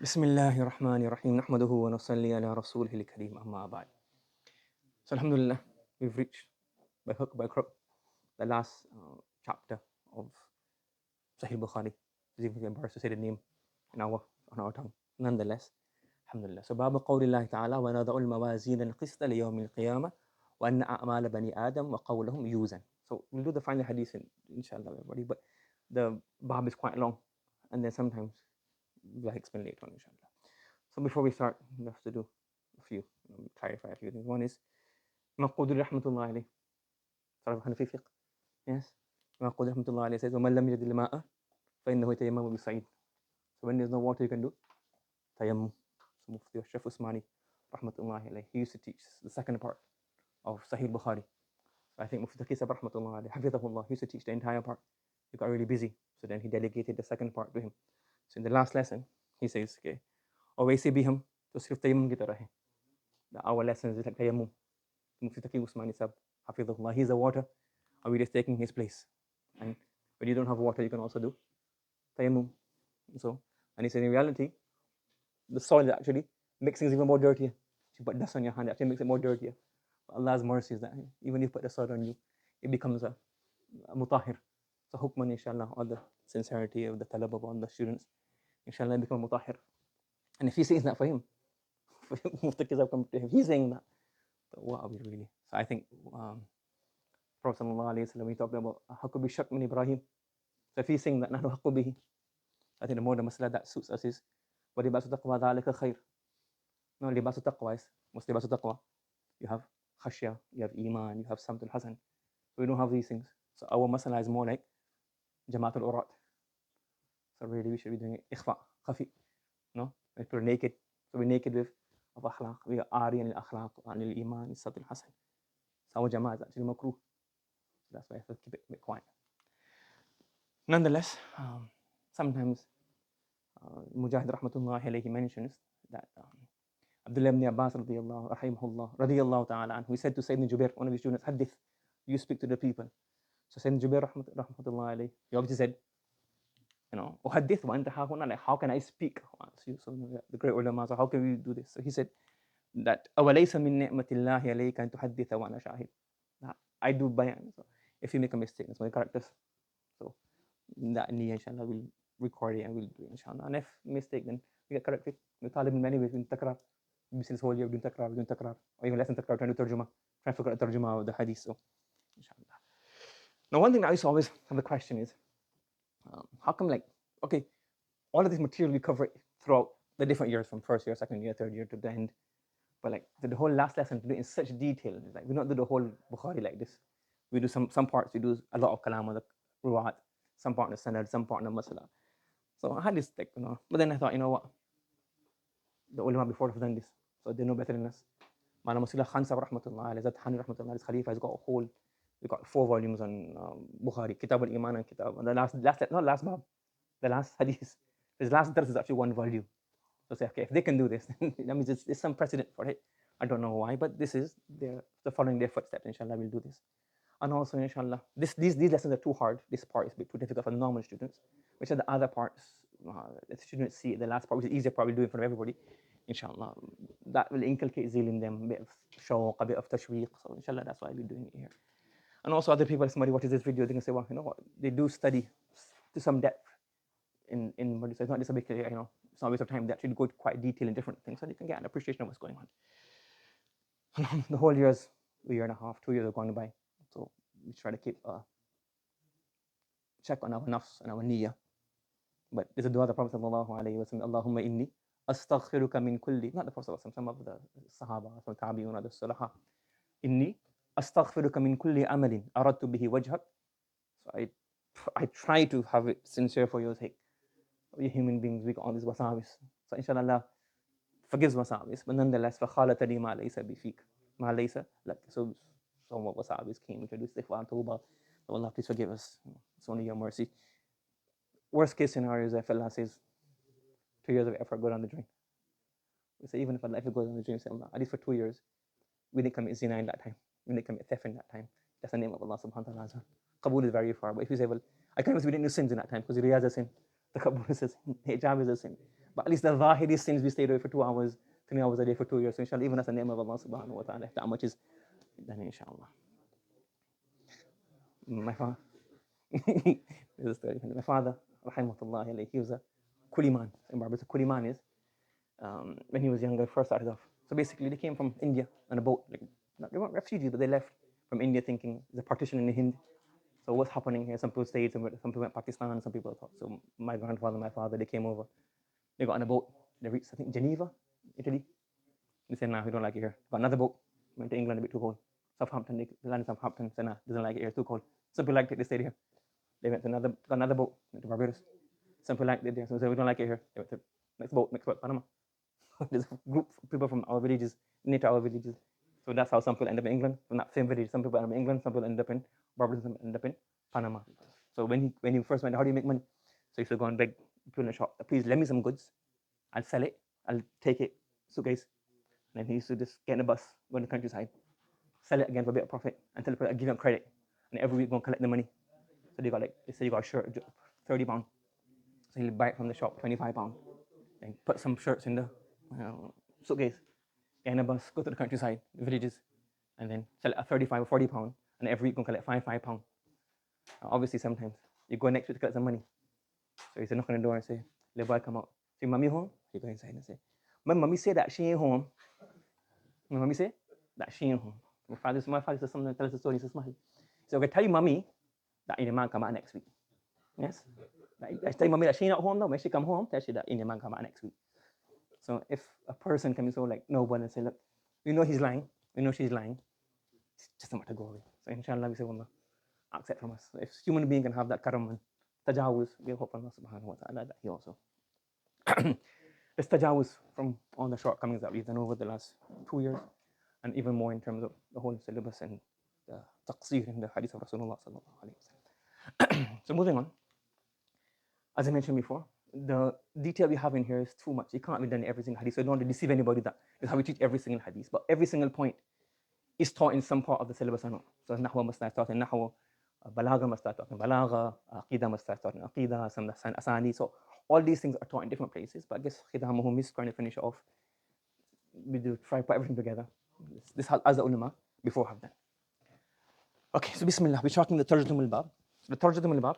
بسم الله الرحمن الرحيم نحمده ونصلي على رسوله الكريم أما بعد. So Alhamdulillah, we've reached by hook by crook the last chapter of Sahih Bukhari. It's even embarrassed to say the name on our tongue. Nonetheless, Alhamdulillah. So باب قول الله تعالى ونضع الموازين القسط ليوم القيامة وأن أعمال بني آدم وقولهم يوزن. So we'll do the final hadith inshallah everybody, but the bab is quite long and then sometimes we'll explain later on inshallah. So before we start, we have to do clarify a few things. One is مقود رحمة الله عليه. صار في فقه. Yes. مقود رحمة الله عليه says ومن لم يجد الماء فإنه يتيمم بالصعيد. So when there's no water, you can do tayammum. So Mufti Ashraf Usmani rahmatullahi alayhi, he used to teach the second part of Sahih Bukhari. So I think Mufti Taqi Sahib rahmatullahi alayhi, hafidhahullah, he used to teach the entire part. He got really busy, so then he delegated the second part to him. So in the last lesson, he says, okay, और वैसे भी हम तो सिर्फ तयम्मुम की तरह है. Our lessons is like tayammum. Mufti Taqi Usmani Sahib hafidhahullah, he's the water, and we're just taking his place. And when you don't have water, you can also do tayammum. So, and he said in reality, the soil actually makes things even more dirtier. If you put dust on your hand, it actually makes it more dirtier. But Allah's mercy is that even if you put the soil on you, it becomes a mutahhir. So hukman inshallah, all the sincerity of the talab of all the students, inshallah become mutahhir. And if he says that for him, Mufti Kizab come to him, he's saying that. So what are we really? So I think Prophet sallallahu alaihi wasallam, he talked about haqqu bi shak min Ibrahim. So if he's saying that nahnu haqqu bihi, I think the more the masala that suits us is وَلِبَاسُ تَقْوَى ذَلِكَ خَيْرٌ. No, libasu taqwa is what's libasu taqwa? You have khashya, you have iman, you have samtul hasan. So we don't have these things. So our masala is more like jamaatul urat. So really we should be doing ikhfa, khafi. No? If we're naked, so we're naked with of akhlaq. We are ari and al-akhlaq and al-iman and samtul hasan. So our jama'ah is actually makruh. So that's why I have to keep it a bit quiet. Nonetheless, sometimes Mujahid rahmatullahi alayhi mentions that Abdullah ibn Abbas radiyallahu ta'ala anhu, he said to Sayyidina Jubair, one of his students, Hadith, you speak to the people. So Sayyidina Jubair rahmatullahi alayhi, he obviously said, Uhadith wa anta hahuna, like how can I speak? So the great ulama, so how can we do this? So he said that awalaysa min ni'matillahi alayka an tuhadditha wa ana shahid. I do bayan. So if you make a mistake, that's my characters. So that niyyah inshallah we'll record it and we'll do it inshallah. And if mistake, then we get corrected. We talib in many ways, we takrar. We see this whole year doing takrar, or even less than takrar, trying to trying to figure out tarjuma of the hadith. So inshallah. Now one thing I used to always have the question is, how come okay, all of this material we cover throughout the different years from first year, second year, third year to the end, but the whole last lesson to do it in such detail, like we don't do the whole Bukhari like this. We do some parts, we do a lot of kalam on the ruwat, some part on the sanad, some part on the masala. So I had this but then I thought, you know what, the ulama before have done this, so they know better than us. Mala Masila Khan Sahib rahmatullah alayhi, Hani rahmatullah alayhi, Khalifa has got we got 4 volumes on Bukhari, Kitab al-Iman and Kitab, and the last hadith, his last dars is actually 1 volume. So say, okay, if they can do this, that means there's some precedent for it. I don't know why, but this is the following their footsteps. Inshallah, we'll do this. And also, inshallah, these lessons are too hard. This part is a bit too difficult for normal students, which are the other parts. The students see the last part, which is easier part, we'll do in front of everybody. Inshallah, that will inculcate zeal in them, a bit of shawq, a bit of tashweeq. So inshallah, that's why we're doing it here. And also other people, if somebody watches this video, they can say, well, you know what, they do study to some depth in what you say. It's not just a big, it's not a waste of time. They actually go quite detail in different things, so they can get an appreciation of what's going on. And the whole a year and a half, 2 years have gone by. So we try to keep check on our nafs and our niyyah. But there's a dua the Prophet sallallahu alayhi wa sallam, Allahumma inni astaghfiruka min kulli, not the Prophet sallallahu alayhi wa sallam, some of the Sahaba, some Tabi'un, other Salaha, inni astaghfiruka min kulli amalin aradtu bihi wajhak. So I try to have it sincere for your sake. We human beings, we got all these wasabis. So inshallah Allah forgives wasabis, but nonetheless, فَخَالَتَنِي مَا لَيْسَ بِفِيكَ مَا لَيْسَ لَكَ. So some of wasabis came, introduced istighfar, tawbah. So Allah, please forgive us. It's only your mercy. Worst case scenario is if Allah says 2 years of effort go down the drain. We say even if Allah goes down the drain, say Allah, at least for 2 years, we didn't commit zina in that time. We didn't commit theft in that time. That's the name of Allah subhanahu wa ta'ala. Qabul is very far. But if you say, well, I can't we didn't do sins in that time because riyaz is a sin. The qabul is a sin. The hijab is a sin. But at least the Zahiri sins we stayed away for 2 hours, 3 hours a day for 2 years. So inshallah, even as a name of Allah subhanahu wa ta'ala, that much is done inshallah. My father, this is a story. My father, rahimahullah alayhi, he was a kuliman. In Arabic, a kuliman is when he was younger, first started off. So basically, they came from India on a boat. Like, they weren't refugees, but they left from India thinking there's a partition in the Hind. So what's happening here? Some people stayed, some people went to Pakistan, some people thought. So my grandfather, my father, they came over. They got on a boat. They reached, I think, Geneva, Italy. They said, nah, we don't like it here. Got another boat. Went to England, a bit too cold. Southampton, they landed in Southampton. Said, nah, doesn't like it here, too cold. Some people liked it, they stayed here. They went to got another boat, went to Barbados. Some people liked it there. Some said, we don't like it here. They went to next boat, Panama. There's a group of people from our villages, near to our villages. So that's how some people end up in England. From that same village, some people end up in England, some people end up in Barbados, some end up in Panama. So when he first went, how do you make money? So he used to go and beg people in the shop, please lend me some goods. I'll sell it. I'll take it, suitcase. And then he used to just get in a bus, go in the countryside, sell it again for a bit of profit until people give him credit. And every week go and collect the money. So they say you got a shirt, £30. So he'll buy it from the shop, £25. Then put some shirts in the suitcase, get in a bus, go to the countryside, the villages, and then sell it at £35 or £40. And every week go and collect £5. Obviously, sometimes you go next week to collect some money. So he said, knock on the door and say, little boy, come out. Say, mommy home? You go inside and say, my mommy said that she ain't home. My mommy said that she ain't home. My father says something, tells the story, he says, smile. So I'm going to tell you, mommy, that your man come out next week. Yes? I tell you, mommy, that she ain't at home now. When she come home, tell she that your man come out next week. So if a person can be so like no one and say, look, we know he's lying, we know she's lying, it's just a matter to go away. So inshallah, we say, wallah, accept from us. If human being can have that karam and tajawuz, we hope Allah subhanahu wa ta'ala that he also. This tajawuz from all the shortcomings that we've done over the last 2 years, and even more in terms of the whole syllabus and the taqsir in the hadith of Rasulullah sallallahu alayhi wa sallam. So moving on, as I mentioned before, the detail we have in here is too much. You can't be done in every single hadith, so you don't want to deceive anybody that is how we teach every single hadith. But every single point is taught in some part of the syllabus or not. So nahwa must start taught in nahwa, balagha must start taught in balagha, aqidah must start taught in aqidah, some asani. So all these things are taught in different places. But I guess khidamuhum is trying to finish off. We do try to put everything together. This as the ulama before have done. Okay, so bismillah, we're talking the Tërjëmë al-Bab. The Tërjëmë al-Bab,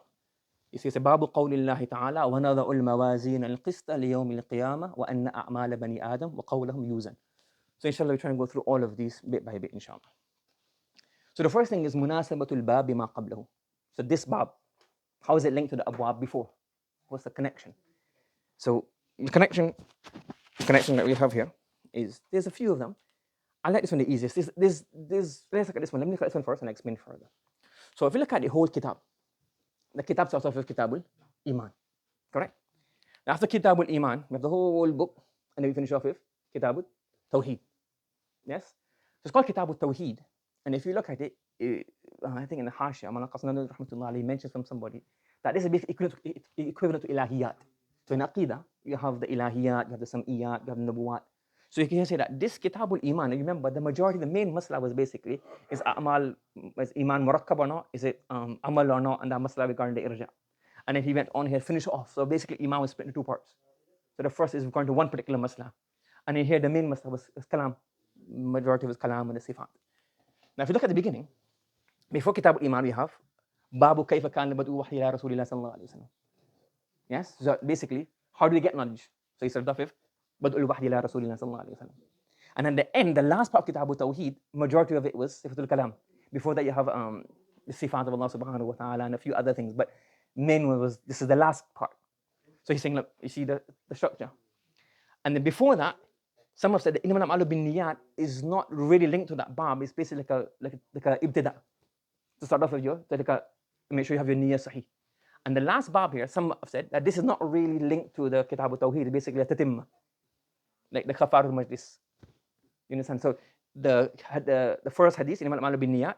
it says, باب قول الله تعالى ونضع الموازين القسط ليوم القيامة وأن أعمال بني آدم وقولهم يوزن. So inshallah, we're trying to go through all of these bit by bit, inshallah. So the first thing is مناسبة الباب بما قبله. So this bab, how is it linked to the abwab before? What's the connection? So the connection that we have here is, there's a few of them. I like this one the easiest. Let's look at this one. Let me look at this one first and explain further. So if you look at the whole kitab, the kitab starts off with Kitab al-Iman, correct? Now after Kitab al-Iman, we have the whole book, and then we finish off with Kitab al-Tawheed. Yes? So it's called Kitab al-Tawheed. And if you look at it, I think in the Hashia, Manaqasnadu rahmatullah mentions from somebody that this is equivalent to ilahiyat. So in Aqidah, you have the ilahiyat, you have the sam'iyat, you have the nabuwat. So you can say that this Kitabul Iman, remember the majority, the main masla was basically, is A'mal, is Iman murakkab or not? Is it Amal or not? And that masla regarding the irja. And then he went on here, finish off. So basically Iman was split into 2 parts. So the first is regarding to one particular masla. And in here the main masla was kalam. Majority was kalam and the sifat. Now if you look at the beginning, before Kitabul Iman we have Babu kayfa kana bad'u wahyi ila Rasulillah sallallahu alayhi wa sallam. Yes? So basically, how do we get knowledge? So he started off with Bad'ul wahyi ila Rasulillah sallallahu alayhi wa sallam. And at the end, the last part of Kitab al-Tawheed, majority of it was Sifatul Kalam. Before that, you have the Sifat of Allah subhanahu wa ta'ala and a few other things. But main one was, this is the last part. So he's saying, look, you see the structure. And then before that, some have said that Innamal a'malu bin niyat is not really linked to that bab. It's basically like a ibtida. To start off with you, make sure you have your niyyah sahih. And the last bab here, some have said that this is not really linked to the Kitab al-Tawheed. It's basically a tatimma, like the Khafarul Majlis. You understand? So the first hadith, Innamal a'malu bin niyat,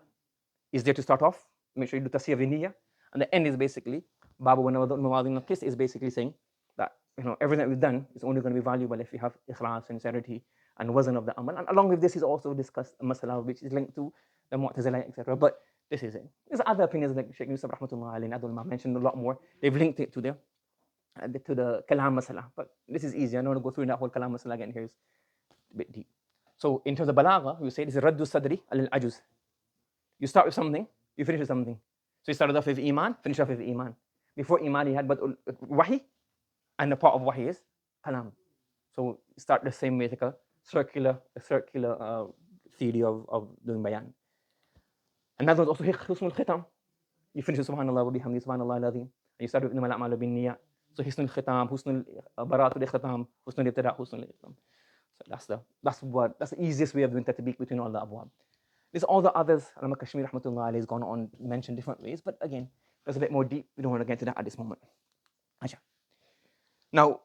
is there to start off. Make sure you do tasiyah of niyyah. And the end is basically, Babu wa Muwadhin al-Qist is basically saying that everything that we've done is only going to be valuable if you have ikhlas, sincerity, and wazn of the amal. And along with this, he's also discussed a masala which is linked to the Mu'tazila, etc. But this is it. There's other opinions like Sheikh Yusuf rahmatullah alayhi and Abdul mentioned a lot more. They've linked it to the to the kalam masala. But this is easy. I don't want to go through that whole kalam masala again. Here's a bit deep. So in terms of balagha, we say this is raddu sadri al-ajuz. You start with something, you finish with something. So you started off with iman, finish off with iman. Before iman, you had but wahi, and the part of wahi is kalam. So start the same way, like a circular theory of doing bayan. Another one also husnul khitam. You finish with subhanallah wa bihamdi subhanallah al-azim. And you start with innamal a'malu binniyat. So husnul khitam, husnul baratul khitam, husnul ibtida, husnul khitam. So that's the easiest way of doing tatbiq between all the abwab. There's all the others. Allama Kashmir rahmatullah alayhi has gone on to mention different ways, but again, there's a bit more deep. We don't want to get into that at this moment. Now,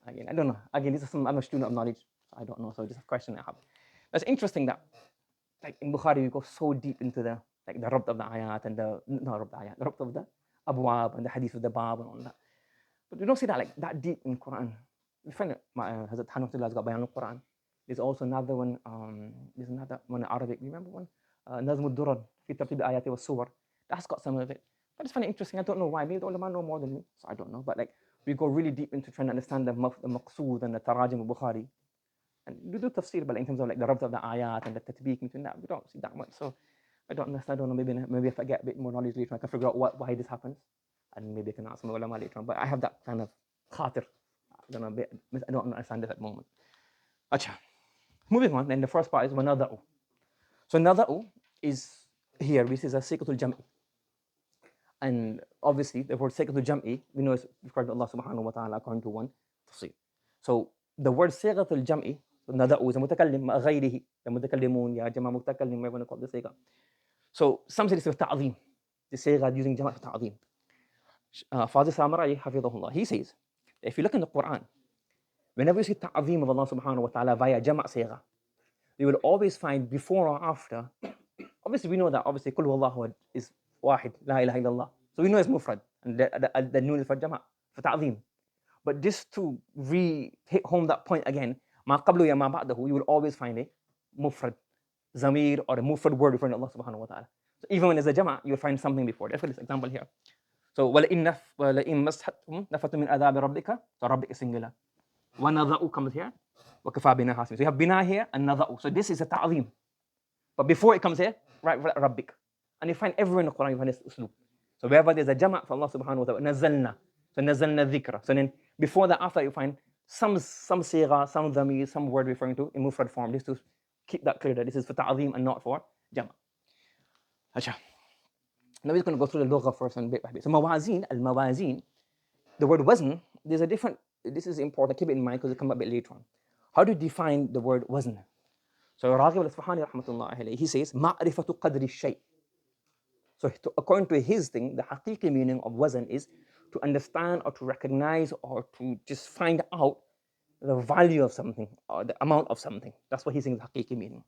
again, I don't know. Again, I'm a student of knowledge. So I don't know. So just a question I have. It's interesting that, like in Bukhari, we go so deep into the rabt of the ayat and the rabt of the abwab and the hadith of the bab and all that. But we don't see that like that deep in Quran. We find that Hazrat Hanafullah has got bayan al-Quran. There's also another one. There's another one in Arabic. Remember one? Nazm al-Durad fi tartib ayati wa suwar. That's got some of it. But it's funny, interesting. I don't know why. Maybe the ulama know more than me, so I don't know. But like we go really deep into trying to understand the maqsood and the tarajim of Bukhari. And we do tafsir, but in terms of like the rabt of the ayat and the tatbiq between that, we don't see that much. So I don't know. Maybe if I get a bit more knowledge later, I can figure out why this happens, and maybe I can ask some ulama later on. But I have that kind of khatir. I don't understand this at the moment. Acha. Moving on, then the first part is wanada'u. So nada'u is here, this is a siqatul jam'i. And obviously, the word siqatul jam'i, we know it's referred to Allah subhanahu wa ta'ala according to one tafsir. So the word siqatul jam'i, nada'u is a mutakallim ma ghayrihi, the mutakallimun, ya jama mutakallim, whatever you call the siqa. So some say this is ta'zim, the siqa using jama' for ta'zim. Fazil Samarai, hafidhahullah, he says, if you look in the Quran, whenever you see ta'zim of Allah subhanahu wa ta'ala via jama' sigha, you will always find before or after. Obviously, we know that obviously Qul huwallahu is wahid, la ilaha illallah. So we know it's mufrad, and the noon is for jama', for ta'zim. But just to hit home that point again, ma qablu ya ma ba'dahu, you will always find a mufrad, zamir, or a mufrad word referring to Allah subhanahu wa ta'ala. So even when there's a jama', you'll find something before. Let's put this example here. So وَلَئِن مَسْحَتْهُمْ نَفَةٌ مِنْ عَذَابِ رَبِّكَ. So Rabbik is singular. وَنَضَعُ comes here. وَكَفَى بِنَا حَاسِبٍ. So you have bina here and nada'u. So this is a ta'zim. But before it comes here, right, Rabbik. And you find everywhere in the Quran, you find this uslub. So wherever there's a jama' for Allah subhanahu wa ta'ala, nazalna. So nazalna dhikra. So then before that, after you find some sigha, some dhamir, some word referring to in mufrad form. Just to keep that clear that this is for ta'zim and not for jama'. Acha. Now we're going to go through the lugha first and bit by bit. So al-Muazin, the word wazn, there's a different, this is important, keep it in mind because it'll come a bit later on. How do you define the word wazn? So Raghib al-Isfahani rahmatullah alayhi, he says, ma'rifatu qadri shay. So according to his thing, the haqiqi meaning of wazn is to understand or to recognize or to just find out the value of something or the amount of something. That's what he's saying the haqiqi meaning.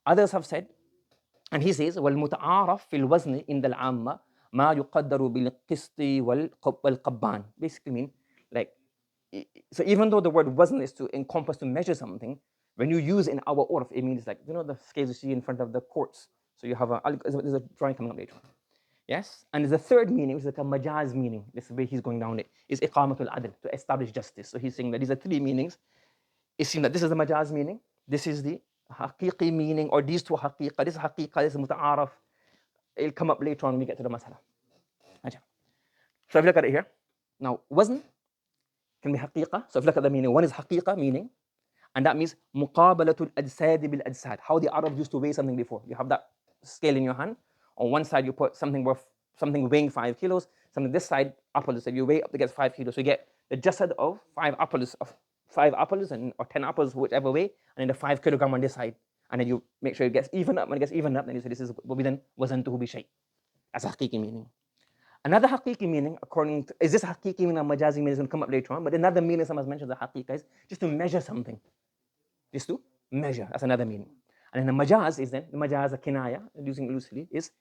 Others have said, and he says, وَالْمُتَعَارَفْ فِي الْوَزْنِ إِنْدَ الْعَامَّةِ مَا يُقَدَّرُ بِالْقِسْطِ وَالْقَبَّانِ. Basically mean, like, so even though the word wazn is to encompass, to measure something, when you use in our urf, it means like, you know the scales you see in front of the courts. So you have there's a drawing coming up later on. Yes? And there's a third meaning, which is like a majaz meaning. This is the way he's going down it, is iqamatul adl, to establish justice. So he's saying that these are three meanings. It seems that this is the majaz meaning, this is the haqiqi meaning, or these two haqiqa, this is muta'araf. It'll come up later on when we get to the masala. So if you look at it here, now wazn can be haqiqa. So if you look at the meaning, one is haqiqa meaning, and that means muqabalatul ajsad bil ajsad. How the Arabs used to weigh something before. You have that scale in your hand. On one side you put something weighing 5 kilos, something this side apples. So you weigh up against 5 kilos. So you get the jasad of 5 apples or 10 apples, whichever way, and then the 5 kilogram on this side. And then you make sure it gets even up. When it gets even up, then you say this is what we then wazantuhu bi shay. That's a haqiqi meaning. Another haqiqi meaning, according to, is this haqiqi meaning or majazi meaning is going to come up later on, but another meaning someone has mentioned the haqiqa is just to measure something. Just to measure. That's another meaning. And then the majaz is then, the majaz, a kinaya, using loosely, is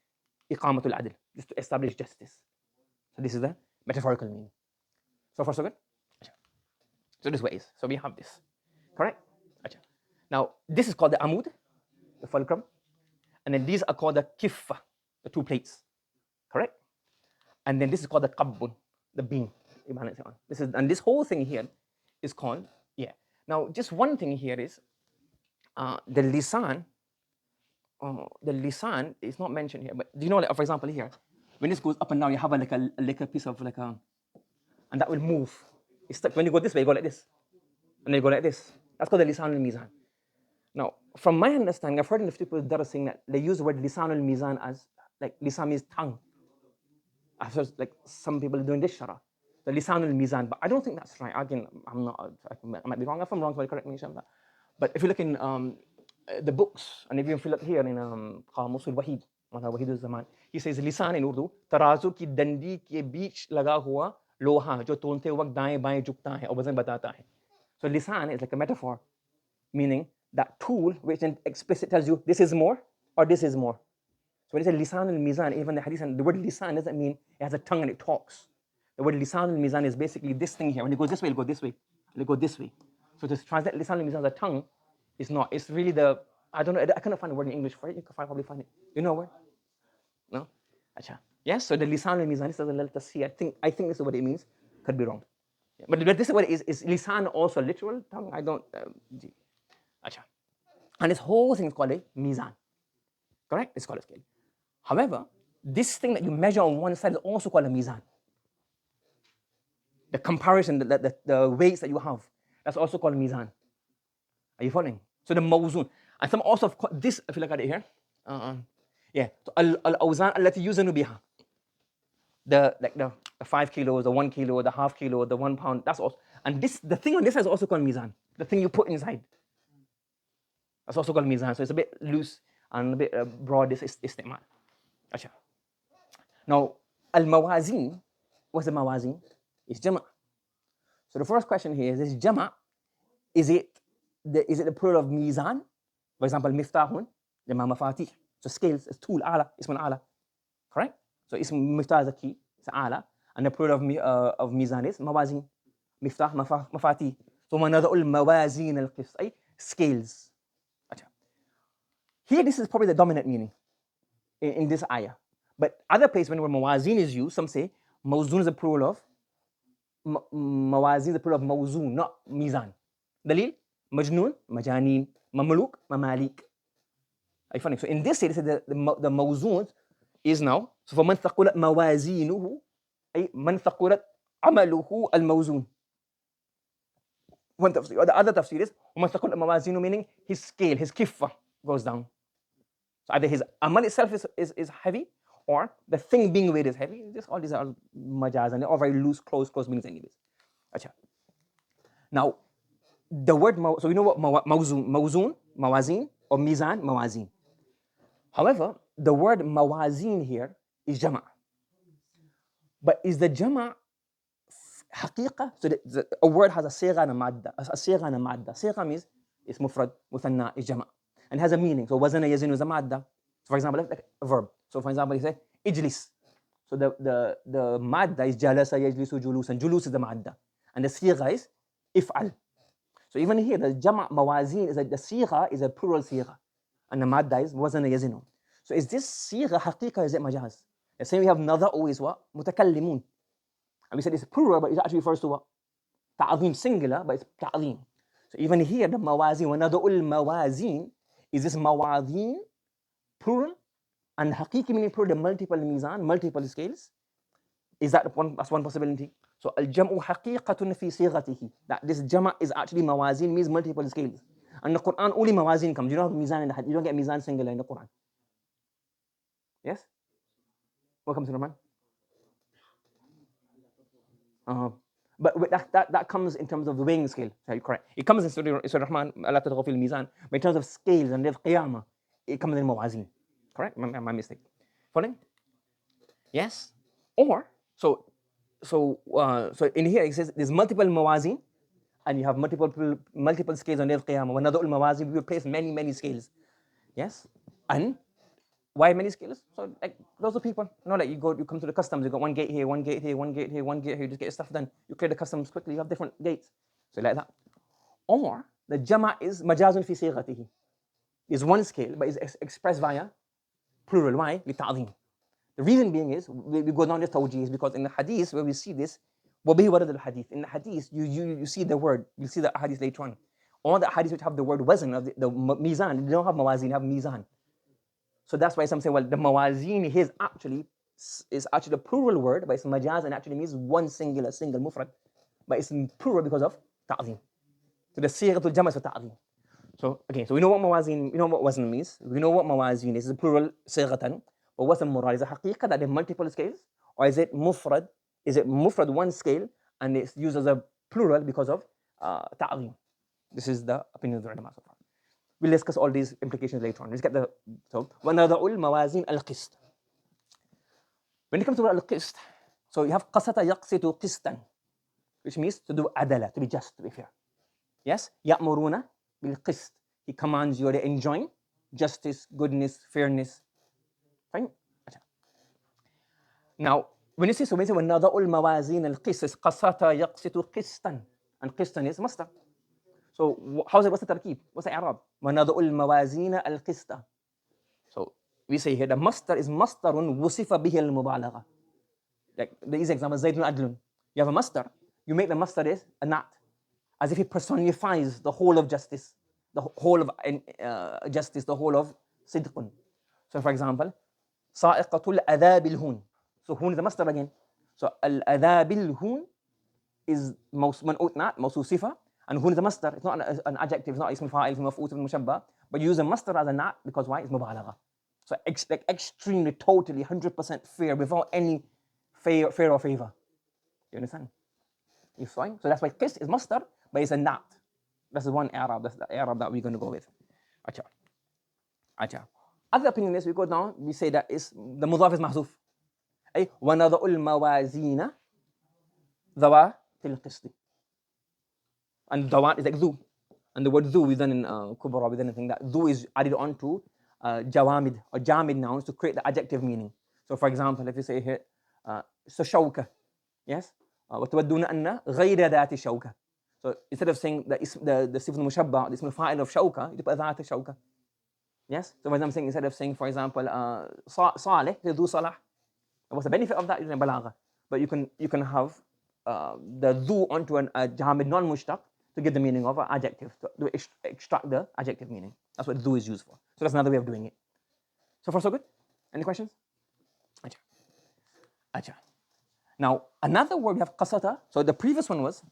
iqamatul adl, just to establish justice. So this is the metaphorical meaning. So far so good? So this way is. So we have this. Correct? Now, this is called the amud, the fulcrum. And then these are called the kiffa, the 2 plates. Correct? And then this is called the qabbun, the beam. you balance it on. And this whole thing here is called, yeah. Now, just one thing here is the lisan. The lisan is not mentioned here, but do you know, like, for example, here, when this goes up and down, you have like a piece of like a, and that will move. It's like when you go this way, you go like this, and then you go like this. That's called the lisan al-mizan. Now, from my understanding, I've heard enough people that are saying that they use the word lisan al-mizan as, like, lisan means tongue. I've heard, like, some people doing this shara, the lisan al-mizan, but I don't think that's right. Again, I might be wrong. If I'm wrong, somebody correct me, inshallah. But if you look in the books, and if you look here in Qamus al-Wahid, Wahid al-Zaman, he says lisan in Urdu, तराजू की डंडी के बीच लगा हुआ लोहा जो तोलते वक्त दाएं बाएं झुकता है और वजन बताता है. So lisan is like a metaphor, meaning that tool which explicitly tells you this is more or this is more. So when you say lisan al-mizan, even the hadith, the word lisan doesn't mean it has a tongue and it talks. The word lisan al-mizan is basically this thing here. When it goes this way, it'll go this way. It'll go this way. So to translate lisan al-mizan as a tongue is not. It's really the, I don't know, I cannot find a word in English for it. You can probably find it. You know where? No? Acha. Yes, so the lisan al-mizan, this doesn't let us see. I think this is what it means. Could be wrong. Yeah. But this is what it is. Is lisan also literal tongue? I don't. Acha. And this whole thing is called a mizan. Correct? It's called a scale. However, this thing that you measure on one side is also called a mizan. The comparison, the weights that you have, that's also called mizan. Are you following? So the mawzun. And some also, this, if you look at it here, yeah, so al-awzan allati yuzanu biha. The 5 kilos, the 1 kilo, the half kilo, the 1 pound, that's also. And this, the thing on this side is also called mizan. The thing you put inside. That's also called mizan. So it's a bit loose and a bit broad, this istimal. Now, al-mawazin, what's the mawazin? It's jama'. So the first question here is jama', is it the plural of mizan? For example, miftahun, the mafatih. So scales, it's tool, ala, ismun ala. Correct? So ism miftah is a key, it's ala. And the plural of mizan is mawazin. Miftah, mafatih. So manada'ul mawazin al-qist, ay scales. Here, this is probably the dominant meaning in this ayah. But other places, when the word mawazin is used, some say mawzun is a plural of mawazin is a plural of mawzun, not mizan. Dalil, majnoon, majaneen, mamluk, mamalik. Are you funny? So in this case, the mawzun is now, so for man thaqulat mawazinuhu, ay man thaqulat amaluhu al-mawzun. One tafsir. The other tafsir is man thaqulat mawazinu, meaning his scale, his kiffa goes down. So either his amal itself is heavy, or the thing being weighed is heavy. All these are majaz, and they're all very loose, close meanings anyways. Achha. Now, the word, so we know what mawzun, mawazin, or mizan, mawazin. However, the word mawazin here is jama'. But is the jama' haqiqa? So a word has a sigha and a madda. A sigha and a madda. Sigha means it's mufrad, muthanna, is jama'. And has a meaning. So wazana yazinu is a madda. So for example, like a verb. So for example, he said ijlis. So the madda is jalasa yajlisu julusan. Julus is the madda. And the sigha is if'al. So even here, the jama' mawazin is that the sigha is a plural sigha. And the madda is wazana yazinu. So is this sigha haqiqa, is it majaz? The same we have nada'u is what? Mutakallimun. And we said it's plural, but it actually refers to what? Ta'zim, singular, but it's ta'zim. So even here, the mawazin, wa nada'ul mawazin, is this mawazin plural? And haqiqi meaning plural, the multiple mizan, multiple scales? Is that that's one possibility? So al-jam'u haqiqatun fi sighatihi. That this jama' is actually mawazin, means multiple scales. And the Quran only mawazin comes. You don't have mizan in the hadith. You don't get mizan singular in the Quran. Yes? Welcome to Rahman. But that comes in terms of the weighing scale. Sorry, correct. It comes in Surah Rahman, Allah tadghaw fil mizan. But in terms of scales and the Qiyamah, it comes in mawazin. Correct? My mistake. Following? Yes? Or, so in here it says there's multiple mawazin, and you have multiple scales on the Qiyamah. Wa nada'ul mawazin, we will place many scales. Yes? And why many scales? So like those are people, you know, like you come to the customs, you got one gate here, one gate here, one gate here, one gate here, you just get your stuff done. You clear the customs quickly, you have different gates. So like that. Or the jama' is majazun fi sighatihi. Is one scale, but is expressed via plural. Why? Li ta'zim. The reason being is, we go down this tawjih, is because in the hadith where we see this, وَبِهِ وَرَدَ الْحَدِيث. In the hadith, you see the word, you see the hadith later on. All the hadiths which have the word wazn, the mizan, they don't have mawazin, they have mizan. So that's why some say, well, the mawazin is actually a plural word, but it's majaz and actually means one single mufrad. But it's plural because of ta'zim. So the sighatul jama' is for ta'zim. So okay, so we know what mawazin, we know what wazn means. We know what mawazin is. It's a plural sighatan. But what's the murad? Is it haqiqah that there are multiple scales? Or is it mufrad? Is it mufrad one scale and it's used as a plural because of ta'zim? This is the opinion of the ulama so far. We'll discuss all these implications later on. Let's get the so وَنَضَعُ الْمَوَازِينَ الْقِسْطِ. When it comes to al-Qist, so you have qasata yaqsitu qistan, which means to do adala, to be just, to be fair. Yes? يَأْمُرُونَ بِالْقِسْطِ. He commands you to enjoy justice, goodness, fairness. Fine? Now, when you say so, when you say وَنَضَعُ الْمَوَازِينَ الْقِسْطِ, it's qasata yaqsitu qistan. And qistan is masdar. So how is it? What's the tarkib? What's the i'rab? وَنَضَعُ الْمَوَازِينَ الْقِسْطَ. So we say here the masdar is masdarun wusifa bihi al-mubalagha. Like the easy example, Zaydun adlun. You have a masdar. You make the masdar is a nat, as if it personifies the whole of justice, the whole of justice, the whole of sidqun. So for example, sa'iqatul adhabil hun. So hun is the masdar again. So al-adhabil hun is man'ut nat, mawsuf sifa. And hun is a masdar. It's not an adjective, it's not ism fa'il, ism maf'ul, ism mushabba, but you use a masdar as a nat because why? It's mubalagha. So like extremely, totally, 100% fair, without any fair or favor. You understand? You fine? So that's why qist is masdar, but it's a nat. That's the one i'rab. That's the i'rab that we're going to go with. Acha. Other opinion is we go down, we say that is the mudhaf is mahzuf. أي وَنَضَعُ الْمَوَازِينَ ذَوَاتِ الْقِسْطِ. And dawat is like dhu. And the word dhu we done in kubra, we done anything that dhu is added on to jawamid or jamid nouns to create the adjective meaning. So for example, if you say here, so shawka, yes? وَتُوَدُّونَ أَنَّ غَيْرَ ذَاتِ shawka. So instead of saying the sifat mushabba, the ism fa'il of shawka, you put ذات shawka. Yes? So when I'm saying, instead of saying, for example, salih, say dhu salah. What's the benefit of that? It's balagha. But you can have the dhu onto a jamid non-mushtaq to get the meaning of an adjective, to extract the adjective meaning. That's what dhu is used for. So that's another way of doing it. So far so good? Any questions? Acha. Now, another word we have qasata. So the previous one was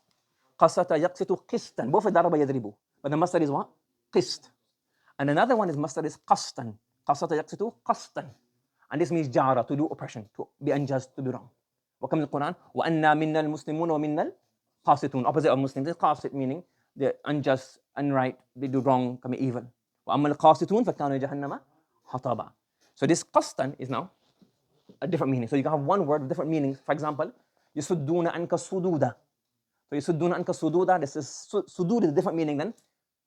qasata yaqsitu qistan. Both are daraba yadribu. But the masdar is what? Qist. And another one is masdar is qastan. Qasata yaqsitu qastan. And this means jara, to do oppression, to be unjust, to be wrong. What comes in the Quran? وَأَنَّا مِنَّا الْمُسْلِمُونَ وَمِنَّا الْقَاسِطُونَ. Opposite of Muslims is qasit, meaning they're unjust, unright, they do wrong, commit evil. وَأَمَّا الْقَاسِطُونَ فَكَانُوا جَهَنَّمَ حَطَبًا. So this qastan is now a different meaning. So you can have one word with different meanings. For example, يَسُدُّونَ عَنْكَ الصُّدُودَ. So يَسُدُّونَ عَنْكَ الصُّدُودَ, this is sudud is a different meaning than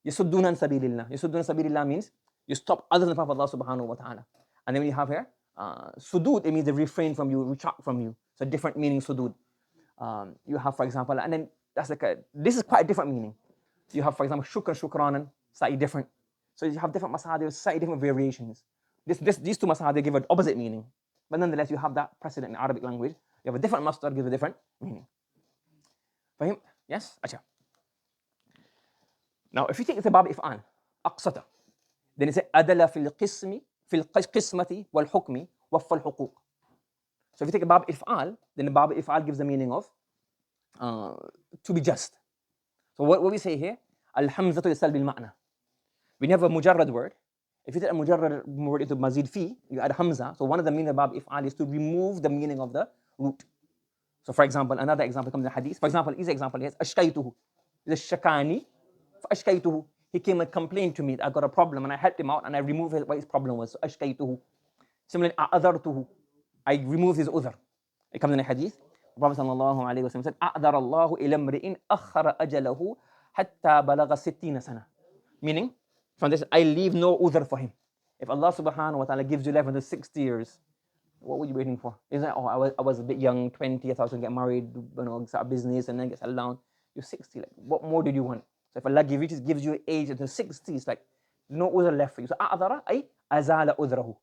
يَسُدُّونَ عَنْ سَبِيلِ اللَّهِ. يَسُدُّونَ سَبِيلِ اللَّهِ means you stop other than the path of Allah subhanahu wa ta'ala. And then we have here sudud, it means they refrain from you, retract from you. So different meaning sudud. You have, for example, and then that's like this is quite a different meaning. You have, for example, shukranan, slightly different. So you have different masadir, slightly different variations. These two masadir give an opposite meaning. But nonetheless, you have that precedent in Arabic language. You have a different masdar, gives a different meaning. Fahim? Yes? Acha. Now, if you take the bab if'an, aqsata, then it's adala fil qismi, fil qismati wal hukmi, waffal huquq. So if you take a bab if'al, then the bab if'al gives the meaning of to be just. So what we say here, al-hamzatu yasal bil ma'na. When you have a mujarrad word, if you take a mujarrad word into mazid fi, you add hamza. So one of the meaning of bab if'al is to remove the meaning of the root. So for example, another example comes in the hadith. For example, easy example is ashkaytuhu. The shakani, ashkaytuhu. He came and complained to me that I got a problem and I helped him out and I removed what his problem was. So ashkaytuhu. Similarly, a'adhartuhu. I removed his udhr. It comes in the hadith. The Prophet sallallahu alayhi wa sallam said, أَعْذَرَ اللَّهُ إِلَى امْرِئٍ أَخَّرَ أَجَلَهُ حَتَّى بَلَغَ 60 سَنَةً. Meaning, from this, I leave no udhr for him. If Allah subhanahu wa ta'ala gives you life until 60 years, what were you waiting for? Isn't it, oh, I was a bit young, 20, I thought I was going to get married, start a business and then get settled down. You're 60, like, what more did you want? So if Allah gives you age until 60, it's like, no udhr left for you. So أَعْذَرَ أي أَزَالَ أُذْرَهُ.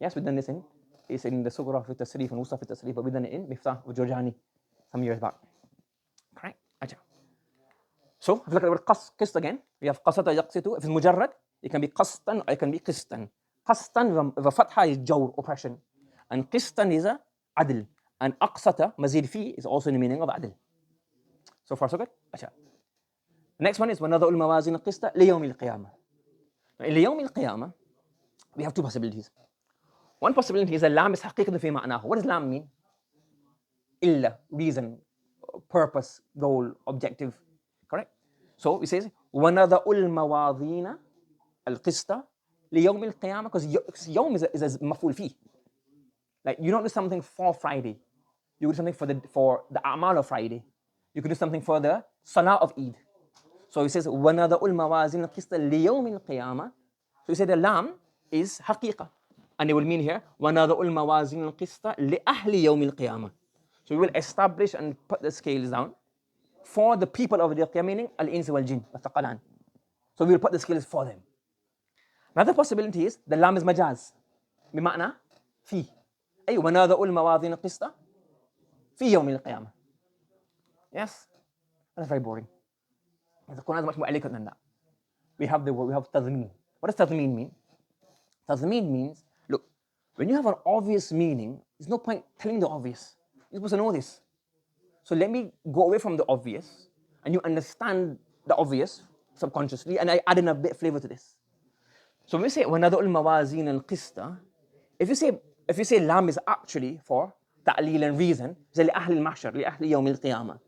Yes, we've done this in the Sugra fi Tasrif and Usa fi Tasrif, but we've done it in Miftah of Jurjani some years back. So if you look at the word qist again, we have qasata yaqsitu. If it's mujarrad, it can be qastan or it can be qistan. Qastan with a fatha is jawr, oppression. And qistan is a adl. And aqsata, mazid fi, is also in the meaning of adl. So far so good? Acha. Next one is وَنَضَعُ الْمَوَازِينَ الْقِسْطَ لِيَوْمِ الْقِيَامَةِ. In لِيَوْمِ الْقِيَامَةِ, we have two possibilities. One possibility is that lam is حقيقة في معناه. What does lam mean? Illa, reason, purpose, goal, objective. Correct? So it says وَنَضَعُ الْمَوَازِينَ الْقِسْطَ لِيَوْمِ الْقِيَامَةِ, because yawm is a maf'ul fi. Like you don't do something for Friday. You do something for the A'mal of Friday. You could do something for the Salah of Eid. So he says, وَنَضَعُ الْمَوَازِينَ الْقِسْطَ لِيَوْمِ الْقِيَامَةِ. So he said the lam is حقيقة. And it will mean here, وَنَضَعُ الْمَوَازِينَ الْقِسْطَ لِأَهْلِ يَوْمِ الْقِيَامَةِ. So we will establish and put the scales down for the people of the Qiyamah, meaning al-ins wal-jinn, wa-thaqalan. So we will put the scales for them. Another possibility is, the lam is majaz. بمعنى في. أي وَنَضَعُ الْمَوَازِينَ الْقِسْطَ في يوم القيامة. Yes? That's very boring. The Quran is much more eloquent than that. We have tadmeen. What does tadmeen mean? Tadmeen means, look, when you have an obvious meaning, there's no point telling the obvious. You're supposed to know this. So let me go away from the obvious, and you understand the obvious subconsciously, and I add in a bit of flavor to this. So when we say وَنَضَعُ الْمَوَازِينَ الْقِسْطَ, if you say lam is actually for ta'leel and reason, say لِأَهْلِ الْمَحْشَرِ لِأَهْلِ يَوْمِ الْقِيَامَةِ.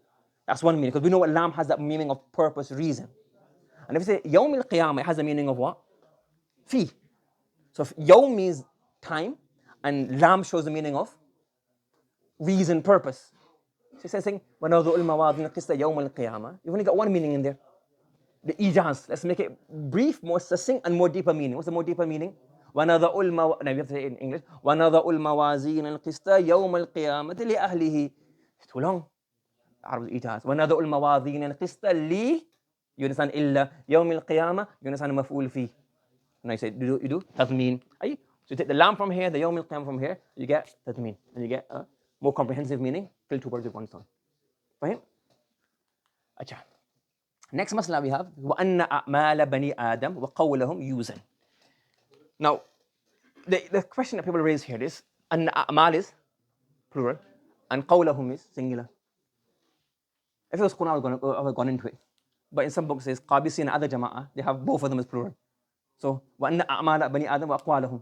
That's one meaning, because we know what lam has that meaning of purpose, reason. And if you say yawm al-qiyamah, it has a meaning of what? Fi. So if yawm means time, and lam shows the meaning of reason, purpose. So it's saying, وَنَضَعُ الْمَوَازِينَ الْقِسْطَ يَوْمَ الْقِيَامَةِ. You've only got one meaning in there. The ijaz. Let's make it brief, more succinct, and more deeper meaning. What's the more deeper meaning? وَنَضَعُ الْمَوَازِينَ. Now we have to say it in English. وَنَضَعُ الْمَوَازِينَ الْقِسْطَ يَوْمَ الْقِيَامَةِ لِأَهْلِهِ. It's too long. عرض الإيجاز ونضع الموازين القسط لي you understand إلا يوم القيامة you understand مفعول فيه. And I say you do تضمين. أي so you take the lam from here, the يوم القيامة from here, you get تضمين, and you get a more comprehensive meaning. Kill two birds with one stone. فاهم؟ अच्छा. Next مسألة we have وأن أعمال بني آدم وقولهم يوزن. Now the question that people raise here is أن أعمال is plural and قولهم is singular. If it was Quran, I would have gone into it. But in some books, it says Qabisi and other Jama'ah, they have both of them as plural. So, وَأَنَّ أَعْمَالَ بَنِي آدَمَ وَأَقْوَالَهُم.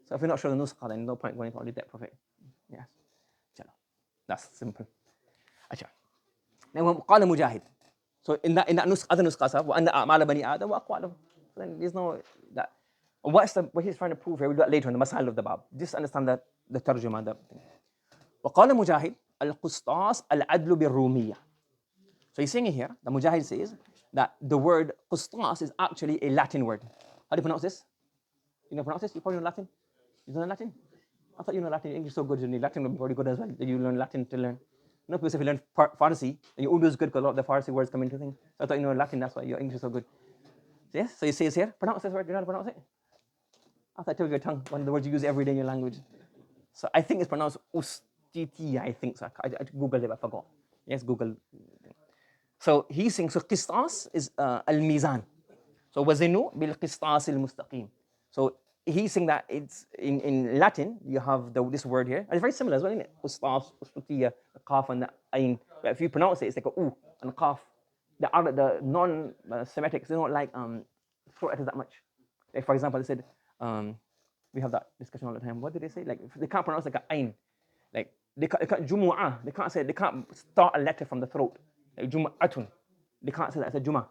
So, if you're not sure the nuskha, then no point going into all the depth of it. Yes. That's simple. Now, قال مجاهد. So, in that other nuskha, وَأَنَّ أَعْمَالَ بَنِي آدَمَ وَأَقْوَالَهُم. So, then there's no that. What he's trying to prove here, we'll do that later in the Mas'aleh of the Bab. Just understand that the Tarjumah, the thing. وقال مجاهد القسطاس العدل بالرومية. So he's saying here, the Mujahid says that the word Qustas is actually a Latin word. How do you pronounce this? You know pronounce this? You probably know Latin? You don't know Latin? I thought you know Latin. English is so good, Latin would be very good as well. You learn Latin to learn. You know, because if you learn Farsi, and your Urdu is good because a lot of the Farsi words come into things. So I thought you know Latin, that's why your English is so good. So yes, so he says here, pronounce this word, you know how to pronounce it? I thought it took your tongue, one of the words you use every day in your language. So I think it's pronounced Ustiti, I think so. I Googled it, but I forgot. Yes, Google. So he's saying, so Qistas is al-Mizan. So wazinu bil-Qistas al-Mustaqim. So he's saying that it's in Latin, you have this word here. And it's very similar as well, isn't it? Qistas, Ustutiya, the Qaf and the Ain. But if you pronounce it, it's like a U and a Qaf. The non-Semitics, they don't like throw letters that much. Like for example, they said, we have that discussion all the time. What did they say? Like they can't pronounce like a Ain. Like they can't Jumu'ah. They can't start a letter from the throat. Like Jum'atun. They can't say that. It's a Juma.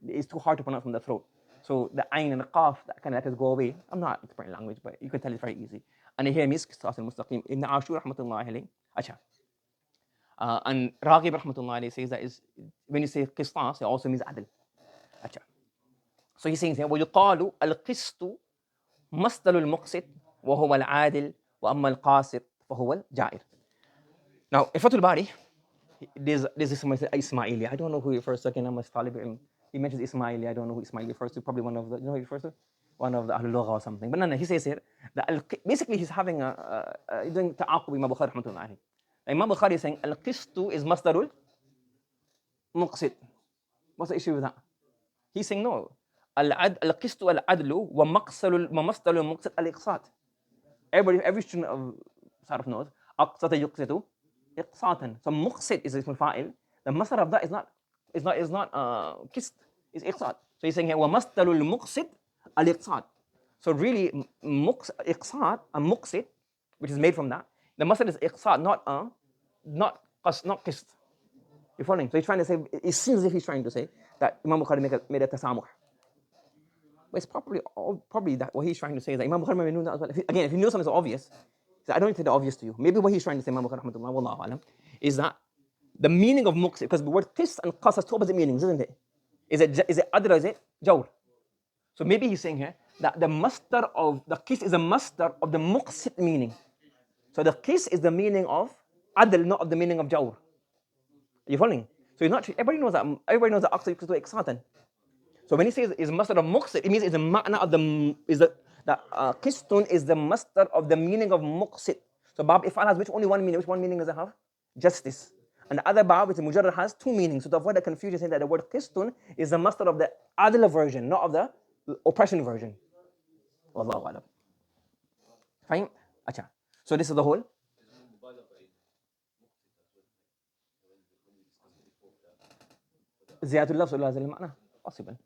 It's too hard to pronounce from the throat. So the Ain and the Qaf, that kind of letters go away. I'm not expert in language, but you can tell it's very easy. And here means Qistas al-Mustaqim. Ibn Ashur rahmatullahi alayhi. Acha. And Raghib rahmatullahi alayhi says that is when you say Qistas, it also means Adl. Acha. So he's saying here, وَيُقَالُ الْقِسْطُ مَصْدَرُ الْمُقْسِطِ وَهُوَ الْعَادِلُ وَأَمَّا الْقَاسِطُ فَهُوَ الْجَائِرُ. Now, in Fathul Bari, there's this Ismaili. I don't know who he refers to. Again, I'm a talib ilm. He mentions Ismaili. I don't know who Ismaili refers to. Probably one of the, you know who he refers to? One of the al-Lugha or something. But no, he says here that basically he's having doing ta'aqub Imam Bukhari rahmatullahi alayhi. Imam Bukhari is saying al-Qistu is masdarul muqsit. What's the issue with that? He's saying no. القسط والعدل ومصدر المقسط الإقساط. Every student of Sarf knows أقسط يقسط إقساطا. So مقسط is اسم الفاعل. The masdar of that is not قسط, is إقساط. So he's saying here ومصدر المقسط الإقساط. So really إقساط and مقسط, which is made from that, the masdar is إقساط, not قسط. You're following? So he's trying to say, it seems as if he's trying to say that Imam Bukhari made a tasamuh. But it's probably that what he's trying to say is that Imam Bukhari knew that as well. If you knew something so obvious, so I don't think it's obvious to you. Maybe what he's trying to say, Imam Bukhari rahmatullah, wallahu alam, is that the meaning of muqsid, because the word qis and qas has two opposite meanings, isn't it? Is it adl or is it jawr? So maybe he's saying here that the masdar of the qis is a masdar of the muqsid meaning. So the qis is the meaning of adl, not of the meaning of jawr. Are you following? So he's not. Everybody knows that aqsa equals to iqsatan. So when he says is masdar of muqsid, it means it's the ma'na of qistun is the masdar of the meaning of muqsid. So bab if'al has only one meaning. Which one meaning does it have? Justice. And the other bab, which is mujarrad, has two meanings. So to avoid the confusion, saying that the word qistun is the masdar of the adl version, not of the oppression version. Wallahu alam. Fine? Acha. So this is the whole. زيادة اللفظ ولا زيادة المعنى possible.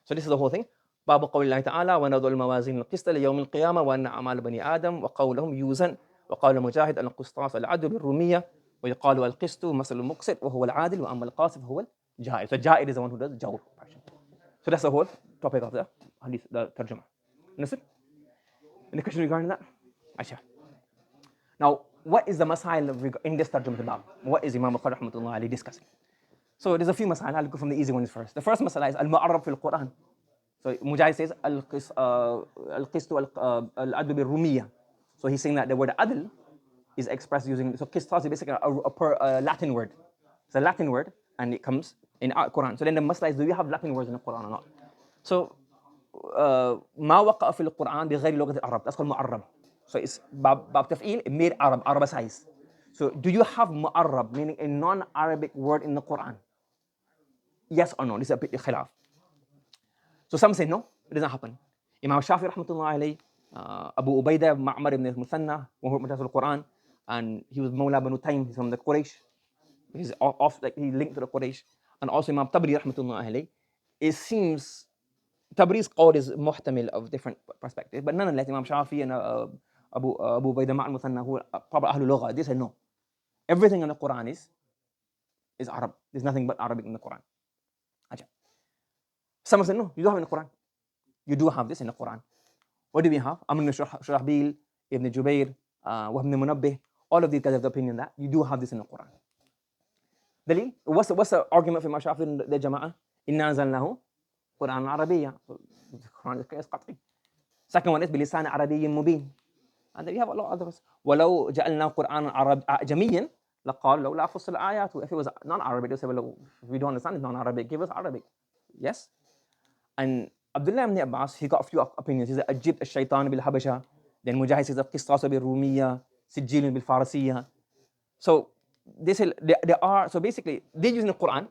So this is the whole thing. باب قول الله تعالى ونضع الموازين القسط ليوم القيامة وأن أعمال بني آدم وقولهم يوزن وقال مجاهد القسطاس العدل بالرومية ويقال القسط مثل المقسط وهو العادل وأما القاسط هو الجائر. So Jair is the one who does jawr. So that's the whole topic of the hadith, the ترجمة. Understood? Any question regarding that? Aisha. Now, what is the masail in this ترجمة الباب? What is Imam Bukhari رحمة الله عليه discussing? So there's a few masail. I'll go from the easy ones first. The first masala is المعرب في القرآن. So Mujahid says القسط العدل بالرومية. So he's saying that the word adl is expressed using, so qistas is basically a Latin word. It's a Latin word and it comes in Quran. So then the masala is, do you have Latin words in the Quran or not? So ما وقع في القرآن بغير لغة العرب. That's called معرب. So it's bab taf'il, it made Arabicized. So do you have mu'arrab, meaning a non-Arabic word in the Quran? Yes or no? This is a bit khilaf. So some say no, it doesn't happen. Imam Shafi rahmatullah alayhi, Abu Ubaidah Ma'mar ibn al-Muthanna, one who the Quran, and he was Mawla Banu Taym, he's from the Quraysh. He's he linked to the Quraysh. And also Imam Tabri rahmatullah alayhi. It seems Tabri's qawl is muhtamil of different perspectives, but nonetheless Imam Shafi and Abu Ubaidah Ma'mar al-Muthanna, who are probably Ahlul Lugha, they say no. Everything in the Quran is Arab. There's nothing but Arabic in the Quran. Some say no, you don't have it in the Quran. You do have this in the Quran. What do we have? Amr ibn Shurahbil, Ibn Jubair, Wahb ibn Munabbih, all of these guys have the opinion that you do have this in the Quran. Dalil? What's the argument for Imam Shafi and the Jama'ah? Inna anzalnahu Quran Arabiyya. The Quran is qat'i. Second one is bilisan Arabiyyin mubin. And then you have a lot of others. وَلَوْ جَعَلْنَا قُرْآنًا أَعْجَمِيًّا لَقَالَ لَوْ لَا فُصِّلَ آيَاتُهُ. If it was non-Arabic, they say, well, if we don't understand it's non-Arabic, give us Arabic. Yes? And Abdullah ibn Abbas, he got a few opinions. He said, أَجِبْ الشَّيْطَانِ بِالْحَبَشَةِ. Then Mujahid says, القسطاس بالرومية سجيل بالفارسية. So they say, there are, so basically, they're using the Quran,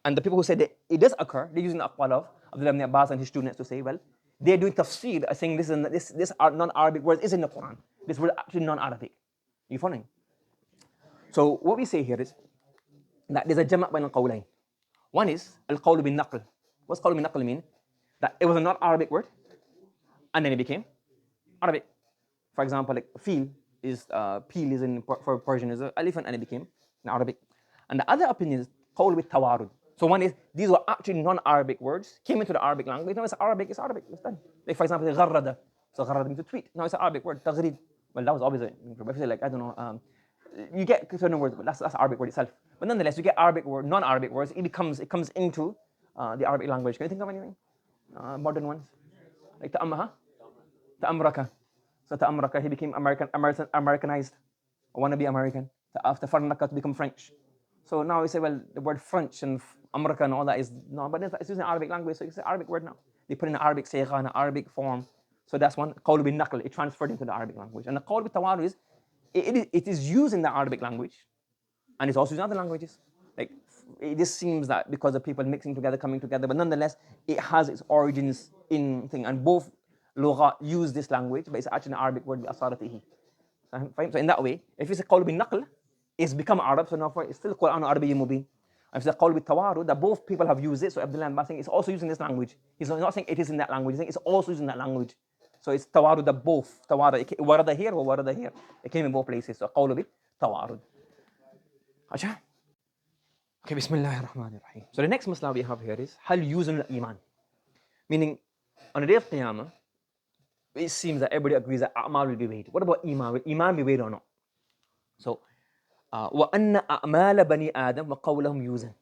and the people who said that it does occur, they're using the aqwal of Abdullah ibn Abbas and his students to say, well, they're doing tafsir, saying this non-Arabic word is in the Quran. This word actually non-Arabic. You following? So what we say here is that there's a jama' bain al-qawlayn. One is al-qawl bin-naql. What's qawl bin-naql mean? That it was a non-Arabic word, and then it became Arabic. For example, like feel is peel is in for Persian is an elephant, and it became in Arabic. And the other opinion is qawl with tawarud. So one is, these were actually non-Arabic words, came into the Arabic language. Now it's Arabic, it's done. Like for example, gharrada. So gharrada means to tweet. Now it's an Arabic word, taghrid. Well, that was obviously, if you say like, I don't know, you get certain words, but that's Arabic word itself. But nonetheless, you get Arabic word, non-Arabic words, it comes into the Arabic language. Can you think of anything? Modern ones? Like ta'ammaha? Ta'amraka. So ta'amraka, he became Americanized. I want to be American. After farnaka to become French. So now we say, well, the word French and American and all that is no, but it's using Arabic language, so it's an Arabic word now. They put in an Arabic saygha, an Arabic form. So that's one. Qawl bin naql, it transferred into the Arabic language. And the qawl bin tawar is, it is used in the Arabic language, and it's also used in other languages. Like this seems that because of people mixing together, coming together, but nonetheless, it has its origins in thing. And both lugha use this language, but it's actually an Arabic word, بأصالته. So in that way, if it's a qawl bin-naql, it's become Arab, so now it's still Quran Arabiy Mubin. If it's a qawl bin-tawarud, that both people have used it, so Abdullah Abbas saying it's also using this language. He's not saying it is in that language, he's saying it's also using that language. So it's tawarud, both. Tawarud, warada here or warada here. It came in both places, so qawl bin-tawarud. Acha? Okay, Bismillah ar-Rahman ar-Rahim. So the next masla we have here is hal yuzan al-Iman. Meaning, on the day of Qiyamah, it seems that everybody agrees that A'mal will be weighed. What about Iman? Will Iman be weighed or not? So, وَأَنَّ أَعْمَالَ بَنِي آدَمْ وَقَوْلَهُم يُوزَن.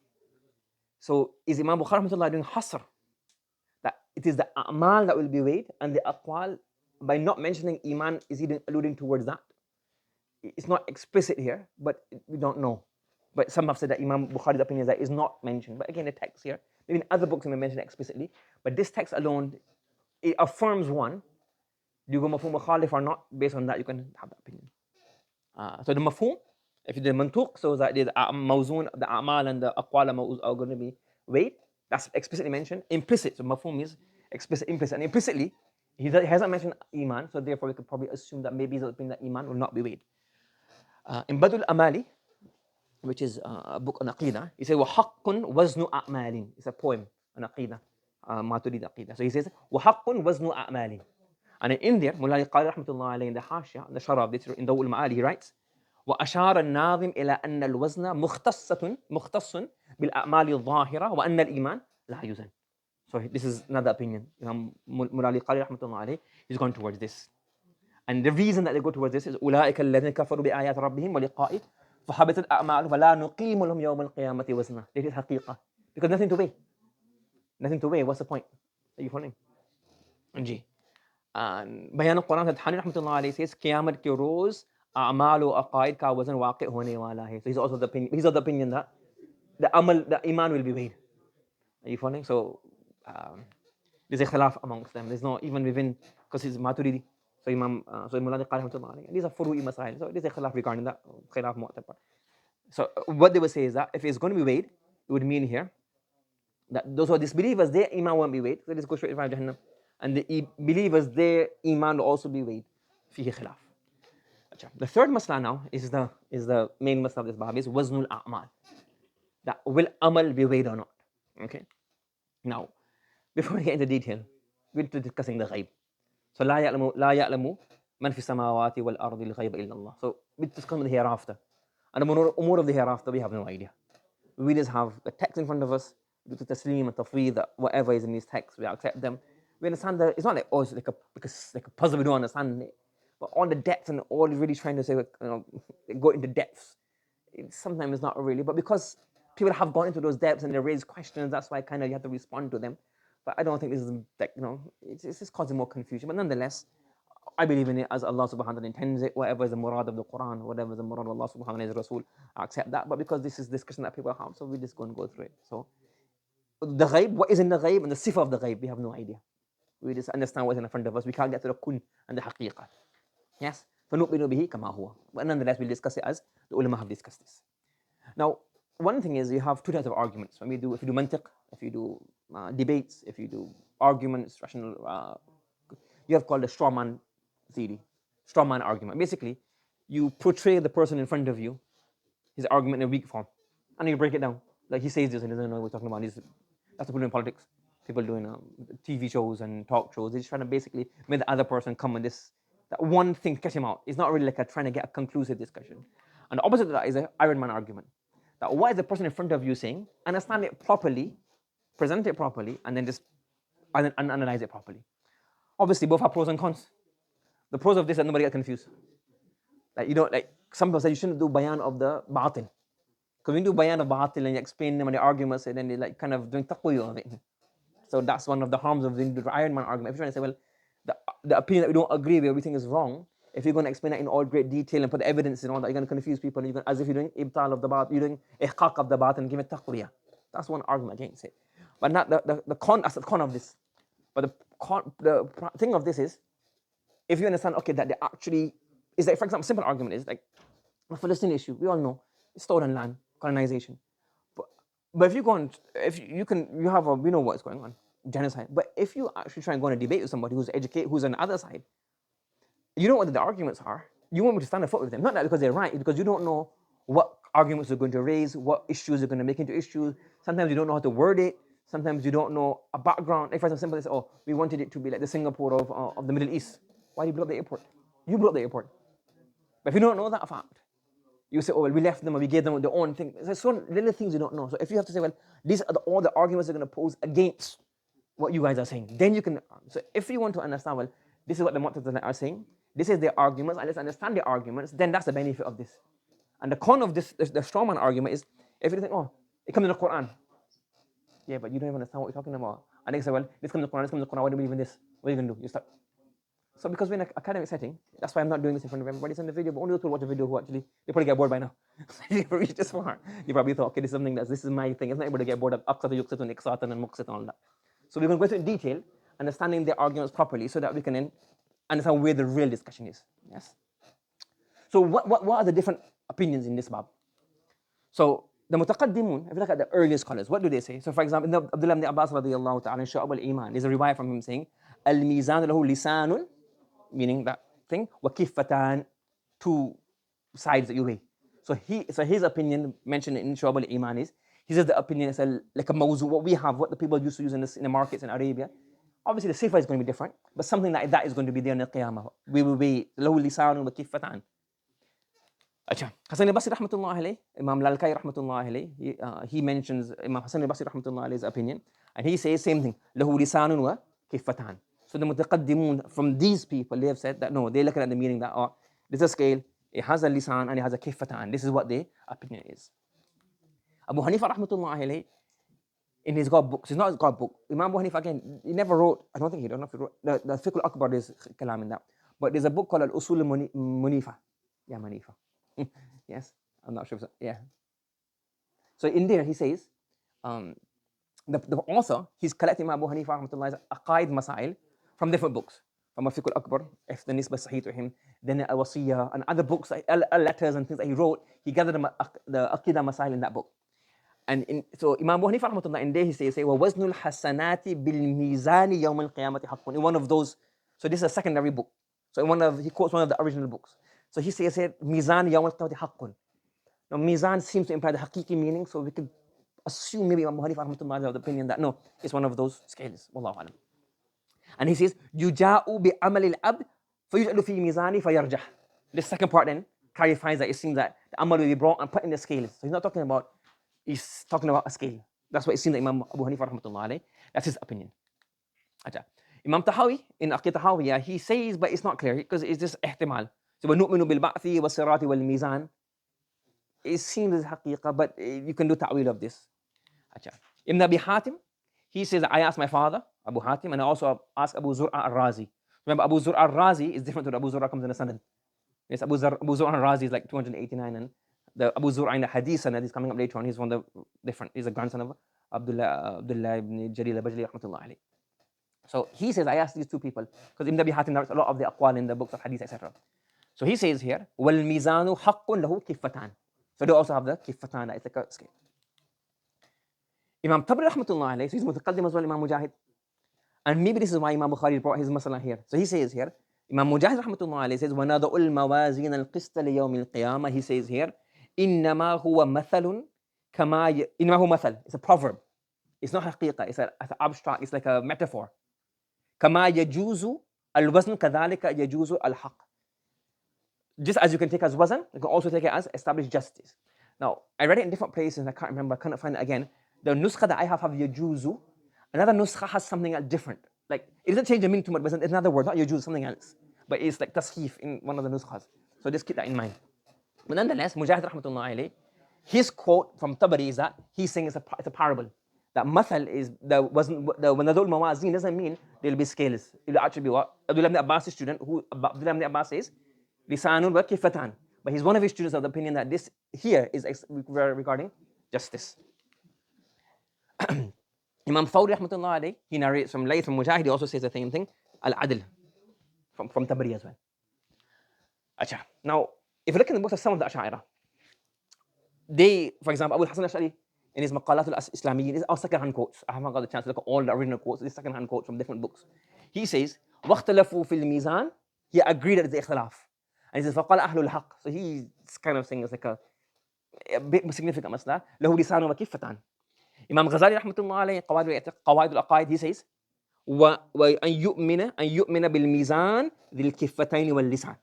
So, is Imam Bukhari doing hasr? That it is the A'mal that will be weighed, and the Aqwal, by not mentioning Iman, is he alluding towards that? It's not explicit here, but we don't know. But some have said that Imam Bukhari's opinion is that is not mentioned. But again, the text here, maybe in other books it may mention explicitly, but this text alone, it affirms one. Do you go mafhum mukhalif or not? Based on that, you can have that opinion. So the mafhum, if you do mantuq, so that the mawzoon, the a'mal and the aqwal are going to be weighed. That's explicitly mentioned. Implicit, so mafhum is explicit, implicit. And implicitly, he hasn't mentioned iman, so therefore we could probably assume that maybe he's opinion that iman will not be weighed. In Badul Amali, which is a book on Aqidah, he says, وَحَقٌّ وَزْنُ أَعْمَالٍ. It's a poem on Aqidah, Maturidi Aqidah. So he says, وَحَقٌّ وَزْنُ أَعْمَالٍ. And in there, Mullah Qari rahmatullah alayhi in the Hashya, in the Sharaf, in Dawul Ma'ali, he writes, وأشار الناظم إلى أن الوزن مختص بالأعمال الظاهرة وأن الإيمان لا يوزن. So this is another opinion. Mullah Qari rahmatullah alayhi, he's going towards this. And the reason that they go towards this is أولئك الذين كفروا بآيات ربهم ولقائه فحبطت أعمالهم فلا نقيم لهم يوم القيامة وزنا. This is حقيقة. Because nothing to weigh. Nothing to weigh. What's the point? Are you following? G. बयान कुरान से थानी रहमतुल्लाह अलैहि says क़यामत के रोज़ अमाल और अक़ाइद का वज़न वाक़िअ होने वाला है. So he's also the opinion that the amal, the iman will be weighed. Are you following? So there's a khilaf amongst them. There's no even within, because he's Maturidi. So so Mullah Qari rahmatullah alayhi. These are furu'i masail. So there's a khilaf regarding that. Khilaf mu'tabar. So what they would say is that if it's going to be weighed, it would mean here that those who are disbelievers, their iman won't be weighed. So let's go straight to Jahannam. And the believers, their iman will also be weighed. فيه خلاف. The third masla now is the main masla of this bab, is waznul a'mal. That will amal be weighed or not? Okay. Now, before we get into detail, we're discussing the ghaib. So لا يعلم من في السماوات والأرض الغيب إلا الله. So we're discussing the hereafter. And the umur of the hereafter, we have no idea. We just have the text in front of us, due to taslim and tafweed, whatever is in these texts, we accept them. We understand that it's not like, oh, it's like a puzzle, we don't understand it. But all the depth and all is really trying to say, go into depths. Sometimes it's not really, but because people have gone into those depths and they raise questions, that's why kind of you have to respond to them. But I don't think this is like, it's just causing more confusion. But nonetheless, I believe in it as Allah subhanahu wa ta'ala intends it. Whatever is the murad of the Quran, whatever is the murad of Allah subhanahu wa ta'ala, His Rasul, I accept that. But because this is discussion that people have, so we're just going to go through it. So the ghaib, what is in the ghaib and the sifa of the ghaib, we have no idea. We just understand what's in front of us. We can't get to the kun and the haqiqah. Yes? فَنُؤْمِنُ بِهِ كَمَا هُوَ. But nonetheless, we'll discuss it as the ulama have discussed this. Now, one thing is you have two types of arguments. If you do mantiq, if you do debates, if you do arguments, rational, you have called a straw man theory, straw man argument. Basically, you portray the person in front of you, his argument in a weak form, and you break it down. Like he says this and he doesn't know what we're talking about. That's what people do in politics. People doing TV shows and talk shows. They're just trying to basically make the other person come with that one thing to catch him out. It's not really like trying to get a conclusive discussion. And the opposite of that is an Iron Man argument. That what is the person in front of you saying? Understand it properly, present it properly, and then just analyze it properly. Obviously, both have pros and cons. The pros of this that nobody gets confused. Like some people say you shouldn't do bayan of the batil. Because when you do bayan of batil and you explain them and the arguments, and then they like kind of doing taqwiyah of it. So that's one of the harms of the Iron Man argument. If you're trying to say, well, the opinion that we don't agree with, everything is wrong, if you're going to explain that in all great detail and put the evidence and all that, you're going to confuse people, and as if you're doing ibtal of the batil, you're doing ihqaq of the batil and give it taqwiyah. That's one argument against it. But not the con, that's the con of this. But the thing of this is, if you understand, okay, that they actually, is like, for example, simple argument is like, the Palestinian issue, we all know, it's stolen land, colonization. But But if you go on, if you can, you have a, we know what's going on, genocide. But if you actually try and go on a debate with somebody who's educated, who's on the other side, you know what the arguments are. You want me to stand a foot with them, not that because they're right, it's because you don't know what arguments they're going to raise, what issues they're going to make into issues. Sometimes you don't know how to word it. Sometimes you don't know a background. Like for example, they say, "Oh, we wanted it to be like the Singapore of the Middle East." Why did you blow up the airport? You blew up the airport. But if you don't know that fact, you say, "Oh, well, we left them and we gave them their own thing." There's so little things you don't know. So if you have to say, "Well, these are all the arguments they're going to pose against what you guys are saying," then you can. So if you want to understand, well, this is what the Mu'tazila are saying. This is their arguments, and let's understand their arguments. Then that's the benefit of this. And the con of this, the strawman argument is, if you think, "Oh, it comes in the Quran," yeah, but you don't even understand what we're talking about. And they say, "Well, this comes in the Quran. This comes in the Quran. Why do we believe in this? What are you gonna do? You start." So because we're in an academic setting, that's why I'm not doing this in front of everybody. It's in the video, but only those who watch the video who actually, they probably get bored by now. They reached this far. They probably thought, okay, this is something this is my thing. It's not able to get bored of Aqsat, Yuqsat, and Iqsat, and Muqsat, and all that. So we're going to go into detail, understanding their arguments properly, so that we can then understand where the real discussion is. Yes. So what are the different opinions in this bab? So the mutaqaddimun, if you look at the earlier scholars, what do they say? So for example, Abdullah ibn Abbas radiyallahu ta'ala in Shu'ab al-Iman, there's a riwayah from him saying, al-mizan lahu lisanun, meaning that thing, wa kiffatan, two sides that you weigh. So his opinion mentioned in Shu'ab al-Iman is, he says the opinion is like a mawzu, what we have, what the people used to use in the markets in Arabia. Obviously the sifa is going to be different, but something like that is going to be there in the Qiyamah. We will be lahu lisanun wa kiffatan. Acha. Hasan al-Basri rahmatullah alayh, Imam Lalkai rahmatullah alayh, he mentions Imam Hasan al-Basri rahmatullah alayh's opinion, and he says same thing, lahu lisanun wa kiffatan. So the mutaqaddimun from these people, they have said that no, they're looking at the meaning that, oh, this is a scale, it has a lisan and it has a kiffatan. This is what their opinion is. Abu Hanifa rahmatullah alayh, in his God books, it's not his God book. Imam Abu Hanifa, again, he never wrote, I don't think he wrote, the Fiqh al-Akbar, there's kalam in that. But there's a book called Al-Usul al-Munifa. Yeah, Manifa. Yes, I'm not sure. Yeah. So in there, he says, the author, he's collecting Abu Hanifa rahmatullah's aqaid masail from different books. From Fiqh al-Akbar, if the nisbah sahih to him, then al-Wasiyah, and other books, letters and things that he wrote, he gathered the aqidah masail in that book. And so Imam Abu Hanifa rahmatullah, in there he says, وَوَزْنُ الْحَسَنَاتِ بِالْمِيزَانِ يَوْمَ الْقِيَامَةِ حَقٌّ. In one of those, so this is a secondary book. So he quotes one of the original books. So he says here, Mizan Yawm al-Qiyamati haqqun. Now, Mizan seems to imply the haqiqi meaning, so we could assume maybe Imam Abu Hanifa rahmatullah have the opinion that no, it's one of those scales. Wallahu alam. And he says, Yuja'u bi amal al-abd, fayuj'alu fi mizani fayarjah. This second part then clarifies that it seems that the amal will be brought and put in the scales. So he's not talking about, he's talking about a scale. That's what it seems that Imam Abu Hanifa rahmatullah alayh, that's his opinion. Acha. Imam Tahawi, in Aqid Tahawiyah, he says, but it's not clear, because it's just ihtimal. So وَنُؤْمِنُ بِالْبَعْثِ وَالصِّرَاطِ وَالْمِيزَانِ. It seems as haqiqah, but you can do ta'wil of this. Achha. Ibn Abi Hatim, he says, I asked my father, Abu Hatim, and I also asked Abu Zur'a al-Razi. Remember, Abu Zur'a al-Razi is different to the Abu Zur'a comes in the Sanad. Yes, Abu Zur'a al-Razi is like 289, and the Abu Zur'a in the Hadith Sanad is coming up later on. He's one of the different, he's a grandson of Abdullah ibn Jarir al-Bajali rahmatullah alayh. So he says, I asked these two people, because Ibn Abi Hatim narrates a lot of the aqwal in the books of Hadith, etc. So he says here, وَالْمِيزَانُ حَقٌّ لَهُ كِفَّتَانِ. So they also have the kiffatan, it's like a scale. Imam Tabari rahmatullah alayh, so he's mutaqaddim as well, Imam Mujahid. And maybe this is why Imam Bukhari brought his masala here. So he says here, Imam Mujahid rahmatullah alayh says, وَنَادَعُ الْمَوَازِينَ الْقِسْطَ لِيَوْمِ الْقِيَامَةِ. He says here, إِنَّمَا هُوَ مَثَلٌ كَمَا إِنَّمَا هُوَ مَثَل. It's a proverb. It's not haqiqah, it's an abstract, it's like a metaphor. كَمَا يَجُوزُ الْوَزْنُ كَذَلِكَ يَجُوزُ الْحَقِّ. Just as you can take as wazn, you can also take it as established justice. Now, I read it in different places, and I can't remember, I couldn't find it again. The nuskha that I have yajuzu, another nuskha has something else different. Like, it doesn't change the meaning too much, but it's another word, not yajuzu, something else. But it's like tasheef in one of the nuskhas. So just keep that in mind. But nonetheless, Mujahid rahmatullah alayh, his quote from Tabari is that he's saying it's a parable. That mathal is, the wanadul mawazin doesn't mean there'll be scales. It'll actually be what? Abdullah ibn Abbas' student, who Abdullah ibn Abbas says, lisanun wa kifatan. But he's one of his students of the opinion that this here is regarding justice. Imam Thawri rahmatullah alayh, he narrates from Layth from Mujahid, he also says the same thing, al-Adl, from Tabari as well. Acha. Now, if you look in the books of some of the Ash'ira, they, for example, Abu Hasan al-Ash'ari, in his Maqalat al-Islamiyyin, these are second-hand quotes. I haven't got the chance to look at all the original quotes. These second-hand quotes from different books. He says, وَاخْتَلَفُوا فِي الْمِيزَان. He agreed that it's the ikhtilaf. And he says, فَقَالَ أَهْلُ الْحَقِّ. So he's kind of saying it's like a bit significant مسألة. له لسان وكفتان. Imam Ghazali رحمة الله عليه قواعد العقائد, he says, وأن يؤمن بالميزان ذي الكفتين واللسان.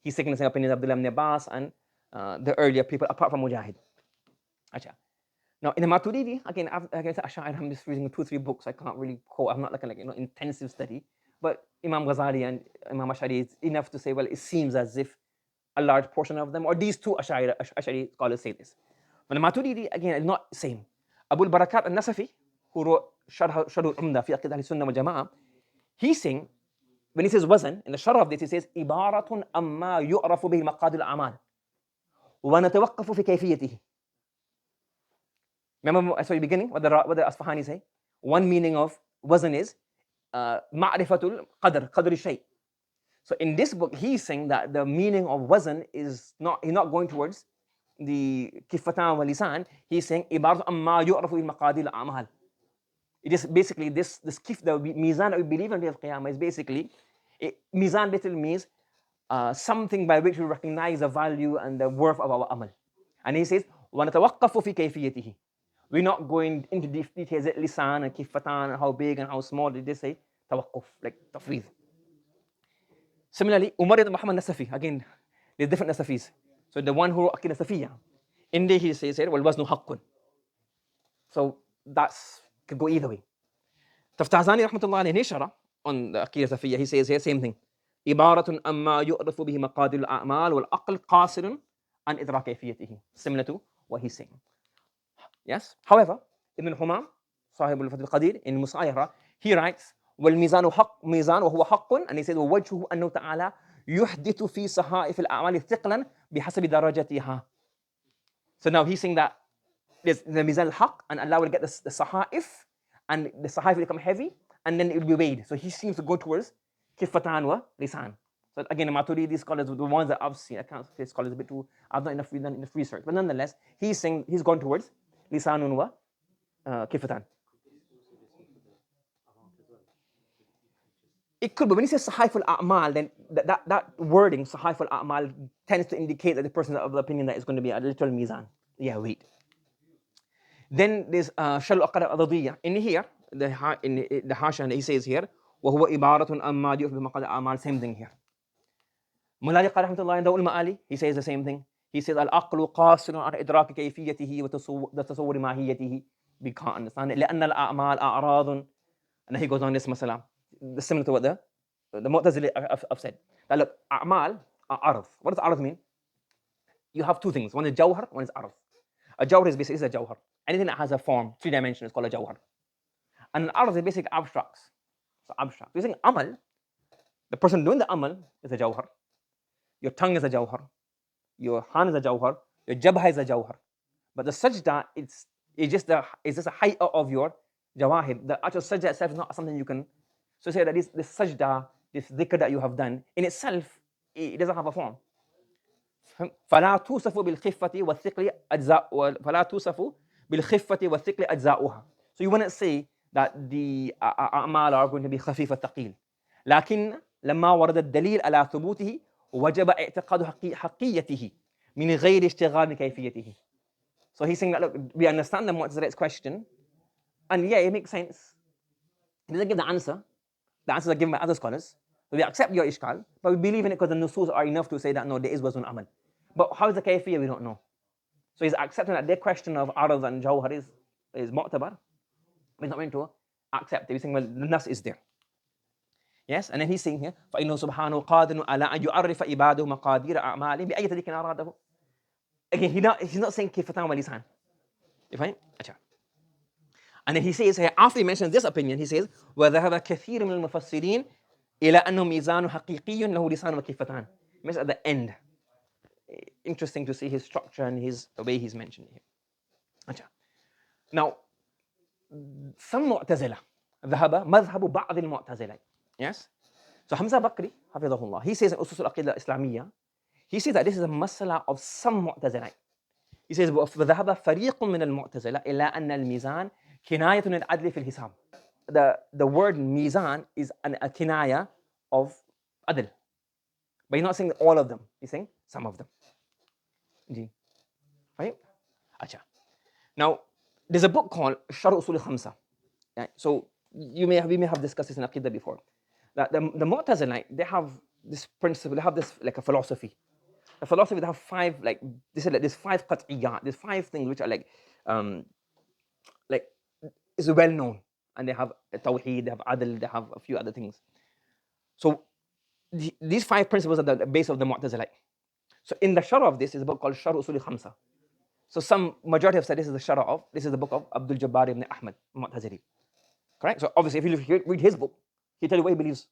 He's taking the same opinion of Abdullah ibn Abbas and the earlier people apart from Mujahid. Now in the Maturidi, again, I'm just reading 2-3 books. I can't really quote. I'm not like intensive study. But Imam Ghazali and Imam Ash'ari is enough to say, well, it seems as if a large portion of them, or these two Ash'ari scholars say this. But the Maturidi, again, is not the same. Abu al-Barakat al-Nasafi, who wrote Sharh al-Umda fi Aqidah al-Sunnah wal Jama'ah, he's saying, when he says wazn, in the sharh of this, he says, ibaratun amma yu'rafu bihi maqad al-a'mal wa natawaqqafu fi kayfiyatihi. Remember at the beginning what the Asfahani say? One meaning of wazn is ma'rifatul qadr shay. So in this book, he's saying that the meaning of wazn is not, he's not going towards the kifatan wal lisan. He's saying ibarat amma yu'rafu bil maqadir al a'mal. It is basically this kif, the mizan that we believe in the Qiyamah is basically, mizan basically means something by which we recognize the value and the worth of our amal. And he says wa natawaqqafu fi kayfiyatihi. We're not going into details at lisan and kifatan and how big and how small. Did they say tawaqquf, like tafweed? Similarly, Umar ibn Muhammad Nasafi, again, there's different Nasafis. So the one who wrote Aqidah Safiyya, in there he says, well, wasnu haqqun. So that's could go either way. Taftazani rahmatullah alayhi shara on the Aqidah Safiyya, he says here, same thing. Ibaratun amma yu'rafu bihi maqadir al-a'mal wal-aql qasirun an idrak kayfiyatihi. Similar to what he's saying. Yes. However, Ibn Humam, Sahib al-Fath al-Qadir, in Musayara, he writes, والميزان حق ميزان وهو حق, and he says ووجهه أنه تعالى يحدث في صحائف الأعمال ثقلا بحسب درجتها. So now he's saying that there's the mizan al-haq, and Allah will get the sahaif, and the sahaif will become heavy, and then it will be weighed. So he seems to go towards kifatan wa lisan. So again, the Maturidi scholars, the ones that I've seen, I can't say scholars a bit too, I've not done enough research, but nonetheless, he's saying he's gone towards lisanun wa kifatan. It could, but when he says Sahaif al-A'mal, then that wording, Sahaif al-A'mal, tends to indicate that the person is of the opinion that it's going to be a literal mizan. Yeah, wait. Then there's Sharh al-Aqdah al-Adadiyya. In here, the Hashan, he says here, وَهُوَ إِبَارَةٌ أَمَّا يُؤْفِ بِمَقَدَ الْأَعْمَال, same thing here. Mullah rahmatullah in Dawul Ma'ali, he says the same thing. He says, al-aqlu qasirun an idraki kayfiyatihi wa tasawwuri mahiyatihi. We can't understand it. لأن الأعمال أعراض. And then he goes on this masala. Similar to what the Mu'tazili have said. That look, A'mal are arad. What does arad mean? You have two things. One is jawhar, one is arad. A jawhar is basically a jawhar. Anything that has a form, 3 dimensions, is called a jawhar. And an arad is basically abstracts. So abstract. You're saying amal, the person doing the amal is a jawhar. Your tongue is a jawhar. Your hand is a jawhar. Your jabha is a jawhar. But the sajda, it's just a height of your jawahir. The actual sajda itself is not something you can. So say that this sajda, this dhikr that you have done, in itself, it doesn't have a form. فَلَا تُوصَفُ بِالْخِفَّةِ وَالثِّقْلِ أَجْزَاؤُهَا. So you wouldn't say that the أعمال are going to be خفيف الثقيل. لكن لما ورد الدليل على ثبوته وجب اعتقاد حقيته من غير اشتغال بكيفيته. So he's saying that, look, we understand the Mu'tazili's question, and yeah, it makes sense. He doesn't give the answer. The answers are given by other scholars. So we accept your ishkal, but we believe in it because the nusus are enough to say that no, there is wazn amal. But how is the kayfiyah? We don't know. So he's accepting that their question of arad and jawhar is mu'tabar. He's not going to accept it. He's saying, well, the nas is there. Yes, and then he's saying here, فَإِنَّهُ سُبْحَانَهُ قَادِرٌ عَلَىٰ أَنْ يُعَرِّفَ عِبَادَهُ مَقَادِيرَ أَعْمَالِهِمْ بِأَيِّ طَرِيقٍ أَرَادَهُ. Again, he's not saying kifatan wa lisan. You find? And then he says here, after he mentions this opinion, he says, وَذَهَبَ كَثِيرٌ مِنَ الْمُفَسِّرِينَ إِلَى أَنَّهُ مِيزَانٌ حَقِيقِيٌّ لَهُ لِسَانٌ وَكِفَّتَانٌ. He mentions at the end. Interesting to see his structure and the way he's mentioned here. Now, some Mu'tazila, ذهب مذهب بعض المعتزلة. Yes? So Hamza Bakri, حفظه الله, he says in Usus al-Aqidah al-Islamiyya, he says that this is a masala of some Mu'tazilite. He says وذهب فريق من المعتزلة إلى أن الميزان كناية العدل في الحساب. The word mizan is a kinaya of adl. But he's not saying all of them. He's saying some of them. Right? Now, there's a book called Sharh Usul al-Khamsa. So we may have discussed this in Aqidah before. That the Mu'tazilite, they have this principle, they have this like a philosophy. The philosophy, they have five, like they said, like there's five qat'iyyat, there's five things which are like is well known. And they have tawheed, they have adl, they have a few other things. So these five principles are the base of the Mu'tazilite. So in the sharh of this is a book called Sharh Usul al-Khamsa. So some majority have said this is the sharh of, this is the book of Abdul Jabbar ibn Ahmad, Mu'tazili. Correct? So obviously if you read his book, he'll tell you what he believes.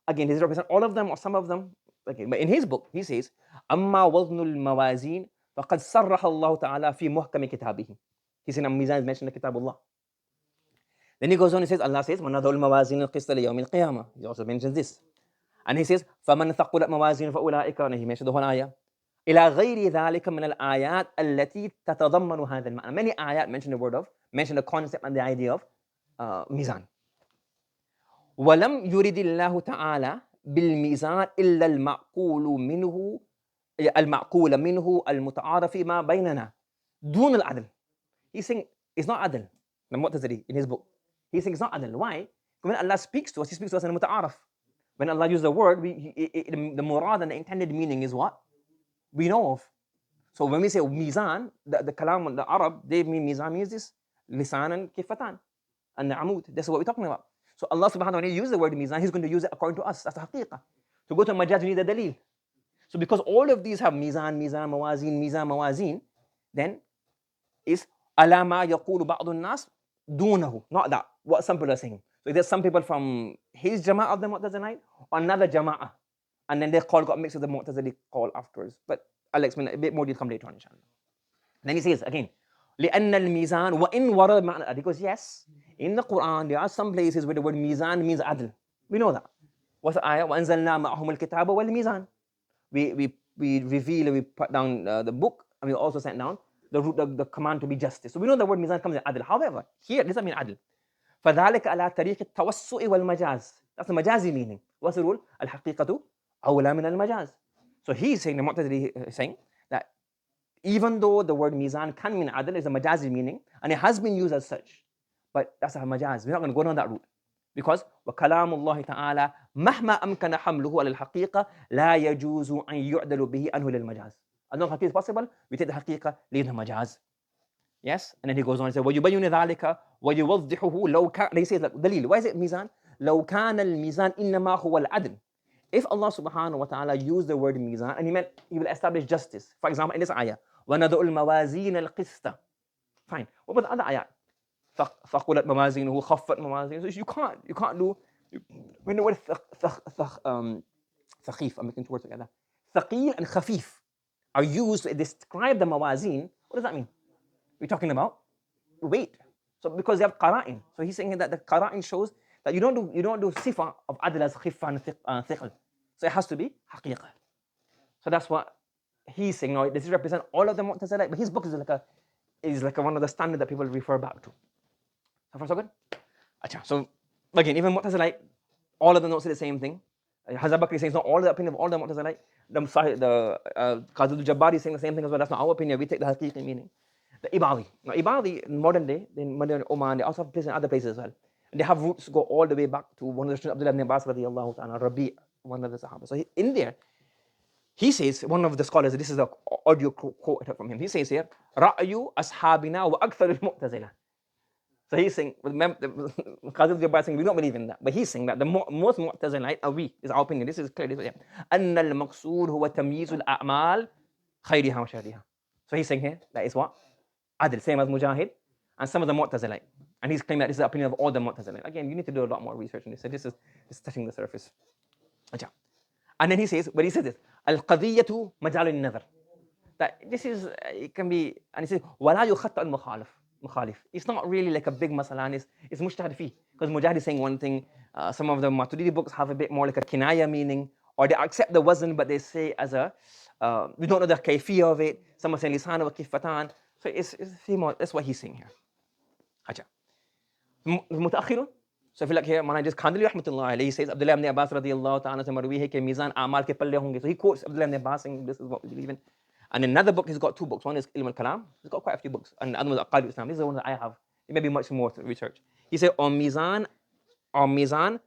Again, does he represent all of them or some of them? Okay, but in his book, he says, أما وزن الموازين فقد صرح الله تعالى في محكم كتابه. He's in al-Mizan is mentioned in Kitabullah. Then he goes on, he says, Allah says, وَنَضَعُ الْمَوَازِينَ الْقِسْطَ لِيَوْمِ الْقِيَامَةِ. He also mentions this. And he says, فَمَنْ ثَقُلَتْ مَوَازِينُ فَأُولَٰئِكَ, and he mentioned the whole ayah. إِلَى غَيْرِ ذَلِكَ مِنَ الْآيَاتِ الَّتِي تَتَضَمَّنُ هَذَا الْمَعْنَى. Many ayat mention the word of, mention the concept and the idea of mizan. وَلَمْ يُرِدِ اللَّهُ تَعَالَى بِالْمِيزَانِ إِلَّا المعقول منه المتعارف ما بيننا دون العدل. He's saying it's not adl. The Mu'tazili in his book, he's saying it's not adl. Why? When Allah speaks to us, he speaks to us in a muta'araf. When Allah uses the word, the murad and the intended meaning is what we know of. So when we say mizan, the kalam, the Arab, they mean mizan means this lisan and kifatan and the amud. That's what we're talking about. So Allah subhanahu wa ta'ala uses the word mizan, he's going to use it according to us. That's the haqiqah. To go to majaz, you need a dalil. So because all of these have mizan, mawazin, then is ala ma yaqulu ba'd an-nas dunahu. Not that, what some people are saying. So there's some people from his jama'ah of the Mu'tazilite or another jama'ah, and then their call got mixed with the Mu'tazili call afterwards. But I'll explain a bit more detail later on, inshallah. Then he says again, لأن الميزان وإن ورد معنى, because yes, in the Quran there are some places where the word mizan means adl. We know that. What's the ayah? وأنزلنا معهم الكتاب والميزان. We reveal, we put down the book, and we also sent down the command to be justice. So we know the word mizan comes in adl. However, here it doesn't mean adl. فذلك على طريق التوسع والمجاز. That's the majazi meaning. What's the rule? الحقيقة أولى من المجاز. So he's saying, the Mu'tazili is saying that even though the word mizan can mean adl, is a majazi meaning, and it has been used as such, but that's a majaz. We're not going to go down that route. Because وكلام الله تعالى مهما أمكن حمله على الحقيقة لا يجوز أن يعدل به عنه للمجاز. As long as it is possible, we take the حقيقة, leave the majaz. Yes? And then he goes on and says, ويبين ذلك ويوضحه لو كان, he says like, دليل, why is it ميزان? لو كان الميزان إنما هو العدل. If Allah subhanahu wa ta'ala used the word mizan and he meant he will establish justice. For example, in this ayah, وَنَضَعُ الْمَوَازِينَ الْقِسْطَ. Fine. What about the other ayah? ثقلت موازينه خفت موازينه. So you can't do, when the word ثقيف, I'm making two words together. ثقيل and خفيف are used to describe the mawazin. What does that mean? We're talking about weight. So because they have qara'in. So he's saying that the qara'in shows that you don't do sifa of adl as khiffa and thiql. So it has to be haqiqah. So that's what he's saying. Now, does it represent all of the Mu'tazilite? But his book is like one of the standards that people refer back to. So far so good? So again, even Mu'tazilite, all of them don't say the same thing. Hazar Bakri says not all the opinion of all the Mu'tazilite. The Qadi al-Jabbari is saying the same thing as well. That's not our opinion. We take the haqiqi meaning. The Ibadi. Now Ibadi in modern day, in modern Oman, they also have places in other places as well. And they have roots go all the way back to one of the students, Abdullah ibn Abbas radiyallahu ta'ala, Rabi', one of the Sahaba. So in there, he says, one of the scholars, this is the audio quote from him. He says here, رَأْيُ أَصْحَابِنَا وَأَكْثَرُ الْمُعْتَزِلَةِ. So he's saying, Qadi al-Jabbar saying, we don't believe in that. But he's saying that the most Mu'tazilite are we, is our opinion. This is clear. أَنَّ الْمَقْصُودُ هُوَ تَمْيِيزُ الْأَعْمال خَيْرِهَا وَشَرِّهَا. So he's saying here, that is what? Adl, same as Mujahid, and some of the Mu'tazilite. And he's claiming that this is the opinion of all the Mu'tazilite. Again, you need to do a lot more research on this. So this is touching the surface. And then he says, but he says this, al-qadiyyatu majal al-nazar. That this is, it can be, and he says, وَلَا يُخَطَّ al-mukhalif. It's not really like a big masala, and it's mujtahid fi. Because Mujahid is saying one thing, some of the Maturidi books have a bit more like a kinaya meaning, or they accept the wazn, but they say as a We don't know the kayfiyah of it. Some are saying lisan wa kifatan. So it's that's what he's saying here. Acha. المتأخرون. So if you look here, Mana just Khandali rahmatullah alayhi, he says Abdullah ibn Abbas radiyallahu ta'ala se marwi hai ke mizan a'mal ke palle honge. So he quotes Abdullah ibn Abbas saying this is what we believe in. And in another book, he's got two books. One is Ilm al-Kalam. He's got quite a few books. And the other one is Aqaid al-Islam. This is the one that I have. It may be much more to research. He said on mizan a'mal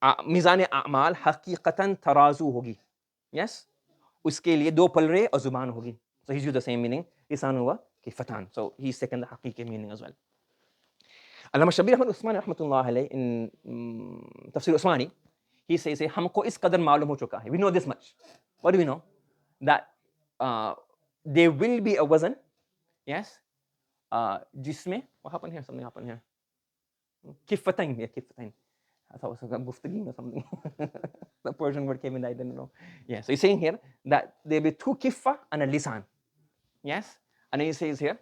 haqiqatan tarazu hogi. Yes? Uske liye do palre aur zuban hogi. So he's used the same meaning. Lisan wa kifatan. So he's taken the haqiqi meaning as well. Allama Shabir Ahmad Usmani rahmatullah alayhi in Tafsir Usmani, he says, हमको इस कदर मालूम हो चुका है. We know this much. What do we know? That there will be a wazn, yes, जिसमें, what happened here? Something happened here. Kifatain, yeah, kifatain. I thought it was a guftagin or something. The Persian word came in, I didn't know. Yeah, so he's saying here that there will be two kifa and a lisan. Yes, and then he says here,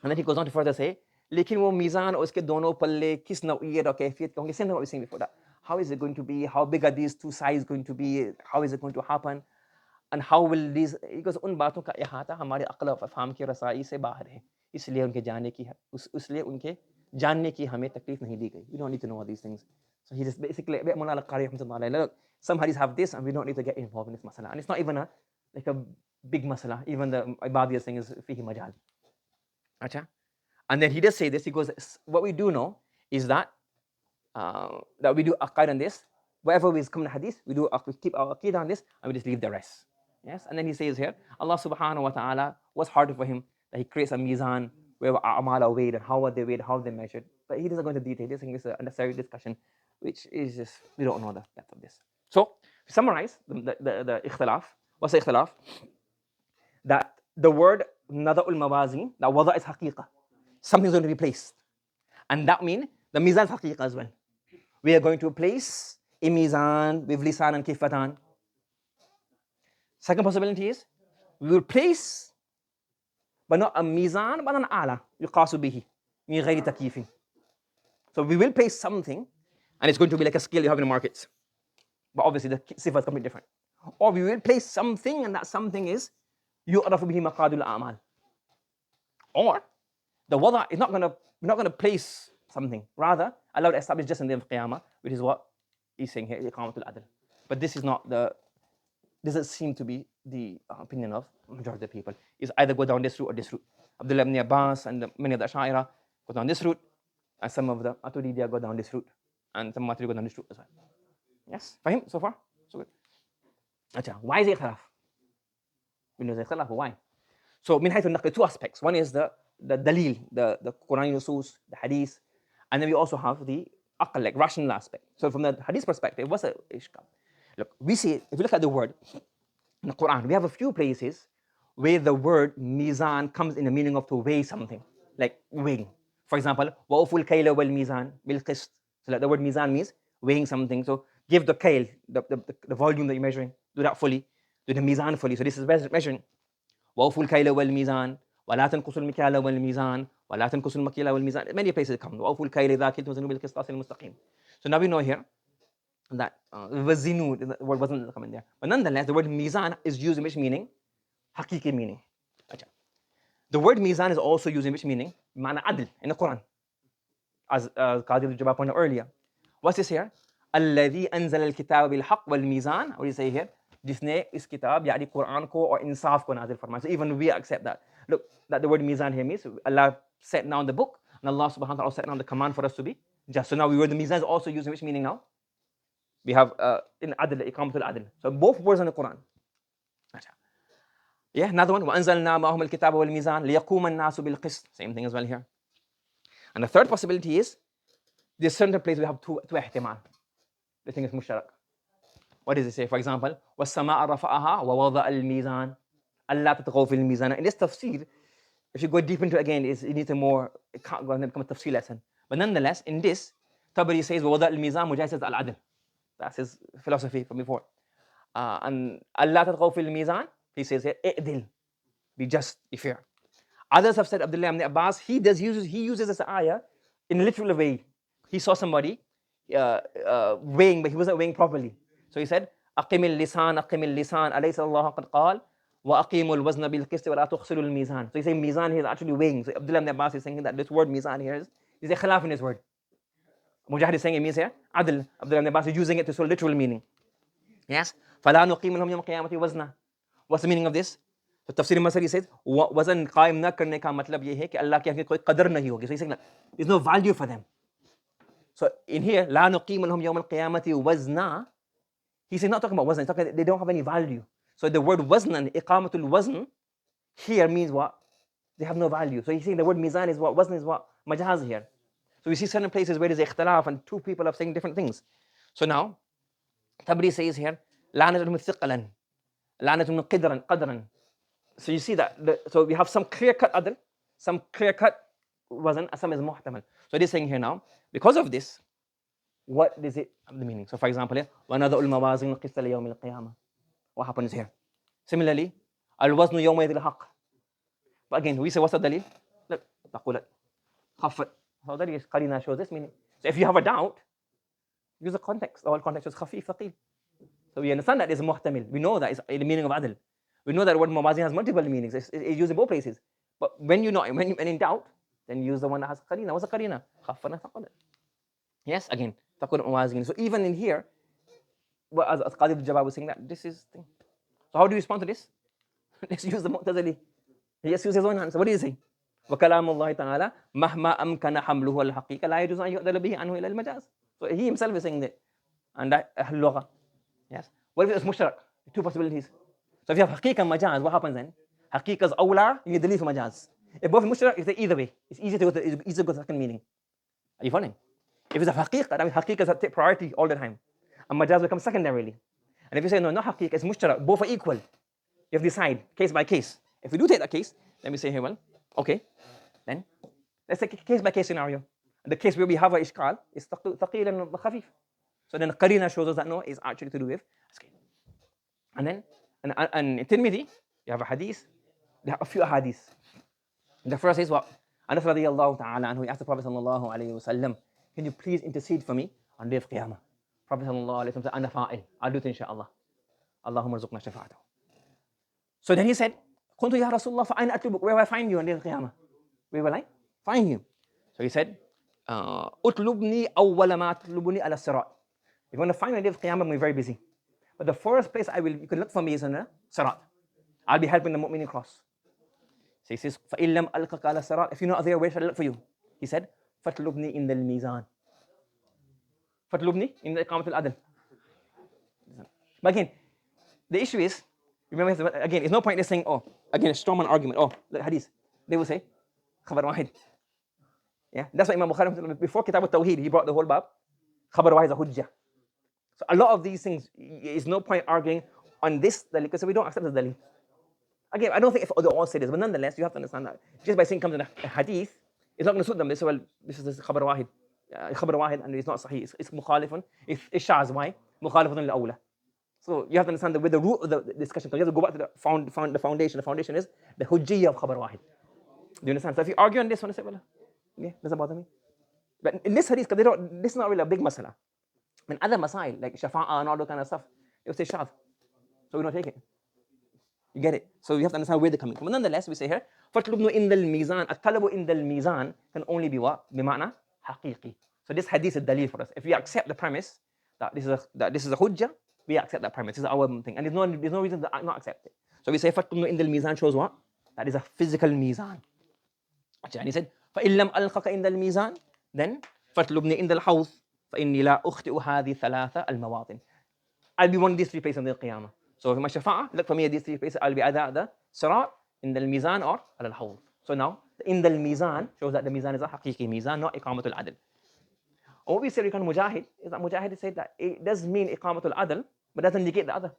and then he goes on to further say, लेकिन वो मीज़ान और उसके दोनों पल्ले किस नौइयत और कैफियत के होंगे. Same thing what we saying before that. How is it going to be? How big are these two sides going to be? How is it going to happen? And how will these? Because उन बातों का इहाता हमारे अक़ल और फ़हम की रसाई से बाहर है. इसलिए उनके जानने की उसलिए उनके जानने की हमें तकलीफ नहीं दी गई. We don't need to know all these things. So he just basically Mullah al-Qari rahmatullah alayhi, look, some hadiths have this and we don't need to get involved in this masala. And it's not even like a big masala. Even the Ibadiyah thing is fihi majal. Acha? And then he does say this. He goes, what we do know is that that we do aqid on this. Whatever we come in hadith, we keep our aqid on this, and we just leave the rest. Yes. And then he says here, Allah subhanahu wa taala was harder for him that he creates a mizan where a'mal are weighed and how are they weighed, how they measured. But he doesn't go into detail. This is a unnecessary discussion, which is just we don't know the depth of this. So to summarize the ikhtilaf. What's the ikhtilaf? That the word nada'ul mawazin, that wada is haqiqah. Something's going to be placed. And that means the mizan is haqiqah as well. We are going to place a mizan with lisan and kifatan. Second possibility is we will place, but not a mizan, but an ala, yuqasu bihi, min ghayri takyifin. So we will place something, and it's going to be like a scale you have in the markets. But obviously the sifa is completely different. Or we will place something, and that something is yu'rafu bihi maqadul a'mal. Or the wada is not going to place something. Rather, Allah will establish just in the Qiyamah, which is what he's saying here, iqamatul adl. But this is not doesn't seem to be the opinion of majority of the people. It's either go down this route or this route. Abdullah ibn Abbas and many of the Ash'ira go down this route, and some of the Maturidiyya go down this route, and some Maturidi go down this route as well. Yes? Fahim? So far? So good. Achha, why is it ikhtilaf? We know the ikhtilaf, why? So, min haythu al-naql, two aspects. One is the dalil, the Quran nusus, the hadith, and then we also have the aql, like rational aspect. So from the hadith perspective, what's the ishkal? Look, we see, if you look at the word in the Quran, we have a few places where the word mizan comes in the meaning of to weigh something, like weighing. For example, wa'uful kayla wal mizan bil qist. So like the word mizan means weighing something. So give the kayl, the volume that you're measuring, do that fully, do the mizan fully. So this is measuring. وَأَوْفُوا الْكَيْلَ وَالْمِيزَانَ وَلَا تَنْقُصُوا الْمِكْيَالَ وَالْمِيزَانَ وَلَا تَنْقُصُوا الْمَكْيَالَ وَالْمِيزَانَ. Many places come. وَأَوْفُوا الْكَيْلَ إِذَا كِلْتُمْ وَزِنُوا بِالْقِسْطَاسِ الْمُسْتَقِيمِ. So now we know here that wazinu, the word wasn't coming there. But nonetheless, the word mizan is used in which meaning? Hakiki meaning. The word mizan is also used in which meaning? Ma'na adl in the Quran. As Qadi al-Jabbar pointed out earlier. What's this here? الَّذِي أَنزَلَ الْكِتَابَ بِالْحَقِّ وَالْمِيزَانَ. What do you say here? जिसने इस किताब यानी कुरान को और इंसाफ को नाजिल फरमाया. So even we accept that. Look, that the word mizan here means Allah set down the book, and Allah subhanahu wa ta'ala set down the command for us to be just. So now we word the mizan is also used in which meaning now? We have in adl, iqamatul adl. So both words in the Quran. Yeah, another one. وَأَنزَلْنَا مَعَهُمُ الْكِتَابَ وَالْمِيزَانَ لِيَقُومَ النَّاسُ بِالْقِسْطِ. Same thing as well here. And the third possibility is there's certain place we have two ihtimal. The thing is mushtarak. What does it say? For example, وَالسَّمَاءَ رَفَعَهَا وَوَضَعَ الْمِيزَانَ أَلَّا تَطْغَوْا فِي الْمِيزَانَ. In this tafsir, if you go deep into it again, it needs it can't go and become a tafsir lesson. But nonetheless, in this, Tabari says وَوَضَعَ الْمِيزَانَ, Mujahid says al-Adl. That's his philosophy from before. And أَلَّا تَطْغَوْا فِي الْمِيزَانَ, he says here, إِعْدِل, be just, be fair. Others have said, Abdullah ibn Abbas, he uses this ayah in a literal way. He saw somebody weighing, but he wasn't weighing properly. So he said, أقم اللسان أقم اللسان أليس الله قد قال وَأَقِيمُوا الْوَزْنَ بِالْقِسْطِ وَلَا تُخْسِرُوا الْمِيزَانَ. So he's saying mizan here is actually weighing. So Abdullah ibn Abbas is saying that this word mizan here is a khilaf in his word. Mujahid is saying it means here adl. Abdullah ibn Abbas is using it to show literal meaning. Yes. فَلَا نُقِيمُ لَهُمْ يَوْمَ الْقِيَامَةِ وَزْنًا. What's the meaning of this? So Tafsir Masari says वज़न कायम न करने का मतलब ये है कि अल्लाह के आगे कोई कदर नहीं होगी. So he's saying that there's no value for them. So in here لا نقيم لهم يوم القيامة وزنا, he's not talking about wazn, he's talking about they don't have any value. So the word wazn, iqamatul wazn here means what? They have no value. So he's saying the word mizan is what? Wazn is what? Majaz here. So we see certain places where there's ikhtilaf and two people are saying different things. So now Tabri says here لعنتهم ثقلا لعنتهم قدرا. So you see that so we have some clear-cut adl, some clear-cut wazn, and some is muhtamal. So it is saying here now, because of this, what is it the meaning? So for example here وَنَضَعُ الْمَوَازِينَ الْقِسْطَ لِيَوْمِ الْقِيَامَةِ. What happens here? Similarly, الْوَزْنُ يَوْمَئِذٍ الْحَقِّ. But again, we say what's the dalil? Look, تقول خفت. So that is qarina shows this meaning. So if you have a doubt, use the context. The whole context is khafif, thaqil. So we understand that is muhtamil. We know that is the meaning of adl. We know that the word mawazin has multiple meanings. It's used in both places. But when in doubt, then use the one that has qarina. What's the qarina? Khafana taqul. Yes, again, taqul mawazin. So even in here, as Qadi al-Jawab was saying that this is thing. So how do you respond to this? Let's use the Mu'tazili. He just uses his own answer. What do you say? وَكَلَامُ اللَّهِ تَعَالَى مَهْمَا أَمْكَنَ حَمْلُهُ الْحَقِيقَ لَا يَجُوزُ أَنْ يُعْدَلَ بِهِ عَنْهُ إِلَى الْمَجَازِ. So he himself is saying that. And that اللغة. Yes. What if it's mushtarak? Two possibilities. So if you have haqiqa and majaz, what happens then? Haqiqa is awla, you delete majaz. If both mushtarak, it's either way. It's easy to go to the second meaning. Are you following? If it's a haqiqa, that means haqiqa is take priority all the time. And majaz becomes secondarily. And if you say no, not haqiqa, it's mushtarak, both are equal. You have to decide case by case. If we do take that case, let me say here, well, okay, then let's take a case by case scenario. The case where we have a ishqal is thaqil and khafif. So then qarina shows us that no, it's actually to do with skin. And then, and in Tirmidhi, you have a hadith, there are a few hadiths. The first is what? Anas radiyallahu ta'ala anhu, he asked the Prophet sallallahu alayhi wa sallam, can you please intercede for me on the day of Qiyamah? Prophet sallallahu alayhi wa sallam said, Ana fa'il, I'll do it inshaAllah. Allahumma rzuqna shafa'atahu. So then he said, Kuntu ya Rasulullah fa'ayna atlubuk, where will I find you on the day of Qiyamah? Where will I find you? So he said, Utlubni awwala ma atlubuni ala sirat. If you want to find me on the day of Qiyamah, I'm very busy. But the first place you can look for me is on the sirat. I'll be helping the mu'minin cross. So he says, فَإِن لَمْ أَلْقَكَ عَلَى الصِّرَاطِ. If you're not there, where shall I look for you? He said, فَاطْلُبْنِي إِنَّ الْمِيزَانِ. فَاطْلُبْنِي إِنَّ إِقَامَةِ الْعَدْلِ. But again, the issue is, remember, again, it's no point in saying, oh, again, a strongman argument. Oh, the hadith. They will say, khabar wahid. Yeah, that's why Imam Bukhari, before Kitab al-Tawheed, he brought the whole bab. Khabar wahid is a hujjah. So a lot of these things, is no point arguing on this dalil, because we don't accept the dalil. Again, I don't think if they all say this, but nonetheless, you have to understand that just by saying comes in a hadith, it's not going to suit them. They say, well, this is khabar wahid. Khabar wahid, and it's not sahih. It's mukhalifun. It's shaz. Why? Mukhalifun al-awla. So you have to understand that with the root of the discussion, you have to go back to the foundation. The foundation is the hujjiyah of khabar wahid. Do you understand? So if you argue on this one, I say, well, yeah, doesn't bother me. But in this hadith, because this is not really a big masala. In other masail, like shafa'ah and all that kind of stuff, they will say shadh. So we don't take it. You get it? So you have to understand where they're coming from. But nonetheless, we say here, فَاطْلُبْنُ إِنَّ الْمِيزَانِ. الطَّلَبُ إِنَّ الْمِيزَانِ can only be what? بمعنى حقيقي. So this hadith is dalil for us. If we accept the premise that this is a hujjah, we accept that premise. This is our thing. And there's no reason to not accept it. So we say, فَاطْلُبْنُ إِنَّ الْمِيزَانِ shows what? That is a physical mizan. And he said, فَإِن لَمْ أَلْقَكَ إِنَّ الْمِيزَانِ. Then, فَاطْلُبْنِ إِنَّ الْحَوْضِ فَإِنِّي لَا أُخْتِئُ هَذِهِ ثَلَاثَ الْمَوَاطِنِ. I'll be one of these three places on the Qiyamah. So if my shafa'ah, look for me at these three places, I'll be either at the sirat, in the mizan, or al-hawd. So now, in the mizan shows that the mizan is a haqiqi mizan, not iqamatul adl. And what we say regarding Mujahid is that Mujahid said that it does mean iqamatul adl, but doesn't negate the other.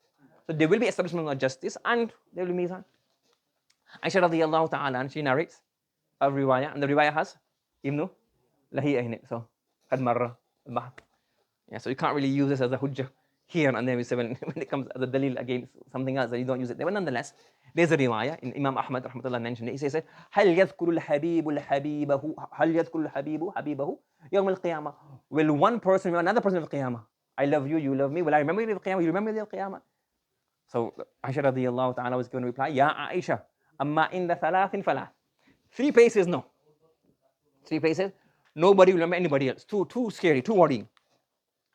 So there will be establishment of justice and there will be mizan. Aisha radiyallahu ta'ala, and she narrates a riwayah, and the riwayah has ibnu lahiya in it. So, qad marra al-bahr. Yeah, so you can't really use this as a hujjah here, and then we say when it comes as a dalil against something else that you don't use it there. But nonetheless, there's a riwayah in Imam Ahmad rahmatullah mentioned it. He says, هل يذكر الحبيب حبيبه هل يذكر الحبيب حبيبه يوم القيامة. Will one person, another person of the Qiyamah, I love you, you love me. Will I remember you of the Qiyamah? You remember the Qiyamah? So Aisha radiyallahu ta'ala was given a reply, Ya Aisha, amma inda thalathin falah. 3 places, no. 3 places, nobody will remember anybody else. Too scary, too worrying.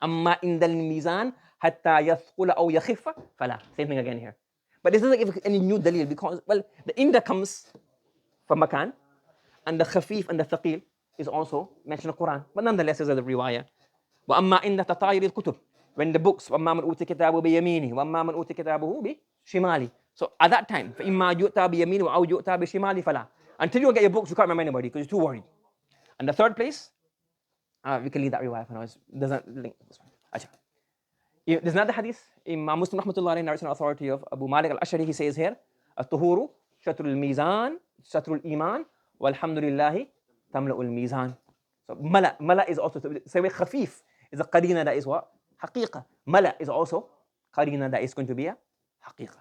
Amma inda al-mizan hatta yathqula aw yakhiffa falah. Same thing again here. But this doesn't give any new dalil because, well, the inda comes from makan, and the khafif and the thaqil is also mentioned in the Quran. But nonetheless, there's a riwayah. وأما إن تطاير الكتب, when the books, وأما من أوتي كتابه بيمينه وأما من أوتي كتابه بشماله. So at that time, فإما يؤتى بيمينه أو يؤتى بشماله فلا. Until you get your books, you can't remember anybody because you're too worried. And the third place, we can leave that riwayah for now. It doesn't link this one. There's another hadith. Imam Muslim rahmatullah narrates an authority of Abu Malik al-Ashari. He says here, الطهور شطر الميزان شطر الإيمان والحمد لله تملأ الميزان. So mala is also the same way khafif is a qarina that is what? Haqiqah. Mala is also qarina that is going to be a haqiqah.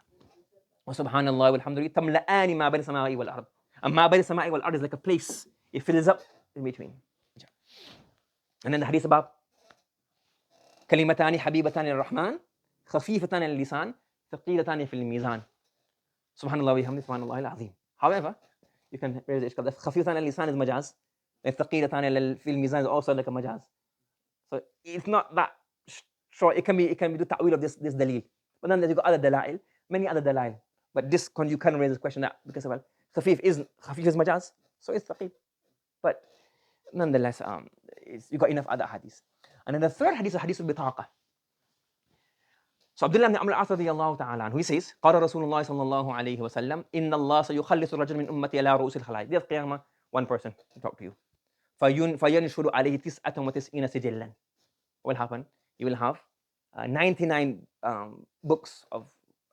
Wa subhanallah walhamdulillah tamla'ani ma bayna samai wal ard. And ma bayna samai wal ard is like a place. It fills up in between. And then the hadith about كلمتان حبيبتان للرحمن خفيفتان للسان ثقيلتان في الميزان. Subhanallah wa bihamdihi subhanallah al-azim. However, you can raise the ishkal that خفيفتان للسان is majaz. الثقيلتان في الميزان is also like a majaz. So it's not that short. It can be the ta'wil of this dalil. But then you got other dalail, many other dalail. But this you can raise this question that because well, khafif is majaz, so it's thaqil. But nonetheless, you got enough other hadiths. And then the third hadith is hadith of bitaqa. So Abdullah ibn Amr al-As radiyallahu ta'ala anhu, he says, قال رسول الله صلى الله عليه وسلم إن الله سيخلص الرجل من أمتي على رؤوس الخلائق. Day of Qiyamah, one person to talk to you. فينشر عليه 99 سجلا. What will happen? You will have 99 books of,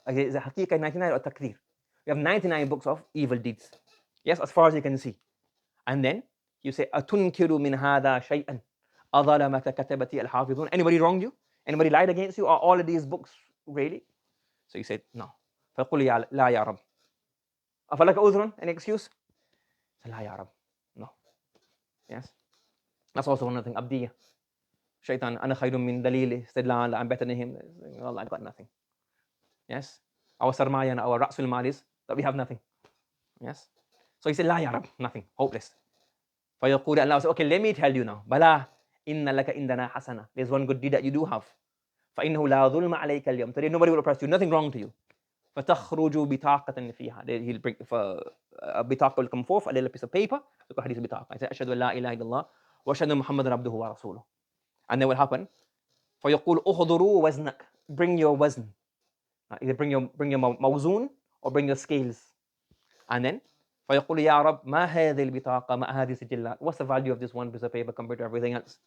is it haqiqah 99 or takdir? You have 99 books of evil deeds. Yes, as far as you can see. And then you say, أتنكر من هذا شيئا أظلمك كتبتي الحافظون. Anybody wronged you? Anybody lied against you? Are all of these books really? So you said, no. فقل لا يا رب. أفلك أذر? Any excuse? لا يا رب. No. Yes. That's also one thing. Abdiyah. Shaitan, أنا خير من دليل استدلال. I'm better than him. Well, I've got nothing. Yes. Our sarmaya and our ra'sul mal is that we have nothing. Yes. So he said, لا يا رب. Nothing. Hopeless. فيقول Allah says, okay, let me tell you now. بلا إن لك عندنا حسنة. There's one good deed that you do have. فإنه لا ظلم عليك اليوم. Today nobody will oppress you. Nothing wrong to you. فتخرج بطاقة فيها. He'll bring a بطاقة will come forth, a little piece of paper. So hadith بطاقة. I say أشهد أن لا إله إلا الله وأشهد أن محمد عبده ورسوله. And then what will happen? فيقول أحضروا وزنك. Bring your wazn. Either bring your موزون or bring your scales. And then فيقول يا رب ما هذه البطاقة ما هذه السجلات. What's the value of this one piece of paper compared to everything else?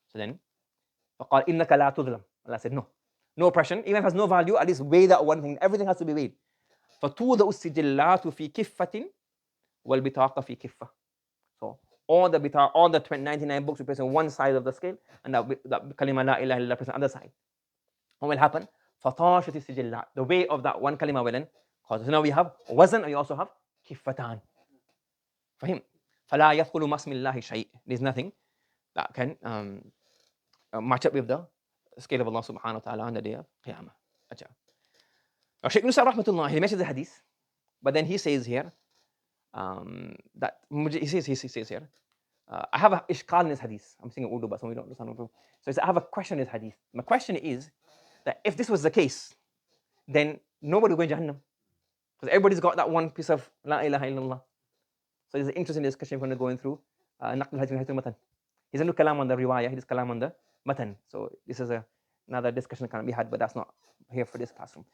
So then فقال إنك لا تظلم. Allah said no. No oppression. Even if it has no value, at least weigh that one thing. Everything has to be weighed. فتوضع السجلات في كفة والبطاقة في كفة. So all the 99 books we place on one side of the scale, and that kalima la ilaha illallah placed on the other side. What will happen? فطاشت السجلات. The weight of that one kalima will then cause. So now we have wazn, and you also have كفتان. فهم? فلا يدخل مع اسم الله شيء. There's nothing that can match up with the scale of Allah subhanahu wa ta'ala on the day of Qiyamah. Shaykh Nusayr rahmatullah, he mentions the hadith, but then he says here that he says here, I have a ishqal in this hadith. I'm saying Urdu, but some we don't understand Urdu. So he said, I have a question in this hadith. My question is that if this was the case, then nobody will go in Jahannam. Because everybody's got that one piece of La ilaha illallah. So there's an interesting discussion when we're going through Naql al-Hadith and Matan. He doesn't do kalam on the riwayah, he does kalam on the matan. So this is another discussion that can be had, but that's not here for this classroom.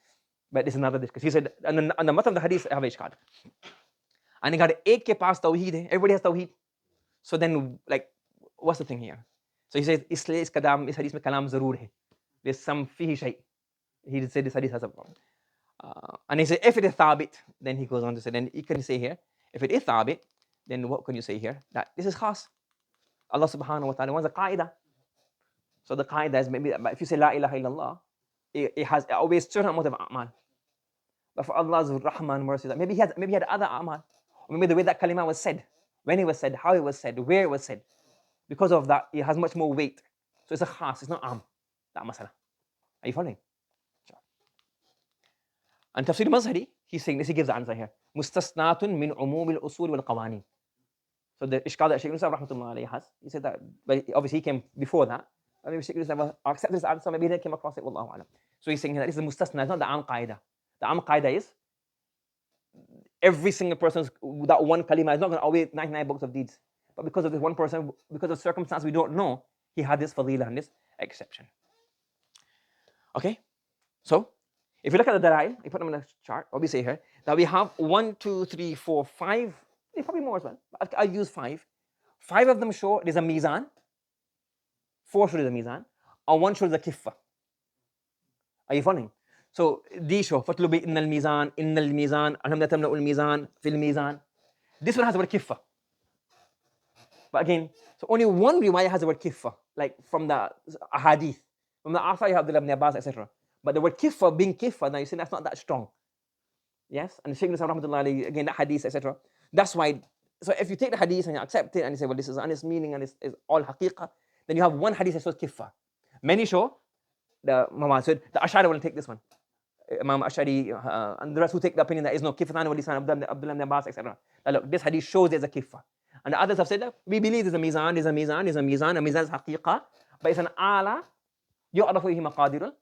But this is another discussion. He said, on the matan of the hadith, I have ishqal. And he got ek ke paas tawheed hai. Everybody has tawheed. So then, like, what's the thing here? So he says, isliye is hadith mein kalam zaroor hai. There's some fihi shay. He said this hadith has a problem. And he said, if it is thabit, then he goes on to say, then you can say here, if it is thabit, then what can you say here? That this is khas. Allah subhanahu wa ta'ala wants a qaida. So the qaida is maybe, if you say la ilaha illallah, it has always certain amount of a'mal. But for Allah's rahman mercy, maybe he had other a'mal. Or maybe the way that kalima was said, when it was said, how it was said, where it was said. Because of that, it has much more weight. So it's a khas, it's not that masala. Are you following? Sure. And Tafsir Mazhari, he's saying this, he gives the answer here. Mustasnatun min umum al-usul wal-qawanin. So the ishkal that Shaykh Islam rahmatullah alayhi has, he said that, but obviously he came before that. I mean, Shaykh Islam accepted this answer, maybe he didn't came across it, wallahu alam. So he's saying that this is mustasna, it's not the am qaida. The am qaida is every single person's, that one kalima is not going to outweigh 99 books of deeds. But because of this one person, because of circumstance we don't know, he had this fadila and this exception. Okay? So, if you look at the dalail, you put them in a chart, what we say here, that we have 1, 2, 3, 4, 5, probably more as well. I'll use 5. 5 of them show there's a mizan, 4 show there's a mizan, and 1 shows a kiffa. Are you following? So these show, fatlubi innal mizan, alhamdulillah tamna'ul mizan, fil mizan. This one has the word kiffa. But again, so only one riwayah has the word kiffa, like from the hadith. From the Athar, you have the Ibn Abbas, etc. But the word kiffa being kiffa, now you see that's not that strong. Yes? And the Shaykh Islam rahmatullah alayhi, again, that hadith, etc. That's why, so if you take the hadith and you accept it and you say, well, this is honest meaning and it's all haqiqah, then you have one hadith that shows kiffa. Many show, the Ash'ari will take this one. Imam Ash'ari and the rest who take the opinion that is no kifatan wa lisan Abdullah ibn Abbas, etc. Now look, this hadith shows there's a kiffa. And the others have said that we believe there's a mizan, a mizan is haqiqah, but it's an ala, yu'rafu fihi maqadirul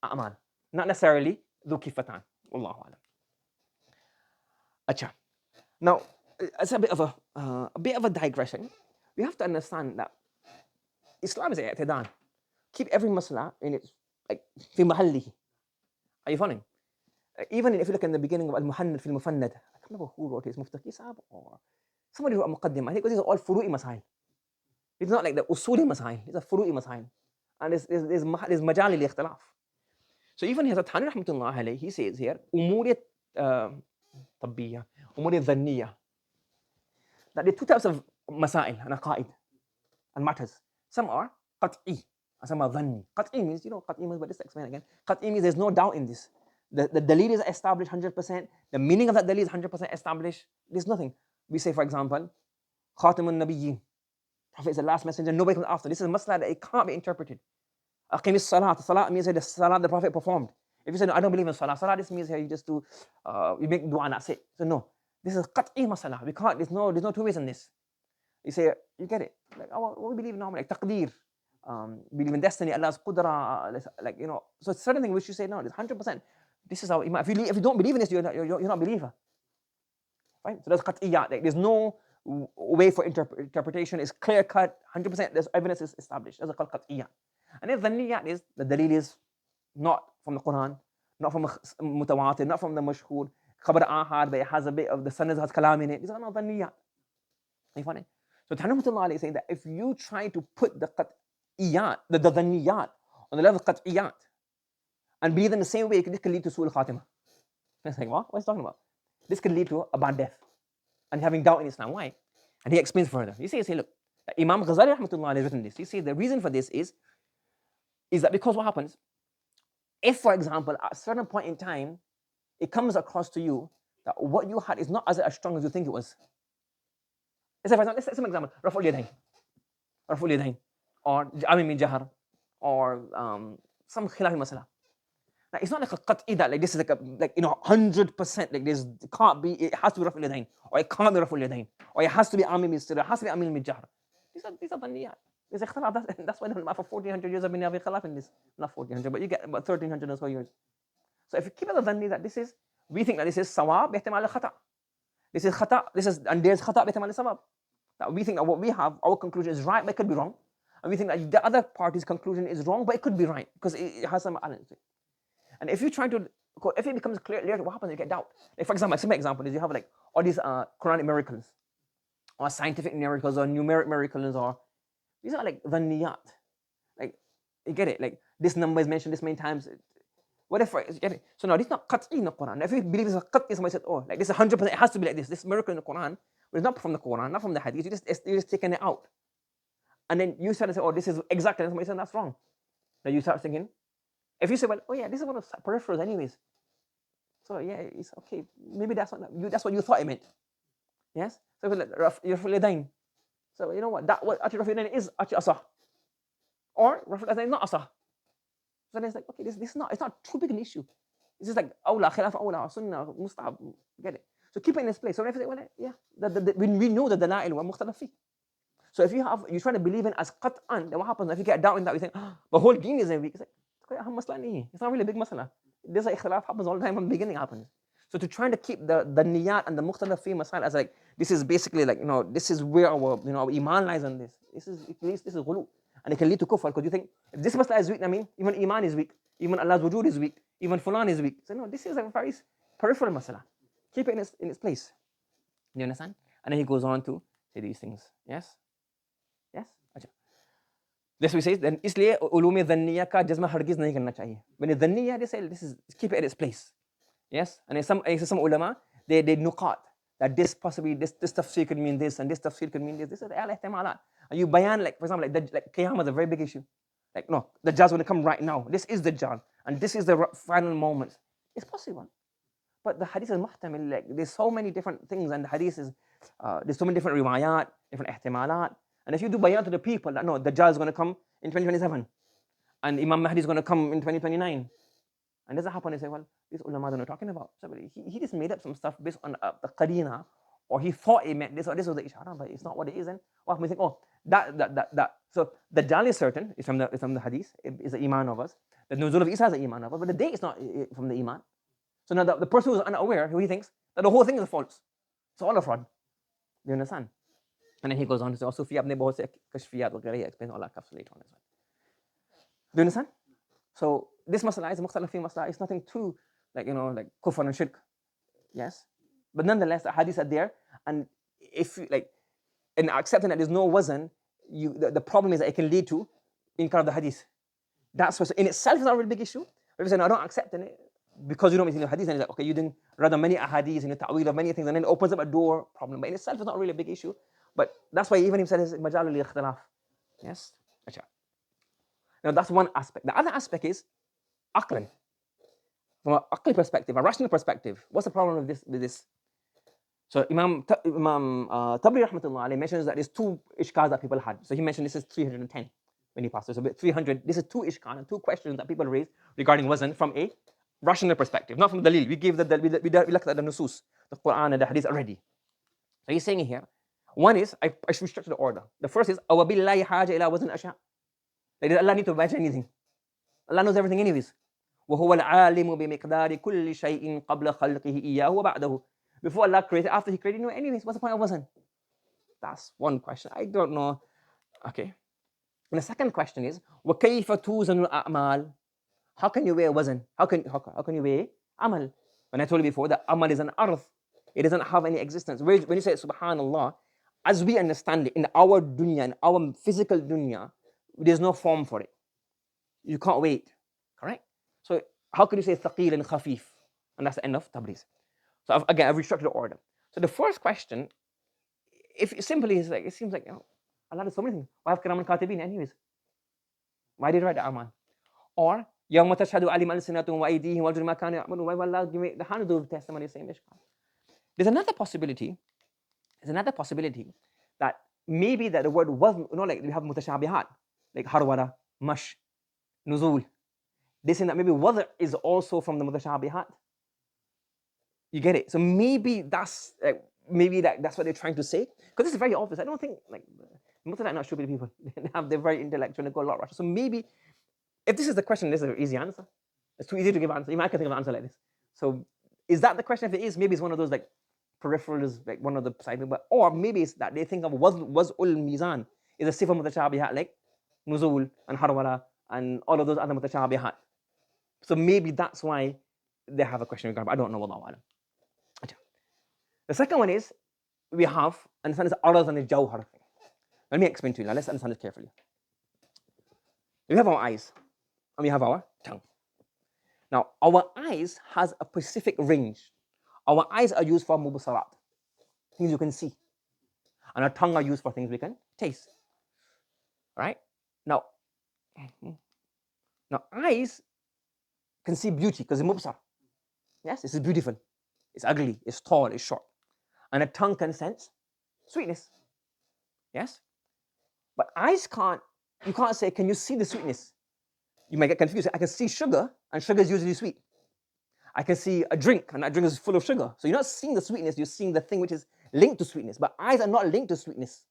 a'mal. Not necessarily dhu kifatan. Wallahu alam. Acha. Now, it's a bit of a digression. We have to understand that Islam is i'tidan. Keep every mas'ala in its, like, fi mahallihi. Are you following? Even if you look in the beginning of al-Muhannad fil Mufannad, I can't remember who wrote it, Muftaki Sahab or somebody who wrote a muqaddim. I think these are all furu'i masail. It's not like the usuli masail, it's a furu'i masail. And there's majali li-ikhtilaf. So even here, Thani rahmatullah alayhi, he says here, umuriyat tabbiyya, umuriyat dhanniyya. That there are 2 types of masail and aqaid and matters. Some are qat'i and some are dhanni. Qat'i means, qat'i means, but let's explain again. Qat'i means there's no doubt in this. The dalil is established 100%. The meaning of that dalil is 100% established. There's nothing. We say, for example, Khatm of Sahih. Prophet is the last messenger, nobody comes after. This is a mas'ala that it can't be interpreted. Aqim salat. Salat means the salat the Prophet performed. If you say, no, I don't believe in salah, this means here you just do, you make dua and that's it. So no, this is qat'i mas'ala. We can't, there's no 2 ways in this. You say, you get it. Like, what we believe in normally, like taqdeer. Believe in destiny, Allah's qudra, like, so it's certain things which you say, no, it's 100%. This is how, if you don't believe in this, you're not a believer. Right? So that's qat'iyyat. Like, there's no way for interpretation. It's clear cut, 100%. There's evidence is established. That's called qat'iyyat. And then dhanniyat is, the dalil is not from the Quran, not from mutawatir, not from the mashhur, khabar ahad, but it has a bit of the sanad has kalam in it. These are not dhanniyat. You find it? So Tanamutullah is saying that if you try to put the qat'iyyat, the dhanniyat, on the level of qat'iyyat, and believe in the same way, this can lead to su'ul khatimah. It's like, what? What is he talking about? This can lead to a bad death and having doubt in Islam. Why? And he explains further. He says, look, Imam Ghazali rahmatullah has written this. He says the reason for this is that because what happens, if, for example, at a certain point in time, it comes across to you that what you had is not as strong as you think it was. Let's say, for example, let's take some example, Raf'ul Yadayn, or Amin min Jahar, or some khilaf masala. Now, it's not like a qat'i that like this is like 100%, like this can't be, it has to be Raf'ul Yadayn, or it can't be Raf'ul Yadayn, or it has to be Amin min Sirr, it has to be Amin min Jahar. These are dhaniyat. There's ikhtilaf. That's why for 1400 years I've been having khilaf in this. Not 1400, but you get about 1300 or so years. So if you keep it the dhanni that this is, we think that this is sawab bihtimal al-khata. This is khata, and there's khata bihtimal al-sawab. That we think that what we have, our conclusion is right, but it could be wrong. And we think that the other party's conclusion is wrong, but it could be right, because it has some balance. And if you try to, if it becomes clear, what happens? You get doubt. Like, for example, a simple example is you have like all these Quranic miracles, or scientific miracles, or numeric miracles, or these are like dhanniyat. Like, you get it? Like, this number is mentioned this many times. Whatever, you get it? So now, this is not qat'i in the Quran. If you believe it's a qat'i, somebody said, oh, like this is 100%, it has to be like this. This miracle in the Quran, but it's not from the Quran, not from the hadith. You're just taking it out. And then you start to say, oh, this is exactly, and somebody said, that's wrong. Now you start thinking, if you say, well, oh yeah, this is one of the peripherals anyways. So yeah, it's okay. Maybe that's what you thought it meant. Yes? So you're Yadayn. So you know what? That what actually Raf'ul Yadayn is actually asah. Or Raf'ul Yadayn is not asah. So then it's like, okay, this is not, it's not too big an issue. It's just like awla, khilaf awla, sunnah, mustahab, get it? So keep it in its place. So if you say, well, yeah, we know that the dalail wa mukhtalaf fi. So if you're trying to believe in as qat'an, then what happens if you get doubt in that? You think, the whole deen is weak. It's like, it's not really a big masala. This ikhtilaf happens all the time from the beginning happens. So to try to keep the niyat and the mukhtalaf fi masal as like, this is basically like, this is where our, our iman lies on this. This is ghulu. And it can lead to kufr, because you think, if this masala is weak, I mean, even iman is weak, even Allah's wujud is weak, even fulan is weak. So no, this is a very peripheral masala. Keep it in its place. You understand? And then he goes on to say these things. Yes? Yes? अच्छा. This we say, then इसलिए उलूम दन्निया का जज़्म हरगिज़ नहीं करना चाहिए. When it's दन्निया, they say this is keep it at its place. Yes? And some ulama, they nuqat that this possibly this tafsir could mean this and this tafsir could mean this. This is al-ihtimalat. And you bayan, like for example, like Qiyamah is a very big issue. Like no, the Dajjal's going to come right now. This is the Dajjal, and this is the final moment. It's possible. But the hadith is muhtamil, like there's so many different things, and the hadith is there's so many different riwayat, different ihtimalat. And if you do bayan to the people that no, the Dajjal is going to come in 2027, and Imam Mahdi is going to come in 2029, and does that happen? They say, well, these ulama don't know what talking about. So he just made up some stuff based on the qarina, or he thought it meant this, or this was the ishara, but it's not what it is. And well, we think, oh, that. So the Dajjal is certain, it's from the hadith, it's the iman of us. The nuzul of Isa is the iman of us, but the date is not from the iman. So now the person who is unaware, who he thinks that the whole thing is false. It's all a fraud. Do you understand? And then he goes on to say, also, Fiyab ne bahut se kashfiyat wa ghayriha, explains all that stuff later on as well. Do you understand? So this masala is mukhtalaf fi masala. It's nothing too like like kufr and shirk. Yes, but nonetheless the hadiths are there, and if you like, in accepting that there's no wazn, the problem is that it can lead to inkar of the hadith. That's what in itself is not a really big issue. But if you say no, I don't accept it because you don't mean the hadith, and it's like okay, you didn't rather many ahadiths and the ta'wil of many things, and then it opens up a door problem. But in itself, it's not really a big issue. But that's why even he said it's majal al-ikhtilaf. Yes. Now that's one aspect. The other aspect is aqlan. From an aqli perspective, a rational perspective, what's the problem with this? So Imam Tabri rahmatullah alayhi mentions that there's two ishkals that people had. So he mentioned this is 310 when he passed. So 300, this is two ishkal and two questions that people raised regarding wazn from a rational perspective, not from the dalil. We gave we looked at the nusus, the Quran and the hadith already. So he's saying here, one is, I should structure the order. The first is, awabillahi haja ila wazn ashya. Like, does Allah need to mention anything? Allah knows everything anyways. وَهُوَ الْعَالِمُ بِمِقْدَارِ كُلِّ شَيْءٍ قَبْلَ خَلْقِهِ إِيَّاهُ وَبَعْدَهُ. Before Allah created, after He created, He knew anyways. What's the point of wazn? That's one question. I don't know. Okay. And the second question is, وَكَيْفَ تُوزَنُ الْأَعْمَال? How can you weigh wazn? How can you weigh amal? When I told you before that amal is an arth, it doesn't have any existence. When you say subhanallah, as we understand it, in our dunya, in our physical dunya, there's no form for it. You can't wait, correct? So how can you say thaqil and khafif? And that's the end of Tabriz. So again, I've restructured the order. So the first question, if simply is like, it seems like Allah does so many things. Why have kiram and katibin anyways? Why did he write the amal? Or yawma tashhadu alim al-sinatum wa aydihim wa arjuluhum ma kanu ya'malun. Why will Allah give me the hand of testimony saying ishkal? There's another possibility that maybe that the word was, like we have mutashabihat, like harwara, mash, nuzul. They say that maybe wada is also from the mutashabihat. You get it? So maybe that's that's what they're trying to say. Because this is very obvious. I don't think like mutashabihat are not stupid people. They're very intellectual and they go a lot rational. So maybe if this is the question, this is an easy answer. It's too easy to give an answer. You might can think of an answer like this. So is that the question? If it is, maybe it's one of those like peripherals, like one of the side, or maybe it's that they think of waz'ul mizan is a sifa mutashabihat like nuzul and harwala and all of those other mutashabihat. So maybe that's why they have a question regarding, but I don't know. Wallahu alam. The second one is we have understand this arad and jawhar thing. Let me explain to you now. Let's understand this carefully. We have our eyes and we have our tongue. Now, our eyes has a specific range. Our eyes are used for mubsarat, things you can see. And our tongue are used for things we can taste. Right? Now eyes can see beauty because it's mubsar. Yes, this is beautiful. It's ugly, it's tall, it's short. And a tongue can sense sweetness. Yes? But eyes you can't say, can you see the sweetness? You might get confused. I can see sugar, and sugar is usually sweet. I can see a drink, and that drink is full of sugar. So you're not seeing the sweetness, you're seeing the thing which is linked to sweetness. But eyes are not linked to sweetness.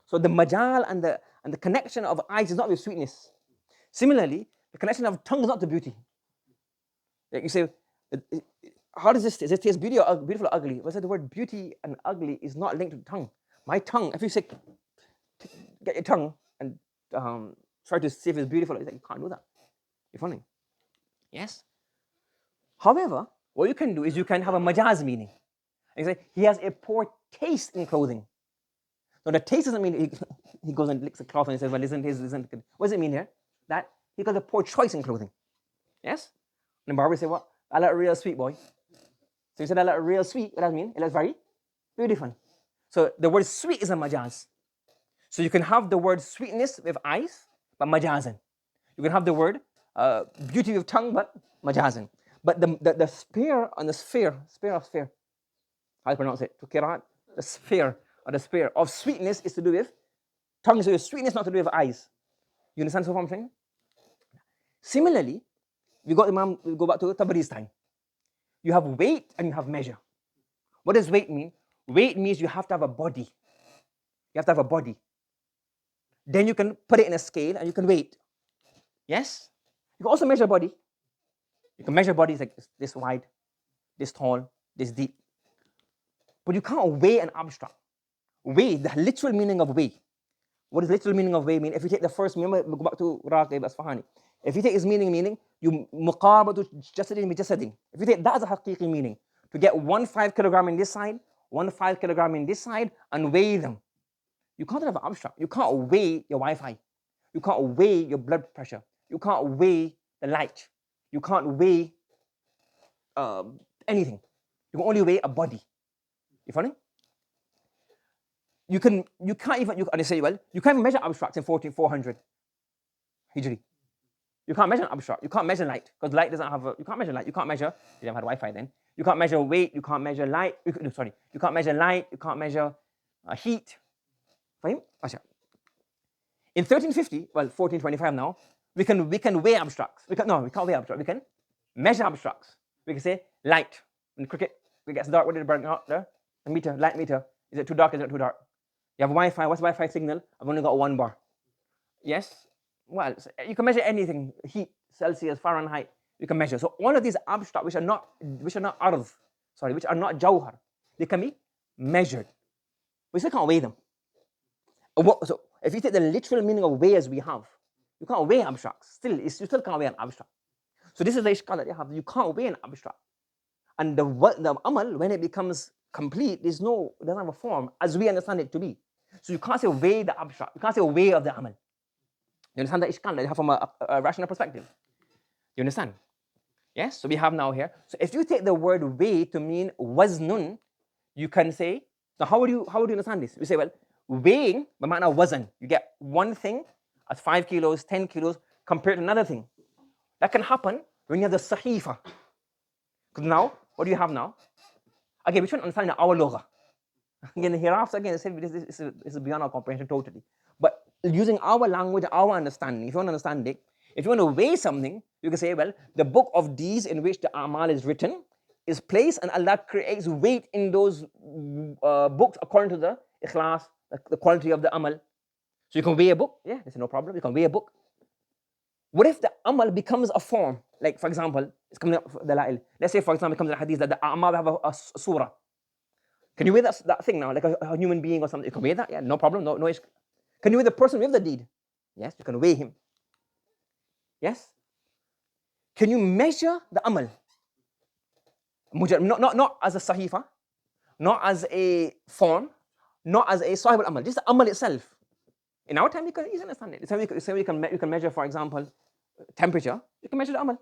So the majal and the connection of eyes is not with sweetness. Similarly, the connection of tongue is not to beauty. Like you say, how does this taste? Does it taste beautiful or ugly? Well, the word beauty and ugly is not linked to the tongue. My tongue, if you say, get your tongue and try to see if it's beautiful, it's like, you can't do that. You're funny. Yes? However, what you can do is you can have a majaz meaning. And you say, he has a poor taste in clothing. So the taste doesn't mean he goes and licks a cloth and he says, well, isn't good. What does it mean here? That he got a poor choice in clothing. Yes? And the barber say, what? I like a real sweet boy. So you said I like a real sweet. What does that mean? It looks very beautiful. So the word sweet is a majaz. So you can have the word sweetness with eyes, but majazan. You can have the word beauty with tongue, but majazan. But the sphere on the sphere of sphere, how do you pronounce it? To Kirat, the sphere or the sphere of sweetness is to do with tongue, so sweetness not to do with eyes. You understand so far what I'm saying? Similarly, we go back to Tabari's time. You have weight and you have measure. What does weight mean? Weight means you have to have a body. You have to have a body. Then you can put it in a scale and you can weight. Yes? You can also measure body. You can measure bodies like this wide, this tall, this deep. But you can't weigh an abstract. Weigh, the literal meaning of weigh. What does literal meaning of weigh mean? If you take the first, remember, we go back to Raqib Asfahani. If you take his meaning, you muqarabatu jasadin bi jasadin. If you take that as a haqiqi meaning, to get 1 5 kilogram in this side, 1 5 kilogram in this side, and weigh them. You can't have an abstract. You can't weigh your Wi-Fi. You can't weigh your blood pressure. You can't weigh the light. You can't weigh anything. You can only weigh a body. You funny? You can't even, and they say, well, you can't even measure abstracts in 1400 Hijri. You can't measure an abstract. You can't measure light, because light doesn't have you can't measure light. You can't measure, you never had Wi-Fi then. You can't measure weight. You can't measure light. You can't measure light. You can't measure heat. Fine? In 1350, well, 1425 now, we can weigh abstracts. We can't weigh abstracts. We can measure abstracts. We can say light. In cricket, it gets dark. What did it burn out there? A meter, light meter. Is it too dark? Is it too dark? You have Wi-Fi. What's Wi-Fi signal? I've only got 1 bar. Yes? Well, you can measure anything. Heat, Celsius, Fahrenheit. You can measure. So all of these abstract, which are not arz, which are not jawhar, they can be measured. We still can't weigh them. So if you take the literal meaning of weigh as we have, you can't weigh abstracts. You still can't weigh an abstract. So this is the ishkal that you have. You can't weigh an abstract. And the amal, when it becomes complete, it doesn't have a form as we understand it to be. So you can't say weigh the abstract. You can't say weigh of the amal. You understand the ishkal that you have from a rational perspective? You understand? Yes? So we have now here. So if you take the word weigh to mean waznun, you can say, so how would you understand this? We say, well, weighing, by ma'na wazn, you get one thing as 5 kilos, 10 kilos, compared to another thing. That can happen when you have the sahifa. Because now, what do you have now? Again, we should understand our lugha. Again, hereafter, again, this is beyond our comprehension totally. But using our language, our understanding, if you want to understand it, if you want to weigh something, you can say, well, the book of deeds in which the A'mal is written is placed, and Allah creates weight in those books according to the ikhlas, the quality of the amal. So you can weigh a book, yeah, there's no problem, you can weigh a book. What if the amal becomes a form? Like, for example, it's coming up the la'il. Let's say, for example, it comes in the hadith that the a'mal have a surah. Can you weigh that thing now, like a human being or something? You can weigh that, yeah, no problem, no issue. Can you weigh the person with the deed? Yes, you can weigh him. Yes? Can you measure the amal? Not as a sahifa, not as a form, not as a sahib al-amal, just the amal itself. In our time, you can easily understand it. So you can measure, for example, temperature. You can measure the amal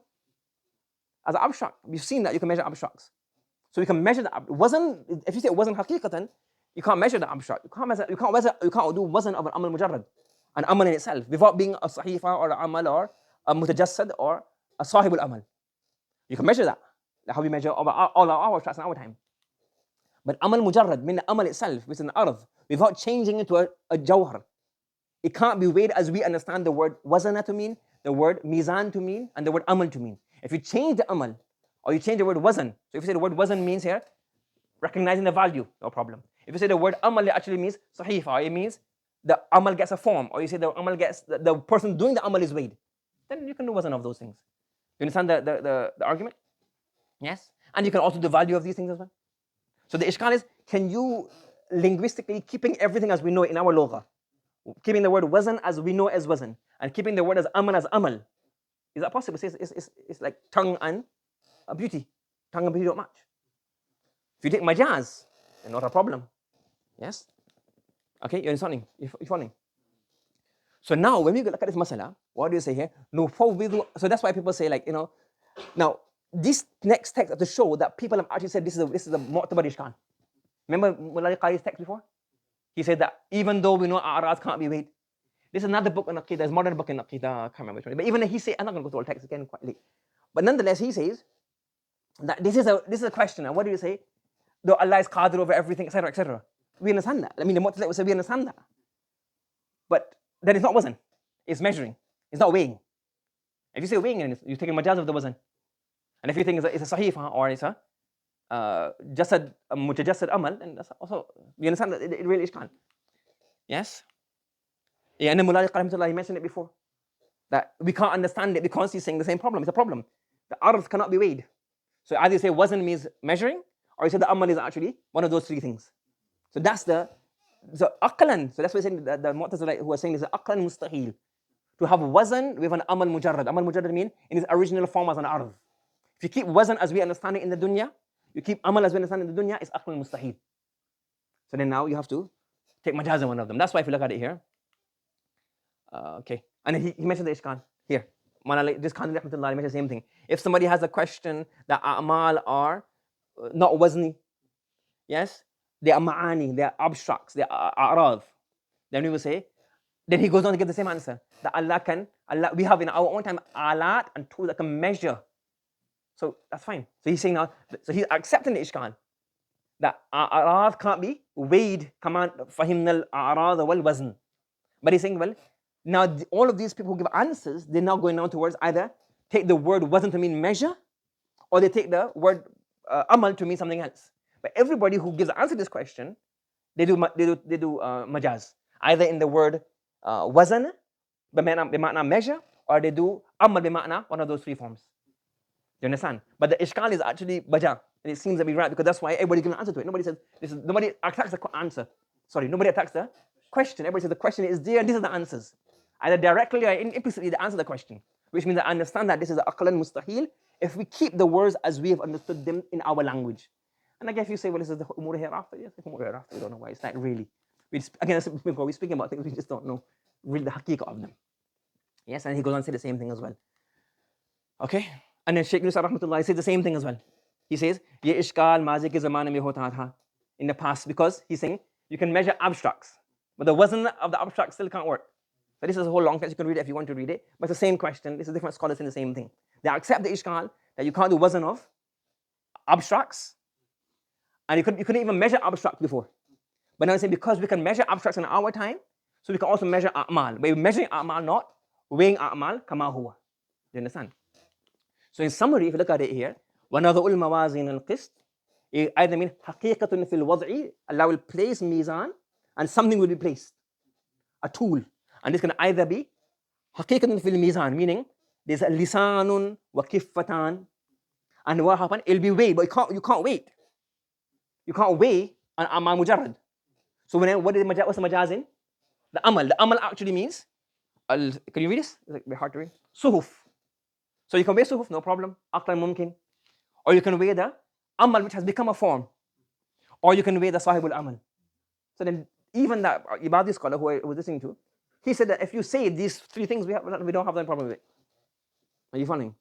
as an abstract. We've seen that you can measure abstracts. So you can measure the wazn. If you say wazn haqiqatan, you can't measure the abstract. You can't do wazn of an amal mujarrad, an amal in itself, without being a sahifa or an amal or a mutajassad or a sahib al-amal. You can measure that. That's how we measure all our abstracts in our time. But amal mujarrad, meaning the amal itself, which is an arad, without changing it to a jawhar. It can't be weighed as we understand the word wazana to mean, the word mizan to mean, and the word amal to mean. If you change the amal or you change the word wazan. So if you say the word wazan means here recognizing the value, no problem. If you say the word amal, it actually means sahifa, it means the amal gets a form, or you say the amal gets the person doing the amal is weighed, then you can do wazan of those things. You understand the argument? Yes, and you can also do the value of these things as well. So the ishkal is, can you linguistically keeping everything as we know in our lugha, keeping the word wazan as we know as wazan, and keeping the word as amal, is that possible? It's like tongue and beauty. Tongue and beauty don't match. If you take majaz, then not a problem. Yes? Okay, you're understanding? You're following? So now, when we look at this masala, what do you say here? No, so that's why people say, like, now, this next text have to show that people have actually said this is a mu'tabar ishkan. Remember Mullah Qari's text before? He said that even though we know a'rad can't be weighed, this is another book on Aqidah, there's modern book in Aqidah, I can't remember which one. But even he said, I'm not going to go through all text again quite late. But nonetheless, he says that this is a question. And what do you say? Though Allah is Khatar over everything, etc., etc. We understand that. I mean, the Mu'tazila would say we understand that. But that is not wazn. It's measuring. It's not weighing. If you say weighing, you're taking majaz of the wazn. And if you think it's a sahifa or it's a jasad, mutajassad amal, then that's also, we understand that it really is can. Yes? Yeah, and then Mullah Qari, he mentioned it before. That we can't understand it because he's saying the same problem. It's a problem. The arth cannot be weighed. So either you say wazn means measuring, or you say the amal is actually one of those three things. So that's so aqlan. So that's why saying the Mu'tazila who are saying this is aqlan mustahil. To have wazn with an amal mujarrad. Amal mujarrad means in its original form as an arth. If you keep wazn as we understand it in the dunya, you keep amal as we understand it in the dunya, it's aqlan mustahil. So then now you have to take majaz in one of them. That's why if you look at it here. Okay. And then he mentioned the ishkan here. This Khan rahmatullah mentioned the same thing. If somebody has a question that a'mal are not wazni, yes, they are ma'ani, they are abstracts, they are a'rad, then we will say, then he goes on to give the same answer. That we have in our own time alat and tools that can measure. So that's fine. So he's saying now, so he's accepting the ishkan that a'rad can't be weighed, command fahimna al-a'rad wal wazn. But he's saying, well, now all of these people who give answers, they're now going down towards either take the word wazn to mean measure, or they take the word amal to mean something else. But everybody who gives the answer to this question, they do majaz, either in the word wazn, bima'na measure, or they do amal bima'na, one of those three forms. You understand? But the ishkal is actually baja, and it seems to be right because that's why everybody gives an answer to it. Nobody says nobody attacks the answer. Sorry, nobody attacks the question. Everybody says the question is there, and these are the answers. Either directly or implicitly, they answer the question, which means I understand that this is aqlan mustahil if we keep the words as we have understood them in our language. And I guess you say, well, this is the umur hereafter. Yes, the umur hereafter. We don't know why. It's not really. Again, we're speaking about things we just don't know really the haqiqah of them. Yes, and he goes on to say the same thing as well. Okay, and then Shaykh Nusar rahmatullah says the same thing as well. He says, ye ishkal mazi ke zamane mein hota tha, in the past, because he's saying you can measure abstracts, but the wazn of the abstract still can't work. So this is a whole long text. You can read it if you want to read it. But it's the same question. This is different scholars saying the same thing. They accept the ishkal that you can't do wazn of abstracts, and you couldn't even measure abstract before. But now they say because we can measure abstracts in our time, so we can also measure a'mal. But we're measuring a'mal, not weighing a'mal kama huwa. Do you understand? So in summary, if you look at it here, وَنَضَعُ الْمَوَازِينَ الْقِسْط, it either means حَقِيقَةٌ فِي الْوَضْعِ, Allah will place mizan, and something will be placed, a tool. And this can either be حَقِيقَةٌ فِي الْمِيزَان, meaning there's a lisanun wa kiffatan, and what happened? It'll be weighed, but you can't wait. You can't weigh an amal mujarrad. So what's the majaz in? The amal. The amal actually means, can you read this? It's a bit hard to read. Suhuf. So you can weigh suhuf, no problem. Aqlan mumkin. Or you can weigh the amal which has become a form. Or you can weigh the sahibul amal. So then even that Ibadi scholar who I was listening to, he said that if you say these three things, we don't have any problem with it. Are you following?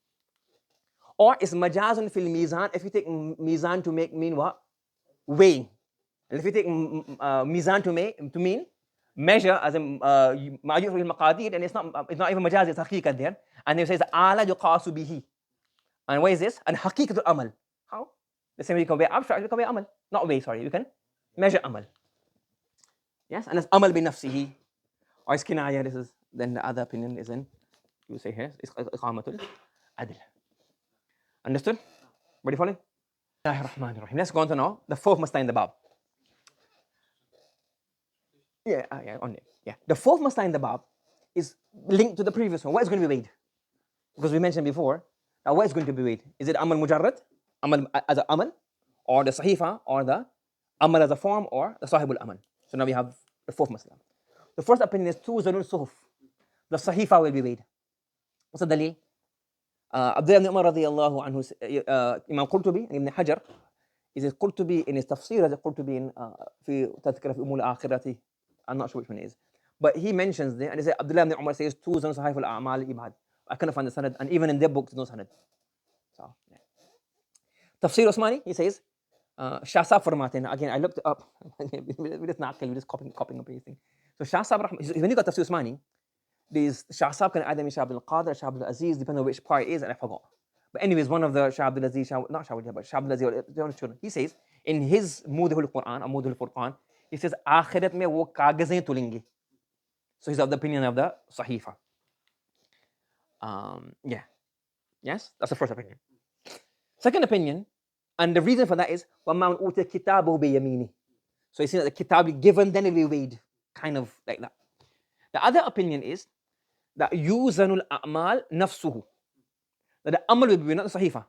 Or it's majazun fil mizan, if you take mizan to mean what? Weighing. And if you take mizan to mean measure, as in ma'yuf al-maqadir, and it's not even majaz, it's haqiqat there. And it says ala yuqasu bihi. And what is this? And haqiqatul amal. How? The same way you can weigh abstract, you can weigh amal. Not weigh, sorry, you can measure amal. Yes, and it's amal bi nafsihi. Or it's kinaya, this is, then the other opinion is in, you say here, it's iqamatul adl. Understood? Ready for it? Let's go on to now the fourth mas'ala in the Bab. The fourth mas'ala in the Bab is linked to the previous one. What is going to be weighed? Because we mentioned before, now what is going to be weighed? Is it amal mujarrad, amal as a amal, or the sahifa, or the amal as a form, or the sahibul amal? So now we have the fourth mas'ala. The first opinion is tuzanul suhuf. The sahifa will be weighed. What's the dalil? Abdullah ibn Umar radiyallahu anhu, Imam Qurtubi, Ibn Hajar, is it Qurtubi in his tafsir, or is it Qurtubi in fi tadhkira fi umul akhirati? I'm not sure which one it is. But he mentions there, and he says, Abdullah ibn Umar says, tuzan sahif al-A'mal ibad. I couldn't find the sanad, and even in their books, no sanad. So, yeah. Tafsir Usmani, he says, Shah Sahib farmate. Again, I looked it up. We just not kill, we just copying and pasting. So Shah Sahib, when you got Tafsir Usmani, these Shah Sahib can either be Shah Abdul Qadir, Shah Abdul Aziz, depending on which part it is, and I forgot. But anyways, one of the Shah Abdul Aziz, not Shah Abdul, but Shah Abdul Aziz, he says, in his Mudhul Quran, or Mudhul Furqan, he says, Akhirat mein wo kagazein tulengi. So he's of the opinion of the Sahifa. Yeah. Yes, that's the first opinion. Second opinion, and the reason for that is وَمَّنْ أُوتِيَ كِتَابَهُ بِيَمِينِهِ. So you see that the kitab is given, then it will be weighed, kind of like that. The other opinion is that يُوزَنُ الْأَعْمَالِ نَفْسُهُ. That the amal will be weighed, not the sahifa.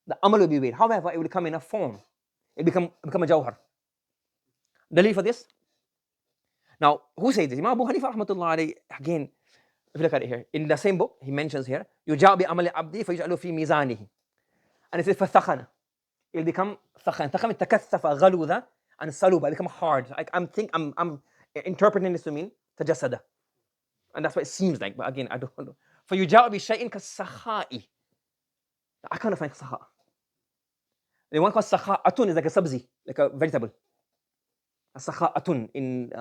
The amal will be weighed. However, it will come in a form. It become a jawhar. Dalil for this? Now, who says this? Imam Abu Hanifa rahmatullah alayhi, again, if you look at it here, in the same book, he mentions here, يُجَاءُ بِعَمَلِ عَبْدِي فَيُجْعَلُ فِي مِيزَانِهِ. And it says, فَثَخَنَ. It will become ثَخَنَ. ثَخَنَ تَكَثَّفَ غَلُوذَ and saluba. It become hard. Like I'm interpreting this to mean tajasada. And that's what it seems like. But again, I don't know. فَيُجَاءُ بِشَيْءٍ كَالسَّخَاءِ. I can't find sakha. The one called sakha atun is like a sabzi, like a vegetable. A sakha atun in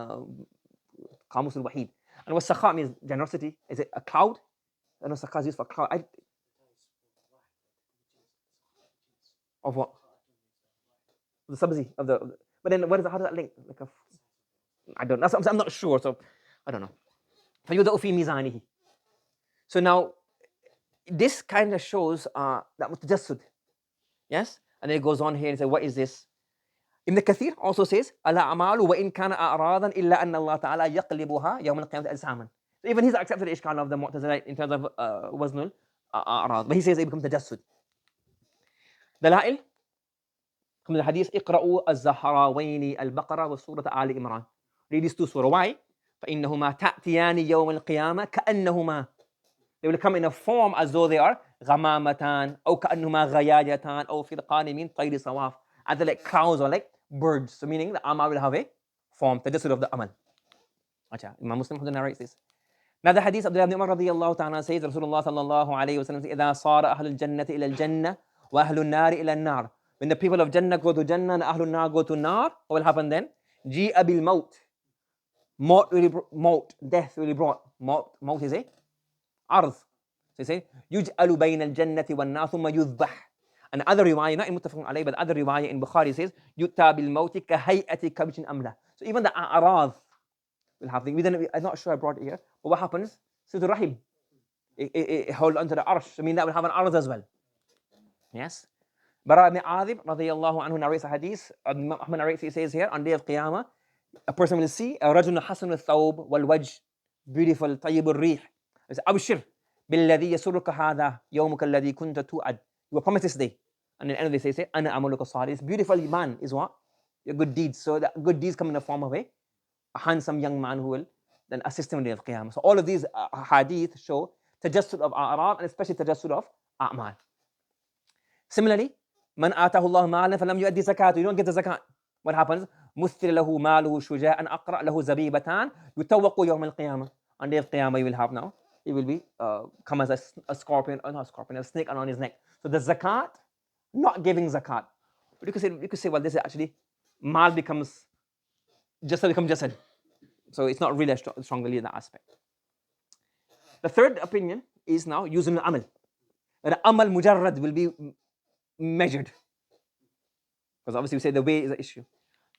Qamus al-Wahid. And what sakha means, generosity. Is it a cloud? I know sakha is used for cloud. Of what? The sabzi of the. But then what is how does that link? Like I don't know. I'm not sure. So I don't know. فَيُوضَعُ فِي مِيزَانِهِ. So now this kind of shows that mutajassud. Yes? And then it goes on here and says, what is this? Ibn Kathir also says, الْأَعْمَالُ وَإِنْ كَانَ أَعْرَاضًا إِلَّا أَنَّ اللَّهَ تَعَالَى يَقْلِبُهَا يَوْمَ الْقِيَامَةِ أَجْسَامًا. So even he's accepted the ishkal of the Mu'tazilite in terms of waznul a'rad. But he says it becomes tajassud. Dalail from the hadith, اقرأوا الزهراوين البقرة وسورة آل إمران. Read these two surahs. Why? فإنهما تأتيان يوم القيامة كأنهما. They will come in a form as though they are غمامتان أو كأنهما غيايتان أو فرقان من طير صواف. Either like clouds or like birds. So meaning the amal will have a form, tajassud of the amal. Imam Muslim narrates this. Now the hadith of Abdullah ibn Umar radiyallahu ta'ala says, Rasulullah sallallahu alayhi wa sallam, إِذَا صَارَ أَهْلُ الْجَنَّةِ إِلَى الْجَنَّةِ وَأَهْلُ النَّارِ إِلَى النَّارِ. When the people of Jannah go to Jannah and Ahlul Nar go to Nar, what will happen then? جِيءَ بِالْمَوْتِ. Maut, death will be brought. Maut is a arz. So they say, يُجْأَلُ بَيْنَ الْجَنَّةِ وَالنَّارِ ثُمَّ يُذْبَحْ. And other riwayah, not in Muttafaqun alayh, but other riwayah in Bukhari says, يُتَّى بِالْمَوْتِ كَهَيْئَةِ كَبْشٍ أَمْلَةٍ. So even the a'rad will have things. I'm not sure I brought it here, but what happens? Sidur Rahim. It hold onto the arsh. I mean, that will have an arz as well. Yes? Bara ibn Adib, radiyallahu anhu, narrates a hadith. Ahmad narrates, he says here, on day of Qiyamah, a person will see a rajul hasan al-thawb wal-wajh, beautiful, tayyib al-rih. He says, Abshir, billadhi yasurruka hadha, yawmuka alladhi kunta tu'ad. You were promised this day. And at the end of the day, say, Ana amaluka salih. This beautiful man is what? Your good deeds. So the good deeds come in the form of a handsome young man who will then assist him in the day of Qiyamah. So all of these hadith show tajassud of a'rad and especially tajassud of a'mal. Similarly, man atahu Allah malan falam yu'addi zakat. You don't get the zakat. What happens? مثل له ماله شجاعا أقرأ له زبيبتان يتوق يوم القيامة. On the day of Qiyamah, you will have now. It will be come as a scorpion, or not a scorpion, a snake on his neck. So the zakat, not giving zakat. But you could say, well, this is actually mal becomes jasad. So it's not really strongly in that aspect. The third opinion is now using the amal. The amal mujarrad will be measured. Because obviously we say the way is the issue.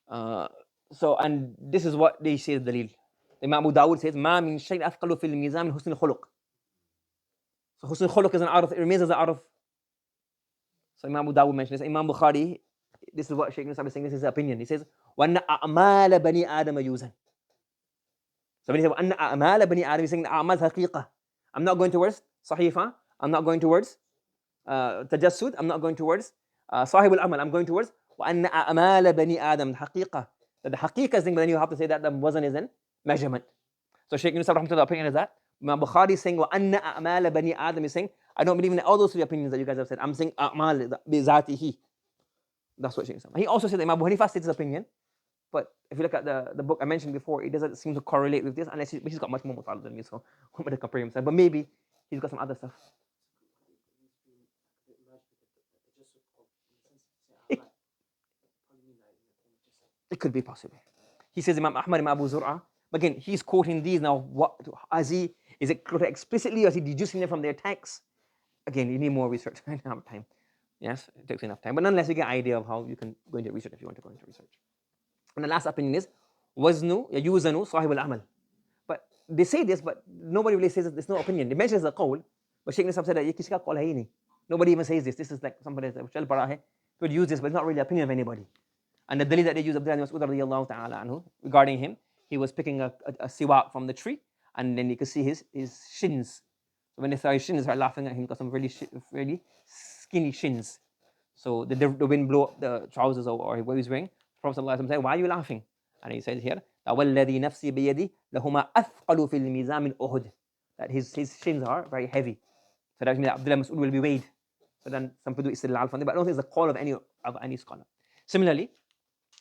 And this is what they say the dalil. Imam Abu Dawud says, ما من شيء أثقل في الميزان من حسن الخلق. So حسن الخلق is an araf, it remains as an araf. So Imam Abu Dawud mentioned this. Imam Bukhari, this is what Shaykh Nusab is saying, this is his opinion. He says, وَأَنَّ أَعْمَالَ بَنِي آدَمَ يُوزَن. So when he says, وَأَنَّ أَعْمَالَ بَنِي آدَمَ, he's saying, أعمال حقيقة. I'm not going towards صحيفة. I'm not going towards tajassud. I'm not going towards صاحب العمل. I'm going towards وَأَنَّ أَعْمَالَ بَنِي آدَمَ حقيقة. That the حقيقة is thing, but then you have to say that the wazn is in measurement. So Shaykh Nusab rahmatullah opinion is that. Imam Bukhari is saying, وَأَنَّ أَعْمَالَ بَنِي آدَمَ is saying, I don't believe in all those three opinions that you guys have said. I'm saying أعمال بذاته. That's what Shaykh Nusab. He also said that Imam Abu Hanifa states his opinion. But if you look at the book I mentioned before, it doesn't seem to correlate with this unless he's got much more mutala than me, so I'm going to compare himself. But maybe he's got some other stuff. It could be possible. He says Imam Ahmad, Imam Abu Zur'a. Again, he's quoting these now. What is it quoted explicitly, or is he deducing them from their text? Again, you need more research. I don't have time. Yes, it takes enough time. But nonetheless, you get an idea of how you can go into research if you want to go into research. And the last opinion is وزن يوزن صاحب العمل. But they say this, but nobody really says that. There's no opinion. They mention it as a qawl, but Shaykh Nisab said that किसी का qawl है ही नहीं. Nobody even says this. This is like somebody that Shal Bara hai would use this, but it's not really the opinion of anybody. And the dalil that they use Abdullah ibn Mas'ud radiyallahu ta'ala anhu regarding him, he was picking a siwak from the tree, and then you could see his shins. So when they saw his shins, they started laughing at him because some really skinny shins. So the wind blew up the trousers or what he was wearing. The Prophet said, why are you laughing? And he says here, وَالَّذِي نَفْسِي بِيَدِي لَهُمَا أَثْقَلُ فِي الْمِيزَانِ مِنْ أُحُدٍ. That his shins are very heavy. So that means that Abdullah Mas'ud will be weighed. So then some people do istidlal from there, but I don't think it's the call of any scholar. Similarly,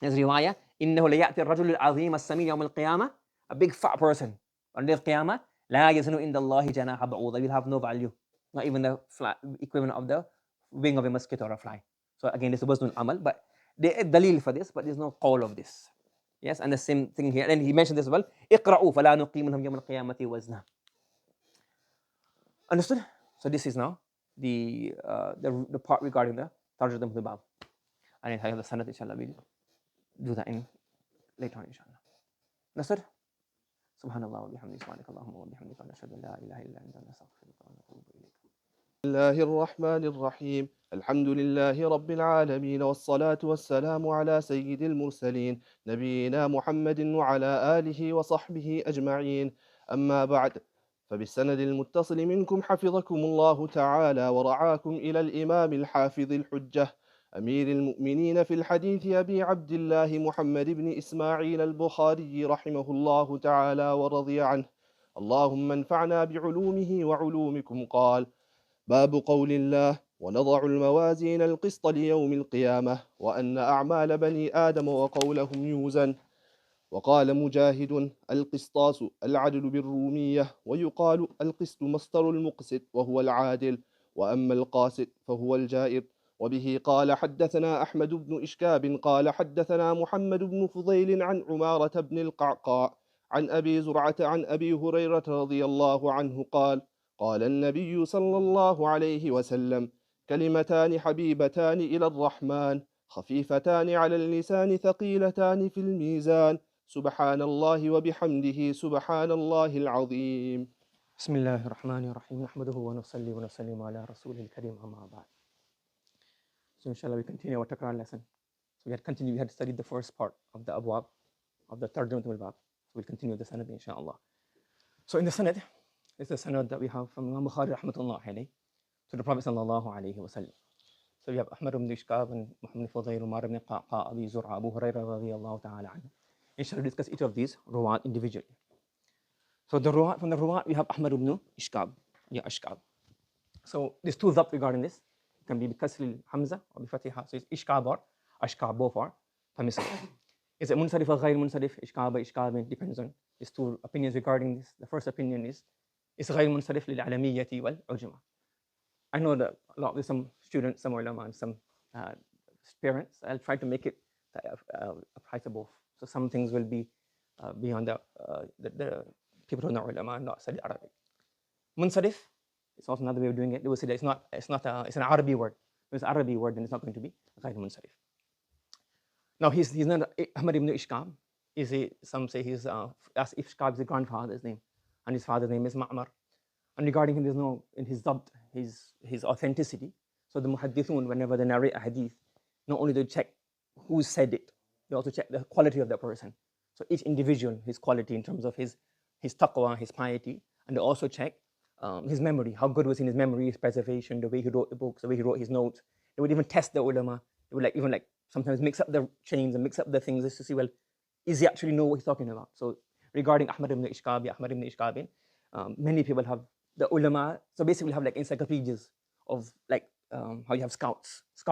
there's riwayah, إِنَّهُ لَيَأْتِي الرَّجُلُ الْعَظِيمَ السَّمِينَ يَوْمَ الْقِيَامَةِ. A big fat person on the Qiyamah, لَا يَزْنُ إِنْدَ اللَّهِ جَنَاحَ بَعُوضَ. Will have no value. Not even the equivalent of the wing of a mosquito or a fly. So again, this was no amal, but there is dalil for this, but there's no call of this. Yes, and the same thing here. And he mentioned this as well. اقرأوا فلا نقيم لهم يوم القيامة وزنا. Understood? So this is now the part regarding the Tرجمة الباب. And in the Sند, inshallah, we'll do that in later on, inshallah. Understood? Subhanallah wa bihamdihi, subhanaka Allahumma wa bihamdika, nashhadu an la ilaha illa anta, nastaghfiruka wa natubu ilayk. بسم الله الرحمن الرحيم. الحمد لله رب العالمين، والصلاة والسلام على سيد المرسلين نبينا محمد وعلى آله وصحبه أجمعين. أما بعد، فبالسند المتصل منكم حفظكم الله تعالى ورعاكم إلى الإمام الحافظ الحجة أمير المؤمنين في الحديث أبي عبد الله محمد بن إسماعيل البخاري رحمه الله تعالى ورضي عنه. اللهم انفعنا بعلومه وعلومكم. قال: باب قول الله: ونضع الموازين القسط ليوم القيامة وأن أعمال بني آدم وقولهم يوزن. وقال مجاهد: القسطاس العدل بالرومية، ويقال القسط مصدر المقسط وهو العادل، وأما القاسط فهو الجائر. وبه قال حدثنا أحمد بن إشكاب قال حدثنا محمد بن فضيل عن عمارة بن القعقاع عن أبي زرعة عن أبي هريرة رضي الله عنه قال: قال النبي صلى الله عليه وسلم: كلمتان حبيبتان إلى الرحمن خفيفتان على اللسان ثقيلتان في الميزان سبحان الله وبحمده سبحان الله العظيم. بسم الله الرحمن الرحيم. نحمده ونصلي ونسلم على رسوله الكريم أما بعد. So inshallah we continue our Takrar lesson. So we had studied the first part of the abwab of the Tarjumah al-Bab. So we'll continue the Sanad inshallah. So in the Sanad, it's the Sanad that we have from Imam Bukhari rahmatullah alayhi to the Prophet sallallahu alayhi wa sallam. So we have Ahmad ibn Ishqab and Muhammad Fudayl, Umar ibn Qaqa, Abi Zur'a, Abu Hurairah radiyallahu ta'ala anhu. Inshallah discuss each of these ruwat individually. So from the ruwat we have Ahmad ibn Ishqab, Ashqab. So there's two dhabt regarding this. It can be Kasr Hamza or Fatiha. So it's Ishqab or Ashqab, both are permissible. Is it Munsarif or Ghayr Munsarif? Ishqab, depends on. There's two opinions regarding this. The first opinion is Ghayr Munsarif lil alamiyyati wal ujma. I know that there's some students, some ulama, and some parents. I'll try to make it applicable. So some things will be beyond the people who know ulama and not study Arabic. Munsarif is also another way of doing it. They will say that it's an Arabic word. If it's an Arabic word, then it's not going to be Ghayr Munsarif. Now he's not Ahmad ibn Ishqab. Some say he's Ishqab is his grandfather's name, and his father's name is Ma'mar. And regarding him, there's no in his dhabt, his authenticity. So the muhaddithun, whenever they narrate a hadith, not only do they check who said it, they also check the quality of that person. So each individual, his quality in terms of his taqwa, his piety, and they also check his memory. How good was in his memory, his preservation, the way he wrote the books, the way he wrote his notes. They would even test the ulama. They would even sometimes mix up the chains and mix up the things just to see, well, is he actually know what he's talking about? So regarding Ahmad ibn Ishqabi, many people have the ulama. So basically, have like encyclopedias of how you have scout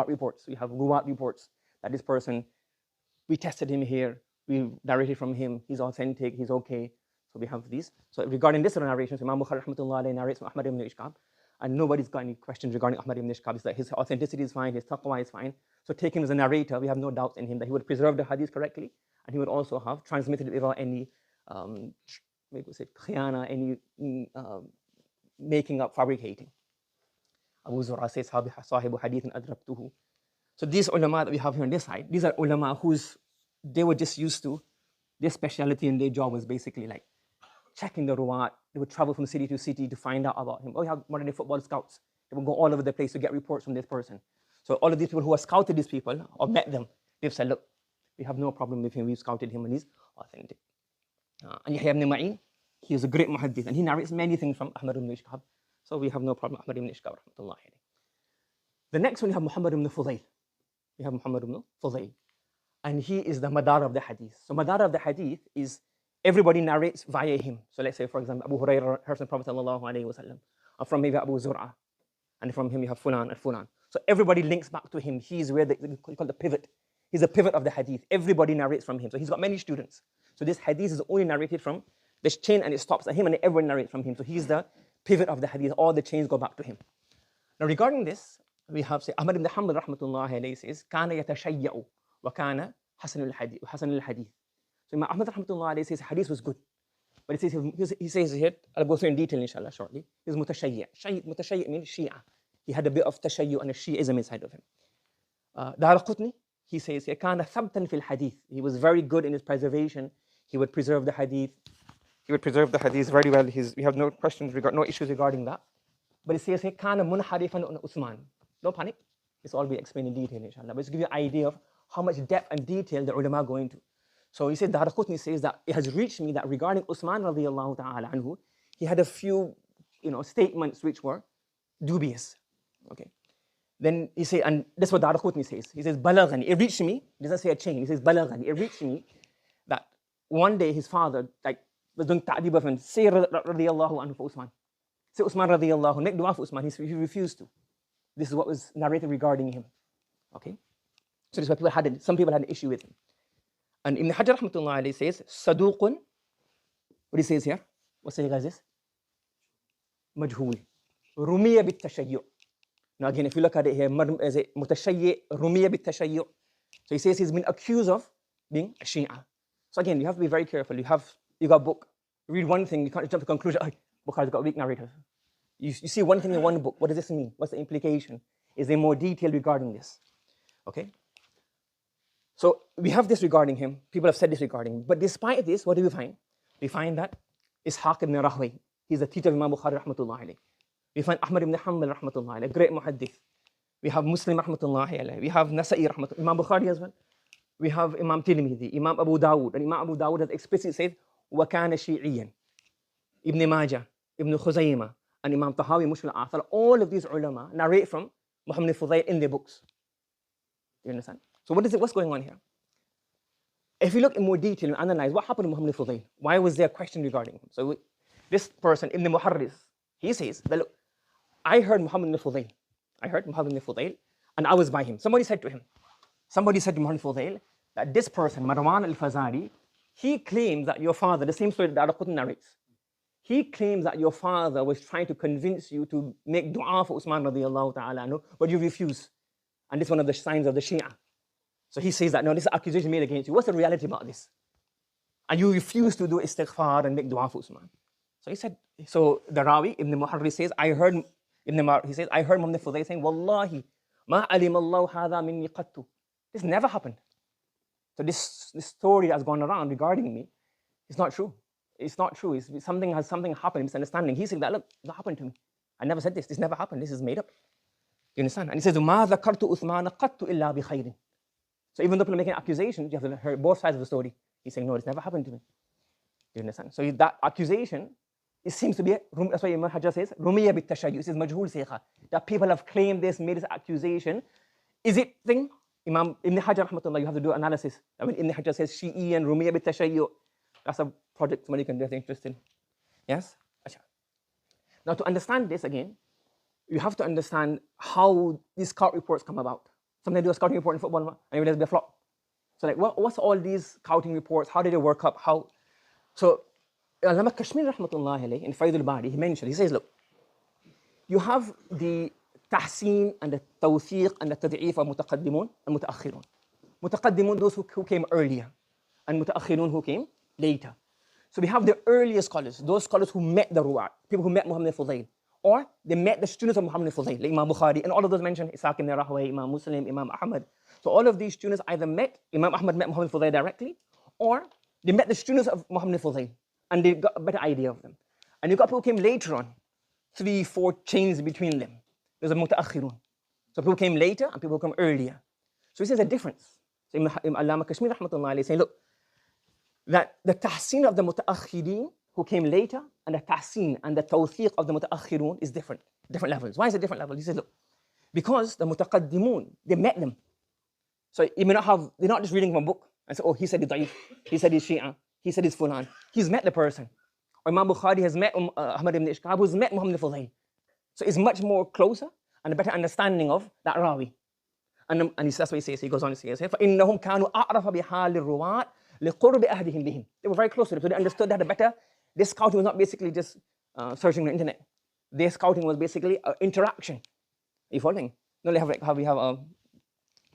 reports. We have ruwat reports that this person, we tested him here, we narrated from him, he's authentic, he's okay. So we have these. So regarding this narration, Imam Bukhari rahmatullah alayhi narrates from Ahmad ibn Ishqab, and nobody's got any questions regarding Ahmad ibn Ishqab. It's that his authenticity is fine, his taqwa is fine. So take him as a narrator, we have no doubts in him that he would preserve the hadith correctly, and he would also have transmitted it without any khiyana, any making up, fabricating. Abu Zur'a says, sahibu hadithin adraktuhu. So these ulama that we have here on this side, these are ulama they were just used to, their specialty and their job was basically like checking the ruwat. They would travel from city to city to find out about him. Oh, you have modern day football scouts. They would go all over the place to get reports from this person. So all of these people who have scouted these people or met them, they've said, look, we have no problem with him. We've scouted him and he's authentic. And Yahya ibn Ma'in, he is a great muhaddith and he narrates many things from Ahmad ibn Ishqab. So we have no problem. Ahmad ibn Ishqab, rahmatullah alayhi. The next one, you have Muhammad ibn Fudayl. You have Muhammad ibn Fudayl. And he is the madar of the hadith. So madar of the hadith is everybody narrates via him. So let's say, for example, Abu Hurairah heard from Prophet sallallahu alayhi wa sallam. Or from maybe Abu Zur'a. And from him you have Fulan and Fulan. So everybody links back to him. He's where you call the pivot. He's a pivot of the hadith. Everybody narrates from him. So he's got many students. So this hadith is only narrated from this chain and it stops at him and everyone narrates from him. So he's the pivot of the hadith. All the chains go back to him. Now regarding this, we have say Ahmad ibn Hanbal rahmatullah alayhi says, Kana yatashayya'u wa kana hasan al-hadith. So Imam Ahmad rahmatullah alayhi says hadith was good. But he says here, I'll go through in detail inshallah shortly. He's mutashayya'. Mutashayya' means Shia. He had a bit of tashayyu' and a Shi'ism inside of him. Daraqutni, he says here, Kana thabtan fil hadith. He was very good in his preservation. He would preserve the hadith. He would preserve the hadith very well. We have no questions, no issues regarding that. But it says here, Kana munharifan on Uthman. Don't panic. It's all be explained in detail, inshallah. But to give you an idea of how much depth and detail the ulama go into. So he said, Daraqutni says that it has reached me that regarding Uthman radiyallahu ta'ala anhu, he had a few statements which were dubious. Okay. Then he said, and that's what Daraqutni says. He says, Balaghani, it reached me. He doesn't say a chain. He says, Balaghani, it reached me that one day his father was doing ta'dib of him. Say radiyallahu anhu for Uthman. Say Uthman radiyallahu, make dua for Uthman. He refused to. This is what was narrated regarding him. Okay? So this is why some people had an issue with him. And Ibn Hajar rahmatullah alayhi says, Saduqun, what he says here? What say guys this? Majhul. Rumiya bit tashayyu'. Now again, if you look at it here, is it mutashayyi', rumiya bit tashayyu'. So he says he's been accused of being a Shia. So again, you have to be very careful. You got a book, you read one thing, you can't jump to the conclusion, Bukhari's got a weak narrator. You see one thing in one book, what does this mean? What's the implication? Is there more detail regarding this? Okay? So we have this regarding him. People have said this regarding him. But despite this, what do we find? We find that Ishaq ibn Rahway, he's the teacher of Imam Bukhari rahmatullah alayhi. We find Ahmad ibn Hanbal rahmatullah alayhi, great muhaddith. We have Muslim rahmatullah alayhi. We have Nasa'i rahmatullah, Imam Bukhari as well. We have Imam Tirmidhi, Imam Abu Dawud. And Imam Abu Dawud has explicitly said, وَكَانَ شِيعِيًّا. Ibn Majah, Ibn Khuzaymah, and Imam Tahawi, Mushkil al-Athar, all of these ulama narrate from Muhammad Fudayl in their books. Do you understand? So what's going on here? If you look in more detail and analyze what happened to Muhammad Fudayl, why was there a question regarding him? So this person, Ibn Muharris, he says that look, I heard Muhammad Fudayl, and I was by him. Somebody said to Muhammad Fudayl that this person, Marwan al-Fazari, he claims that your father, the same story that Daraqutni narrates, he claims that your father was trying to convince you to make dua for Uthman radiyallahu ta'ala anhu, but you refuse. And this is one of the signs of the Shia. So he says that, no, this is accusation made against you. What's the reality about this? And you refuse to do istighfar and make dua for Uthman. So he said, so the Rawi, Ibn Muharri says, I heard Muhammad Fudayl saying, Wallahi, ma alim Allah hadha minni qattu. This never happened. So this story that's gone around regarding me, it's not true. It's not true. Something happened, misunderstanding. He said that, look, that happened to me. I never said this. This never happened. This is made up. You understand? And he says, مَا ذَكَرْتُ أُثْمَانَ قَطُّ إِلَّا بِخَيْرٍ. So even though people are making accusations, you have to hear both sides of the story. He's saying, no, it's never happened to me. You understand? So that accusation, it seems to be, that's why Imam Hajjaj says, رُمِيَ بِالتَّشَيُّ. It says, مَجْهُول سيخا. That people have claimed this, made this accusation. Is it thing? Imam Ibn Hajar, rahmatullah, you have to do analysis. I mean, Ibn Hajar says, Shi'i and Rumiya bit-tashayyu. That's a project somebody can do if they're interested. Yes? Now, to understand this again, you have to understand how these scout reports come about. Sometimes they do a scouting report in football and you realize they're flop. So like, what's all these scouting reports? How did they work up? How? So, Allama Kashmir rahmatullah alayhi in Faidul Bari, he says, look, you have the tahseen and the tawthiq and the tad'if of mutaqaddimun and mutaakhirun. Mutaqaddimun, those who came earlier, and mutaakhirun who came later. So we have the earlier scholars, those scholars who met the ruwat, people who met Muhammad al-Fudayl, or they met the students of Muhammad al-Fudayl, like Imam Bukhari, and all of those mentioned, Ishaq ibn Rahway, Imam Muslim, Imam Ahmad. So all of these students either met, Imam Ahmad met Muhammad al-Fudayl directly, or they met the students of Muhammad al-Fudayl, and they got a better idea of them. And you got people who came later on, 3, 4 chains between them. There's a mutaakhirun. So people came later and people come earlier. So he says a difference. So Allama Kashmir rahmatullah alayhi saying, look, that the tahseen of the mutaakhirin who came later and the tahseen and the tawthiq of the mutaakhirun is different levels. Why is it different levels? He says, look, because the mutaqaddimun, they met them. So you may not have, they're not just reading from a book and say, oh, he said he's da'if, he said he's Shi'a, he said he's fulan. He's met the person. Or Imam Bukhari has met Ahmad ibn Ishqab, who's met Muhammad al-Fudayl. So it's much more closer and a better understanding of that rawi. And that's what he says. He goes on to say, فَإِنَّهُمْ كَانُوا أَعْرَفَ بِحَالِ الرُّوَاةِ لِقُرْبِ أَهْدِهِمْ بِهِمْ. They were very close to them, so they understood that better. This scouting was not basically just searching the internet. Their scouting was basically interaction. Are you following? No, they have like how we have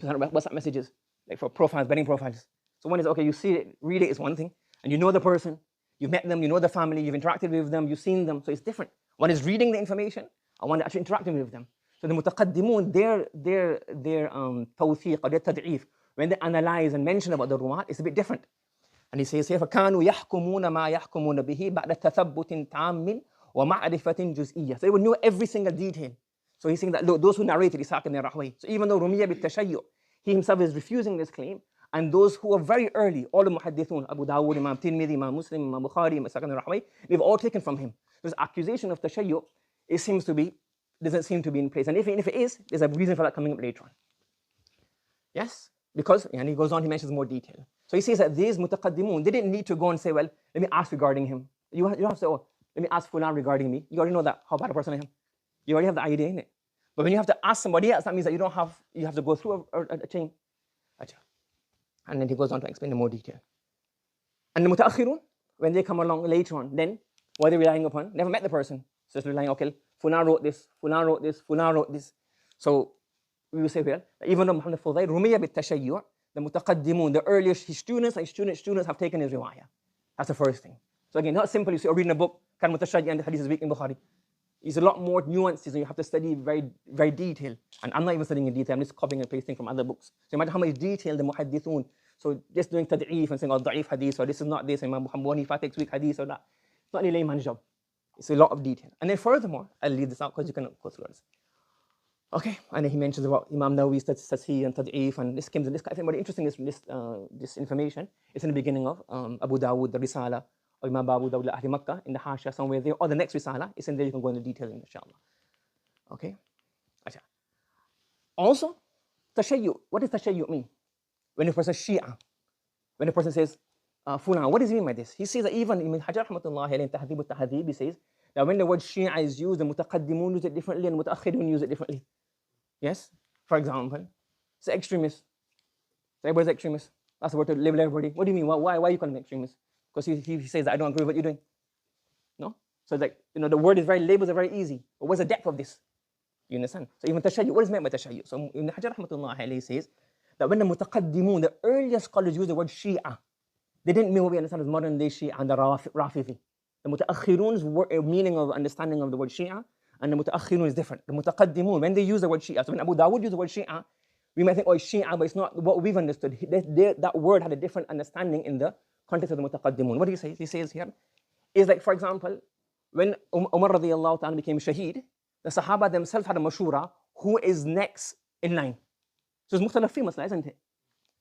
WhatsApp messages, like for profiles, wedding profiles. So one is, okay, you see it, read it is one thing, and you know the person, you've met them, you know the family, you've interacted with them, you've seen them, so it's different. One is reading the information, and one is actually interacting with them. So the mutaqaddimun, their tawthiq or their tad'if, when they analyze and mention about the ruwat, it's a bit different. And he says here, فَكَانُوا يَحْكُمُونَ مَا يَحْكُمُونَ بِهِ بَعْدَ تَثَبُّتٍ تَامٍ وَمَعْرِفَةٍ جُزْئِيَّةٍ. So they would know every single detail. So he's saying that, look, those who narrated Ishaq ibn Rahway. So even though Rumiya bit-tashayyu, he himself is refusing this claim, and those who are very early, all the muhaddithun, Abu Dawud, Imam Tirmidhi, Imam Muslim, Imam Bukhari, Ishaq ibn Rahway, they've all taken from him. This accusation of tashayyu, doesn't seem to be in place. And if it is, there's a reason for that coming up later on. Yes? Because, and he goes on, he mentions more detail. So he says that these mutaqaddimun, they didn't need to go and say, well, let me ask regarding him. You don't have to say, oh, let me ask fulan regarding me. You already know that, how bad a person I am. You already have the idea in it. But when you have to ask somebody else, that means that you have to go through a chain. And then he goes on to explain in more detail. And the mutaakhirun, when they come along later on, then what are they relying upon? Never met the person. So it's relying, okay, fulan wrote this, fulan wrote this, fulan wrote this. So we will say, well, even though Muhammad al-Fudayl, Rumiya bit-tashayyu', the mutaqaddimun, the earlier his students have taken his riwayah. That's the first thing. So again, not simple, you see, or reading a book, kan mutashayyi and the hadith is weak in Bukhari. It's a lot more nuances and you have to study very, very detailed. And I'm not even studying in detail, I'm just copying and pasting from other books. So imagine how much detail the muhaddithun. So just doing tad'if and saying, oh, da'if hadith, or this is not this, and Imam Muhammad Hanifa takes weak hadith or that. It's not any layman's job. It's a lot of detail. And then furthermore, I'll leave this out because you can go through this. Okay, and then he mentions about Imam Nawawi's Tasheeh and Tad'if, and this comes in this. I think very interesting this information. It's in the beginning of Abu Dawud, the Risala, or Imam Abu Dawud Ahli Makkah, in the Hashia somewhere there, or the next Risala. It's in there, you can go into detail, inshallah. Okay? Also, Tashayyu. What does Tashayyu mean? When a person Shia, when a person says, Fulan, what does he mean by this? He says that even in Hajar rahmatullah in Tahdhib al-Tahdhib, he says that when the word Shia is used, the Mutaqaddimun use it differently and Mutaakhirun use it differently. Yes? For example, it's extremist. So everybody's extremist. That's the word to label everybody. What do you mean? Why are you calling me extremist? Because he says that I don't agree with what you're doing. No? So it's like, the word is labels are very easy. But what's the depth of this? You understand? So even Tashayyu, what is meant by Tashayyu? So Ibn Hajar rahmatullah alayhi says that when the Mutaqaddimun, the earliest scholars use the word Shia, they didn't mean what we understand as modern day Shia and the Rafidhi. The Mutaakhirun's meaning of understanding of the word Shia and the Mutaakhirun is different. The Mutaqaddimun, when they use the word Shia, so when Abu Dawud used the word Shia, we might think, oh, it's Shia, but it's not what we've understood. That word had a different understanding in the context of the Mutaqaddimun. What do you say? He says here, is like, for example, when Umar radiallahu ta'ala became Shaheed, the Sahaba themselves had a mashura, who is next in line. So it's mukhtalaf fi masla, isn't it?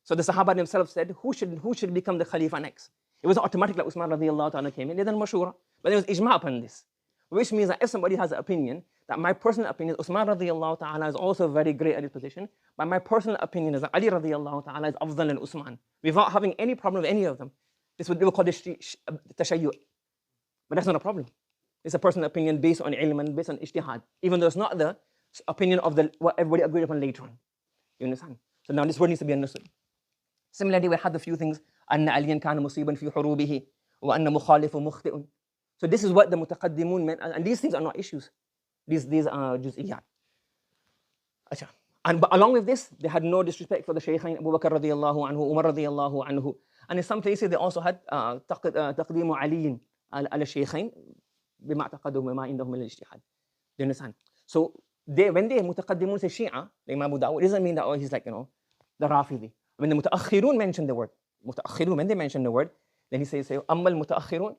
So the Sahaba themselves said, who should become the Khalifa next? It wasn't automatic like Usman radiallahu ta'ala came in. They done mashura. But there was ijma upon this. Which means that if somebody has an opinion, that my personal opinion is Usman radiallahu ta'ala is also very great at his position, but my personal opinion is that Ali radiallahu ta'ala is afdal than Usman. Without having any problem with any of them. This would be called tashayyu'. But that's not a problem. It's a personal opinion based on ilm and based on ijtihad. Even though it's not the opinion of what everybody agreed upon later on. You understand? So now this word needs to be understood. Similarly, we had a few things. أن عليا كان مصيبا في حروبه وأن مخالف مخطئ. So this is what the mutaqaddimun meant, and these things are not issues. These are juz'iyat. But along with this, they had no disrespect for the Shaykhain, Abu Bakr radiyallahu anhu, Umar radiyallahu anhu. And in some places, they also had تقديم علي على الشيخين بما اعتقدوا وما عندهم من الاجتهاد. Do you understand? So when they mutaqaddimun say Shia, like Imam Abu Dawud, it doesn't mean that he's like, the Rafidi. When the mutaakhirun mention the word, when they mention the word, then he says, أما المتأخرون,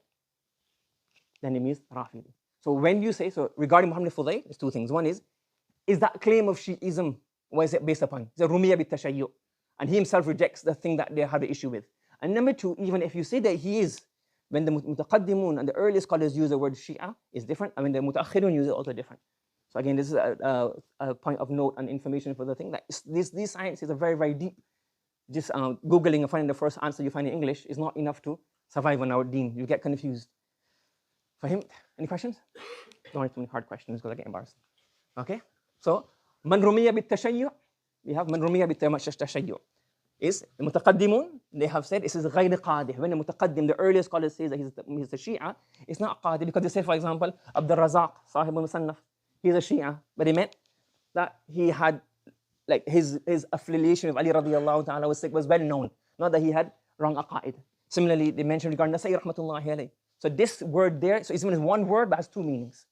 then it means Rafidi. So when you say, regarding Muhammad Fudayl, there's two things. One is that claim of Shi'ism, what is it based upon? It's a Rumiya bit-tashayyu'. And he himself rejects the thing that they have the issue with. And number two, even if you say that he is, when the mutaqaddimun and the early scholars use the word Shia, it's different. And when the mutaakhirun use it, also different. So again, this is a point of note and information for the thing that these sciences are very, very deep. Just Googling and finding the first answer you find in English is not enough to survive on our deen. You get confused. For him, any questions? Don't have too many hard questions because I get embarrassed. Okay? So, man rumiya bit-tashayyu', we have man rumiya bit-tashayyu'. Is the mutaqaddimun, they have said this is ghayr qadih. When the mutaqaddim, the earliest scholars say that he's a Shia, it's not qadih because they say, for example, Abdul Razak, Sahib al-Musannaf, he's a Shia, but he meant that he had, like his affiliation with Ali radiallahu ta'ala was well known, not that he had wrong aqaid. Similarly, they mentioned regarding Nasai rahmatullahi alayhi. So this word there, so it's one word but has two meanings.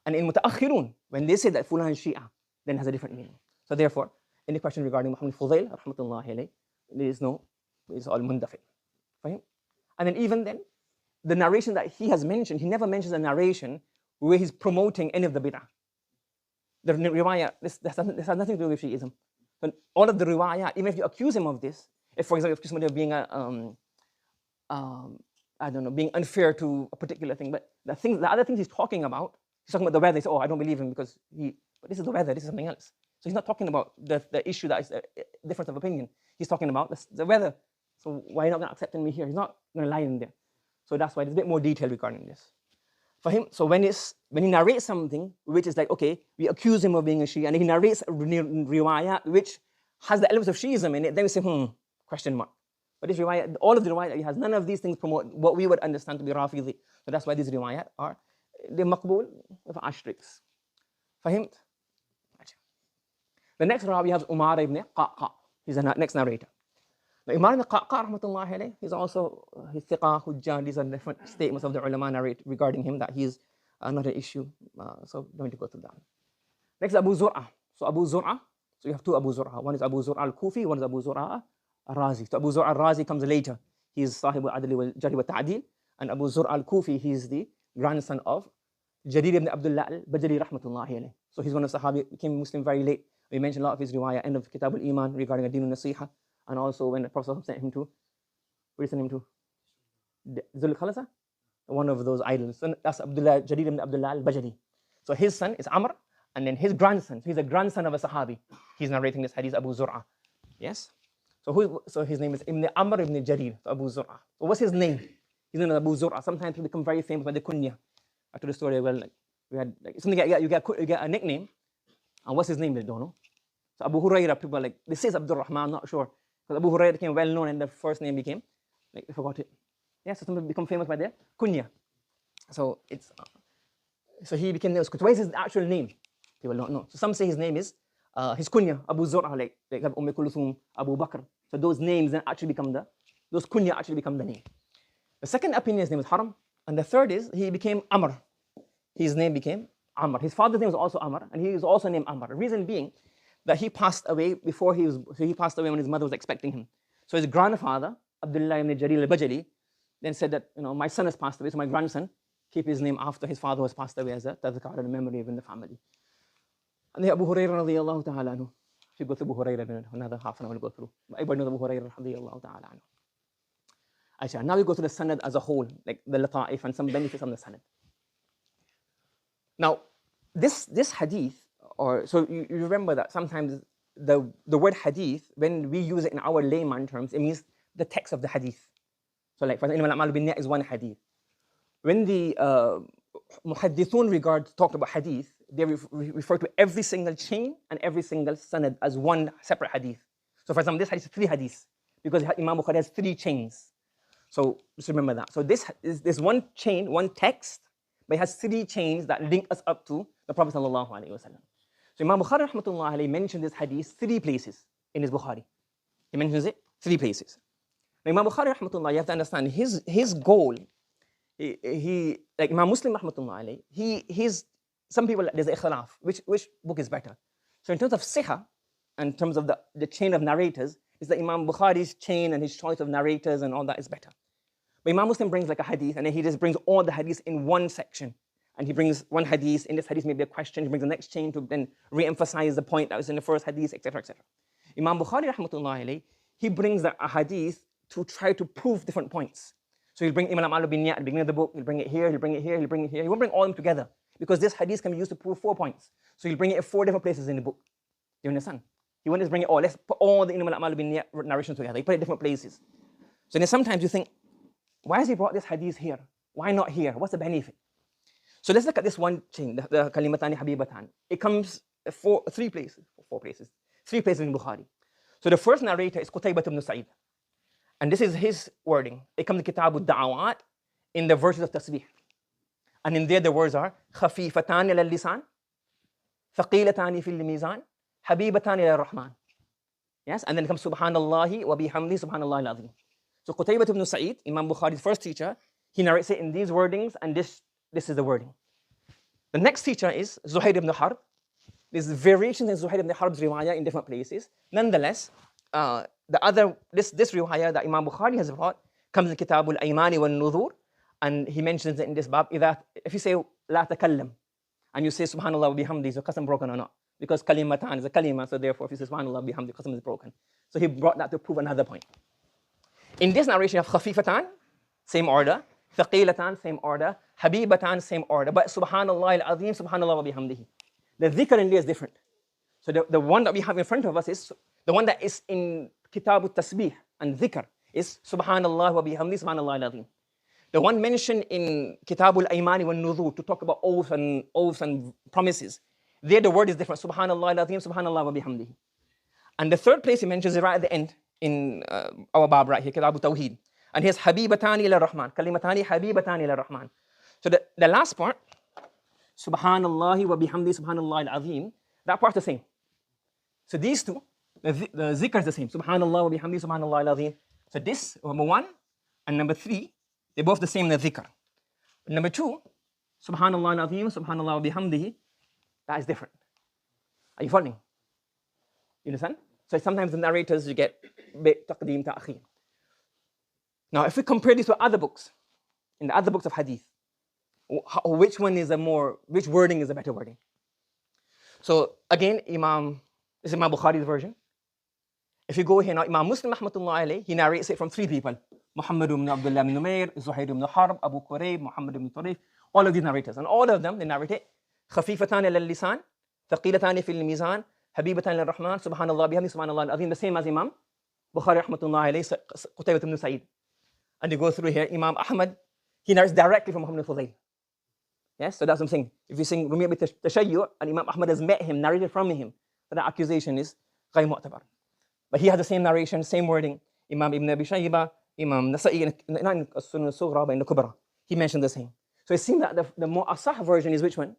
And in mutaakhirun, when they say that fulan is Shia, then it has a different meaning. So therefore, any question regarding Muhammad Fudayl rahmatullahi alayhi, it's all mundafi. And then even then, the narration that he has mentioned, he never mentions a narration where he's promoting any of the bid'ah. The riwayah, this has nothing to do with Shi'ism. But all of the riwayah, even if you accuse him of this, if for example, if somebody of being being unfair to a particular thing, but the other things he's talking about the weather. He said, I don't believe him because but this is the weather, this is something else. So he's not talking about the issue that is a difference of opinion. He's talking about the weather. So why are you not going to accept me here? He's not going to lie in there. So that's why there's a bit more detail regarding this. For him, so when he narrates something which is like, okay, we accuse him of being a Shia, and he narrates a riwayah which has the elements of Shiism in it, then we say, question mark. But this riwayah, all of the riwayah, he has none of these things promote what we would understand to be Rafidi. So that's why these riwayat are the maqbool with asterisks. Fahim? The next rawi has Umar ibn Qaqa. He's the next narrator. Now, Umar ibn Qaqa, rahmatullahi alayhi, he's also his thiqah, hujjah. These are different statements of the ulama narrate regarding him that he's not an issue. So don't need to go through that. Next, Abu Zur'a. So Abu Zur'a, so you have two Abu Zur'a. One is Abu Zur'a al-Kufi, one is Abu Zur'a al-Razi. So Abu Zur'a al-Razi comes later. He is Sahib al-Adli wal-Jarh wal-Ta'dil. And Abu Zur'a al-Kufi, he is the grandson of Jarir ibn Abdullah al-Bajali, rahmatullahi alayhi. So he's one of the Sahabi, became Muslim very late. We mentioned a lot of his riwayah, end of Kitab al-Iman regarding Adin al-Nasiha. And also when the Prophet sent him to, where did he send him to? Zul Khalasa? One of those idols. So that's Jarir ibn Abdullah al-Bajali. So his son is Amr, and then his grandson, so he's a grandson of a Sahabi. He's narrating this hadith, Abu Zur'a. Yes? So his name is Ibn Amr ibn Jarir, so Abu Zur'a. So what's his name? His name is Abu Zur'a. Sometimes people become very famous by the kunya. I told the story, we had something you get a nickname, and what's his name? They don't know. So Abu Hurairah, people are like, this is Abdul Rahman, I'm not sure. Because Abu Hurairah became well known and the first name became, they forgot it. Yeah, so some people become famous by their kunya. So so he became known. What is his actual name? People don't know. So some say his name is, his kunya, Abu Zur'a, like Kulthum, Abu Bakr. So those names then actually become those kunya actually become the name. The second opinion, his name is Haram. And the third is, he became Amr. His name became Amr. His father's name was also Amr, and he was also named Amr. The reason being that he passed away he passed away when his mother was expecting him. So his grandfather, Abdullah ibn Jarir al-Bajali, then said that, my son has passed away, so my grandson, keep his name after his father has passed away as a tadhkar and memory within the family. And the Abu Hurairah radiallahu ta'ala anhu. If you go through Abu Hurairah, another half an hour we'll go through. But everybody knows Abu Hurairah radiallahu ta'ala anhu. Actually, now we go to the Sanud as a whole, like the Lطائف and some benefits on the Sanud. Now, this hadith, or so you remember that sometimes the word hadith, when we use it in our layman terms, it means the text of the hadith. So like, for example, al-A'mal bin-Niyyat is one hadith. When the muhaddithun talk about hadith, they refer to every single chain and every single sanad as one separate hadith. So for example, this hadith is 3 hadiths, because Imam Bukhari has 3 chains. So just remember that. So this is one chain, one text, but it has 3 chains that link us up to the Prophet sallallahu alaihi wasallam. So Imam Bukhari rahmatullah alayhi mentioned this hadith 3 places in his Bukhari. He mentions it 3 places. Now Imam Bukhari rahmatullah, you have to understand his goal. He like Imam Muslim rahmatullah alayhi, some people, there's an ikhtilaf, which book is better. So in terms of Sihha, and in terms of the chain of narrators, is that Imam Bukhari's chain and his choice of narrators and all that is better. But Imam Muslim brings like a hadith, and then he just brings all the hadiths in one section. And he brings one hadith, in this hadith maybe a question, he brings the next chain to then re-emphasize the point that was in the first hadith, etc., etc. Imam Bukhari rahmatullah alayhi, he brings a hadith to try to prove different points. So he'll bring al-A'mal bin-Niyyat at the beginning of the book, he'll bring it here, he'll bring it here, he'll bring it here. He won't bring all of them together, because this hadith can be used to prove 4 points. So he'll bring it in 4 different places in the book. Do you understand? He won't just bring it all. Let's put all the al-A'mal bin-Niyyat narrations together. He put it in different places. So then sometimes you think, why has he brought this hadith here? Why not here? What's the benefit? So let's look at this one chain, the kalimatani habibatan. It comes 3 places in Bukhari. So the first narrator is Qutaybah ibn Sa'id. And this is his wording. It comes in Kitab al-Da'awat in the verses of Tasbih. And in there the words are خفيفتان إلى اللسان ثقيلتان في الميزان حبيبتان إلى الرحمن. Yes, and then it comes Subhanallah wa bihamdi Subhanallah al-Azim. So Qutaybah ibn Sa'id, Imam Bukhari's first teacher, he narrates it in these wordings, and this is the wording. The next teacher is Zuhayr ibn Harb. There's variations in Zuhayr ibn Harb's riwayah in different places. Nonetheless, this riwayah that Imam Bukhari has brought comes in Kitab al-Iman wal-Nudhur, and he mentions it in this bab. If you say la takallam and you say Subhanallah wa bihamdi, is your qasam broken or not? Because kalimatan is a kalima, so therefore if you say Subhanallah wa bihamdi, qasam is broken. So he brought that to prove another point. In this narration of khafifatan, same order, thaqilatan, same order, habibatan, same order, but Subhanallah al-Azim, Subhanallah wa bihamdihi. The dhikr in there is different. So the one that we have in front of us is the one that is in Kitab al-Tasbih and dhikr is Subhanallah wa bihamdi, Subhanallah al-Azim. The one mentioned in Kitab al-Iman wal-Nudhur to talk about oaths and promises, there the word is different. Subhanallah al-Azim, Subhanallah wa bihamdihi. And the third place he mentions is right at the end in our bab right here, Kitab al-Tawheed. And here's Habibatani ila Rahman, Kalimatani Habibatani ila Rahman. So the last part, Subhanallah wa bihamdi, Subhanallah al-Azim, that part's the same. So these two, the zikr is the same. Subhanallah wa bihamdi, Subhanallah al-Azim. So this, number 1, and number 3, they're both the same in the dhikr. Number 2, Subhanallah al-Azim, Subhanallah wa bihamdihi, that is different. Are you following? You understand? So sometimes the narrators, you get bit taqdeem, ta'khir. Now, if we compare this with other books, in the other books of hadith, which wording is a better wording? So again, this is Imam Bukhari's version. If you go here now, Imam Muslim rahmatullah alayhi, he narrates it from 3 people. Muhammad ibn Abdullah ibn Numayr, Zuhayr ibn Harb, Abu Qurayb, Muhammad ibn Tarif, all of these narrators. And all of them, they narrate it, خفيفتان إلى اللسان ثقيلتان في الميزان حبيبتان للرحمن سبحان الله بحمده سبحان الله العظيم, the same as Imam Bukhari rahmatullah alayhi, Qutaybah ibn Sa'id. And you go through here, Imam Ahmad, he narrates directly from Muhammad ibn Fudayl. Yes, so that's what I'm saying. If you sing Rumiyah bi Tashayyu' and Imam Ahmad has met him, narrated from him, so that accusation is غير معتبر. But he has the same narration, same wording. Imam Ibn Abi Shaybah, Imam Nasa'i, not in Sunan al-Sughra, but in the Kubra, he mentioned the same. So it seems that the more asah version is which one?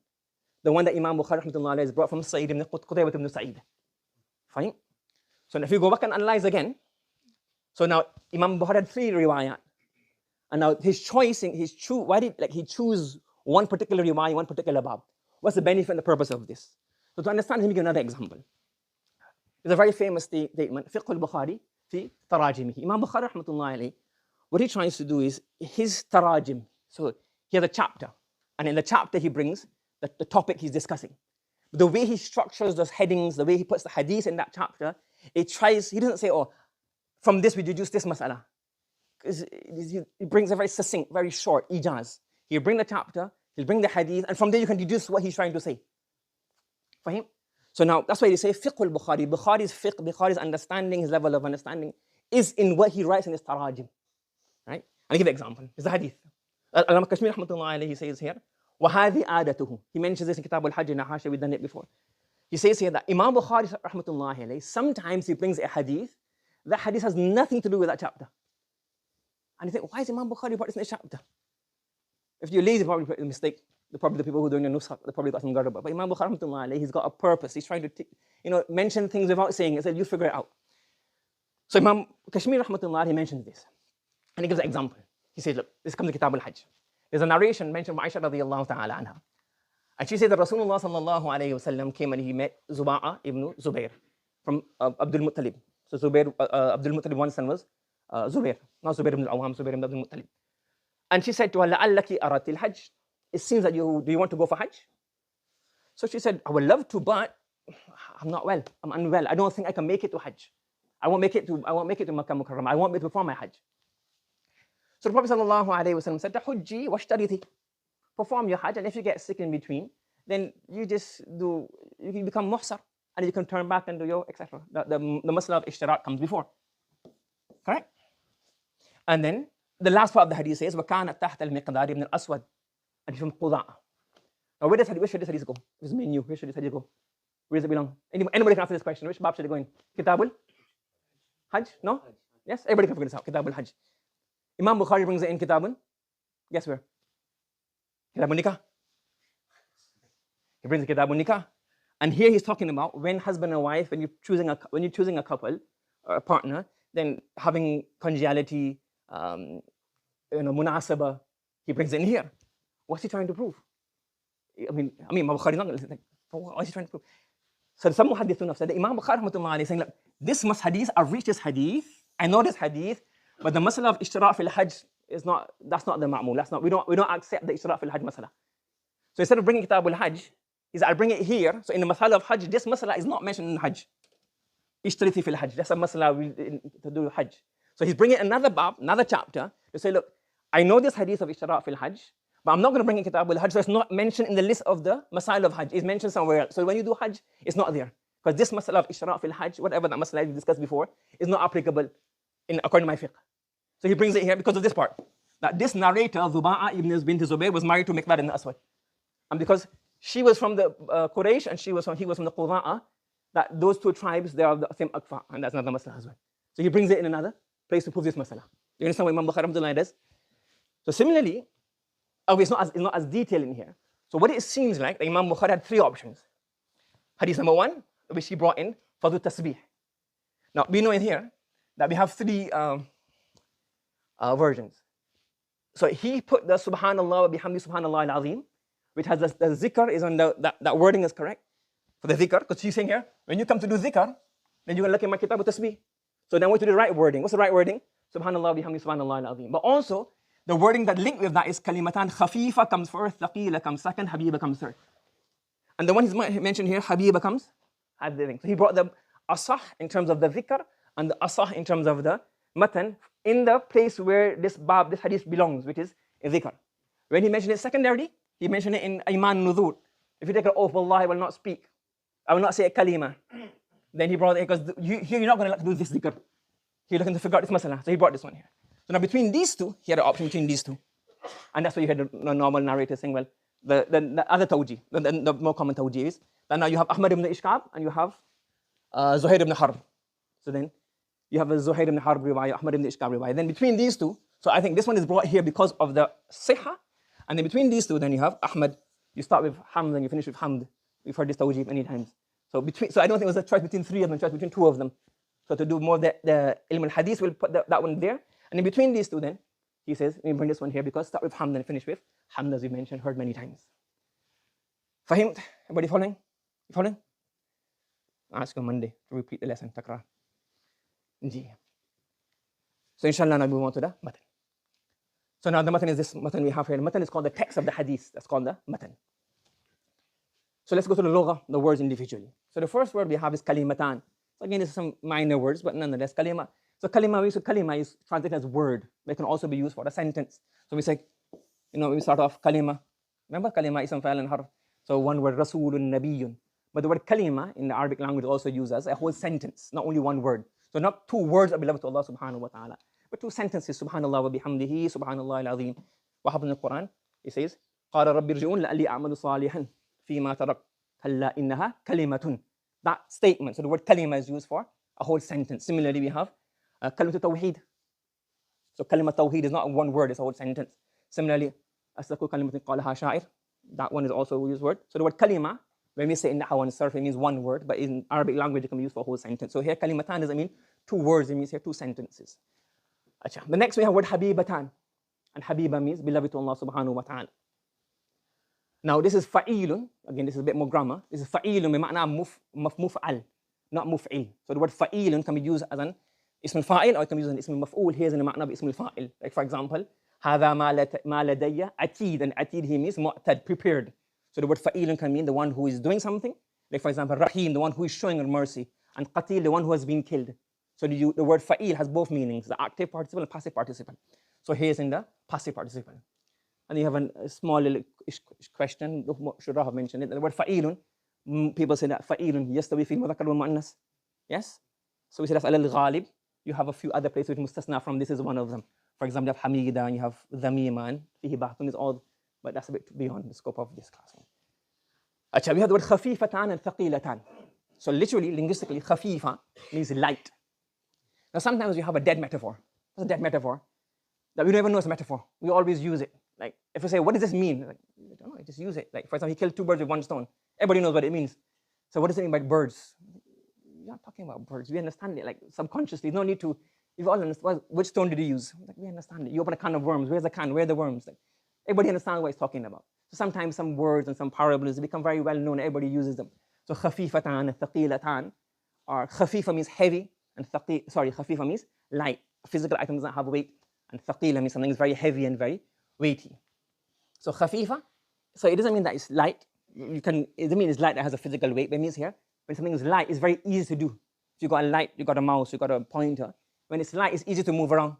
The one that Imam Bukhari rahmatullah alayhi has brought from Sa'id ibn Qutaybah ibn Sa'id. Fine? So if you go back and analyze again, so now Imam Bukhari had 3 riwayat. And now his choice, why did he choose one particular riwayah, one particular bab? What's the benefit and the purpose of this? So to understand, let me give another example. There's a very famous statement, Fiqh al-Bukhari fi tarajimihi. Imam Bukhari rahmatullah alayhi, what he tries to do is his tarajim. So he has a chapter, and in the chapter he brings the topic he's discussing. the way he structures those headings, the way he puts the hadith in that chapter, he doesn't say, oh, from this we deduce this mas'ala. He brings a very succinct, very short ijaz. He'll bring the chapter, he'll bring the hadith, and from there you can deduce what he's trying to say. For him? So now, that's why they say fiqh al-Bukhari. Bukhari's fiqh, Bukhari's understanding, his level of understanding, is in what he writes in his tarajim. Right? I'll give you an example. It's the hadith. Al-Imam Kashmir rahmatullah alayhi, he says here, وَهَذِي عَادَتُهُ. He mentions this in Kitab al-Hajj in Ahasha, we've done it before. He says here that Imam Bukhari rahmatullah alayhi, sometimes he brings a hadith, that hadith has nothing to do with that chapter. And you think, why is Imam Bukhari brought this in this chapter? If you're lazy, probably put a mistake. Probably the people who are doing the nusakh, they probably got some garba. But Imam Bukhari rahmatullah alayhi, he's got a purpose. He's trying to mention things without saying it. He said, you figure it out. So Imam Kashmir rahmatullah, he mentions this. And he gives an example. He says, look, this comes to Kitab al-Hajj. There's a narration mentioned by Aisha radiyallahu ta'ala anha. And she said that Rasulullah sallallahu alayhi wa sallam came and he met Zuba'a ibn Zubair from Abdul Muttalib. So Abdul Muttalib, one son was Zubair. Not Zubair ibn al-Awwam, Zubair ibn Abdul Muttalib. And she said to her, لَعَلَّكِ أَرَدْتِ الْحَجِّ. It seems that do you want to go for Hajj? So she said, I would love to, but I'm not well. I'm unwell. I don't think I can make it to Hajj. I won't make it to Makkah Mukarramah. I won't be able to perform my Hajj. So the Prophet sallallahu alaihi wasallam said, "Tahujji washtarithi." Perform your Hajj, and if you get sick in between, then you become muhsar, and you can turn back and do your etc. The mas'ala of ishtirak comes before. Correct? And then the last part of the hadith says, وَكَانَتْ تَحْتَ الْمِقْدَارِ ibn al-Aswad. And from Qudaa. Now where should this hadith go? This is menu. Where should this hadith go? Where does it belong? Anybody can answer this question. Which bab should it go in? Kitabul Hajj? No? Yes? Everybody can figure this out. Kitabul Hajj. Imam Bukhari brings it in Kitabun. Guess where? Kitabun Nikah. He brings the Kitabun Nikah. And here he's talking about when husband and wife, when you're choosing a couple or a partner, then having conjugality, munasaba, he brings it in here. What's he trying to prove? I mean, Imam Bukhari is not going to say, what is he trying to prove? So some muhaddithun have said that Imam Bukhari rahmatullah alayhi saying, look, this hadith, I've reached this hadith, I know this hadith, but the mas'ala of ishtirak fil hajj that's not the ma'mul. We don't accept the ishtirak fil hajj mas'ala. So instead of bringing kitab al-hajj, I'll bring it here. So in the mas'ala of hajj, this mas'ala is not mentioned in hajj. Ishtariti fil hajj, that's a mas'ala to do with hajj. So he's bringing another bab, another chapter, to say, look, I know this hadith of ishtirak fil hajj, but I'm not going to bring in kitab al-hajj, so it's not mentioned in the list of the masail of hajj. It's mentioned somewhere else. So when you do hajj, it's not there. Because this mas'ala of ishtirak fil hajj, whatever that mas'ala we discussed before, is not applicable according to my fiqh. So he brings it here because of this part. That this narrator, Zuba'a ibn Zubayr, was married to Miqdad ibn Aswad. And because she was from the Quraysh and he was from the Qudaa, that those two tribes, they are the same akfa, and that's another mas'ala as well. So he brings it in another place to prove this mas'ala. You understand what Imam Bukhari does? So similarly, it's not as detailed in here. So what it seems like, the Imam Bukhari had three options. Hadith number one, which he brought in, Fadhu Tasbih. Now, we know in here that we have three versions. So he put the Subhanallah wa bihamdi Subhanallah al-Azim, which has the zikr is on that wording is correct for the zikr, because he's saying here, when you come to do zikr, then you're going to look at my kitab tasbih. So then I want to do the right wording. What's the right wording? Subhanallah wa bihamdi Subhanallah al-Azim. But also, the wording that linked with that is Kalimatan. Khafifa comes first, Thaqila comes second, Habiba comes third. And the one he's mentioned here, Habiba comes at the thing. So he brought the asah in terms of the dhikr and the asah in terms of the matan in the place where this hadith belongs, which is in dhikr. When he mentioned it secondarily, he mentioned it in Iman Nuzur. If you take an oath, Wallah, I will not speak. I will not say a kalima. Then he brought it because here you're not going to do this dhikr. You're looking to figure out this masala. So he brought this one here. So now between these two, he had an option between these two. And that's why you had the normal narrator saying, well, the other tawji, the more common tawji is that now you have Ahmad ibn Ishqab and you have Zuhair ibn Harb. So then you have a Zuhair ibn Harb riwayah, Ahmad ibn Ishqab riwayah. Then between these two, so I think this one is brought here because of the sihha. And then between these two, then you have Ahmad. You start with Hamd and you finish with Hamd. We've heard this tawji many times. So I don't think it was a choice between three of them, choice between two of them. So to do more the ilm al-hadith, we'll put that one there. And in between these two then, he says, we bring this one here because start with Hamd and finish with Hamd, as we mentioned, heard many times. Fahim? Everybody following? You following? I'll ask you on Monday to repeat the lesson, takrar. So inshallah, now we move on to the matan. So now the matan is this matan we have here. The matan is called the text of the hadith. That's called the matan. So let's go to the lugha, the words individually. So the first word we have is kalimatán. So again, this is some minor words, but nonetheless, kalima. So kalima is translated as word, but it can also be used for a sentence. So we say, we start off kalima. Remember, kalima ism fa'il and harf. So one word, rasulun nabiyyun. But the word kalima in the Arabic language is also used as a whole sentence, not only one word. So not two words are beloved to Allah subhanahu wa ta'ala, but two sentences, subhanallah wa bihamdihi, subhanallah al-azim. What happens in the Quran? It says, قَالَ رَبِّ ارْجِعُونِ لَأَلِّي أَعْمَلُ صَالِحًا فِيمَا تَرَكْتُ كَلَّا إِنَّهَا كَلِمَةٌ. That statement, so the word kalima is used for a whole sentence. Similarly, we have kalimatu tawheed. So kalima tawheed is not one word, it's a whole sentence. Similarly, أَسْتَقُ كَلِمَةٍ قَالَهَا شَاعِرٌ. That one is also used word. So the word kalima, when we say in Nahwa and Sarf, it means one word, but in Arabic language, it can be used for a whole sentence. So here, kalimatan doesn't mean two words, it means here two sentences. Achha. The next we have word habibatan. And habiba means beloved to Allah subhanahu wa ta'ala. Now this is fa'ilun. Again, this is a bit more grammar. This is fa'ilun bima'na muf'al, not muf'il. So the word fa'ilun can be used as an ism al-fa'il, or it can be used as an ism al-maf'ul. Here's in the ma'na of ism al-fa'il. Like for example, هذا ما لدي عتيد, and atid here means mu'tad, prepared. So the word fa'ilun can mean the one who is doing something. Like for example, rahim, the one who is showing mercy, and qatil, the one who has been killed. So the word fa'il has both meanings, the active participle and passive participle. So here's in the passive participle. And you have a small little question, should I have mentioned it? The word fa'ilun, people say that fa'ilun, yastawi fi mudhakkar wa mu'annas. Yes? So we say that's al-ghalib. You have a few other places with mustasna from, this is one of them. For example, you have hamida, and you have dhamima, and fihi bahtun is all, but that's a bit beyond the scope of this class. Achha, we have the word khafifatan and thaqilatan. So literally, linguistically, khafifa means light. Now sometimes we have a dead metaphor. What's a dead metaphor? That we don't even know it's a metaphor. We always use it. Like, if we say, what does this mean? Like, I don't know, just use it. Like, for example, he killed two birds with one stone. Everybody knows what it means. So what does it mean by birds? You're not talking about birds. We understand it, like, subconsciously. No need to, if all understand, which stone did he use? Like, we understand it. You open a can of worms. Where's the can? Where are the worms? Like, everybody understands what he's talking about. So sometimes some words and some parables become very well known. Everybody uses them. So khafifatan and thaqilatan, or khafifa means heavy, and khafifa means light. A physical item does not have weight, and thaqila means something is very heavy and very weighty. So khafifa, so it doesn't mean that it's light. It doesn't mean it's light that has a physical weight, but it means here, when something is light, it's very easy to do. If you got a light, you got a mouse, you got a pointer. When it's light, it's easy to move around.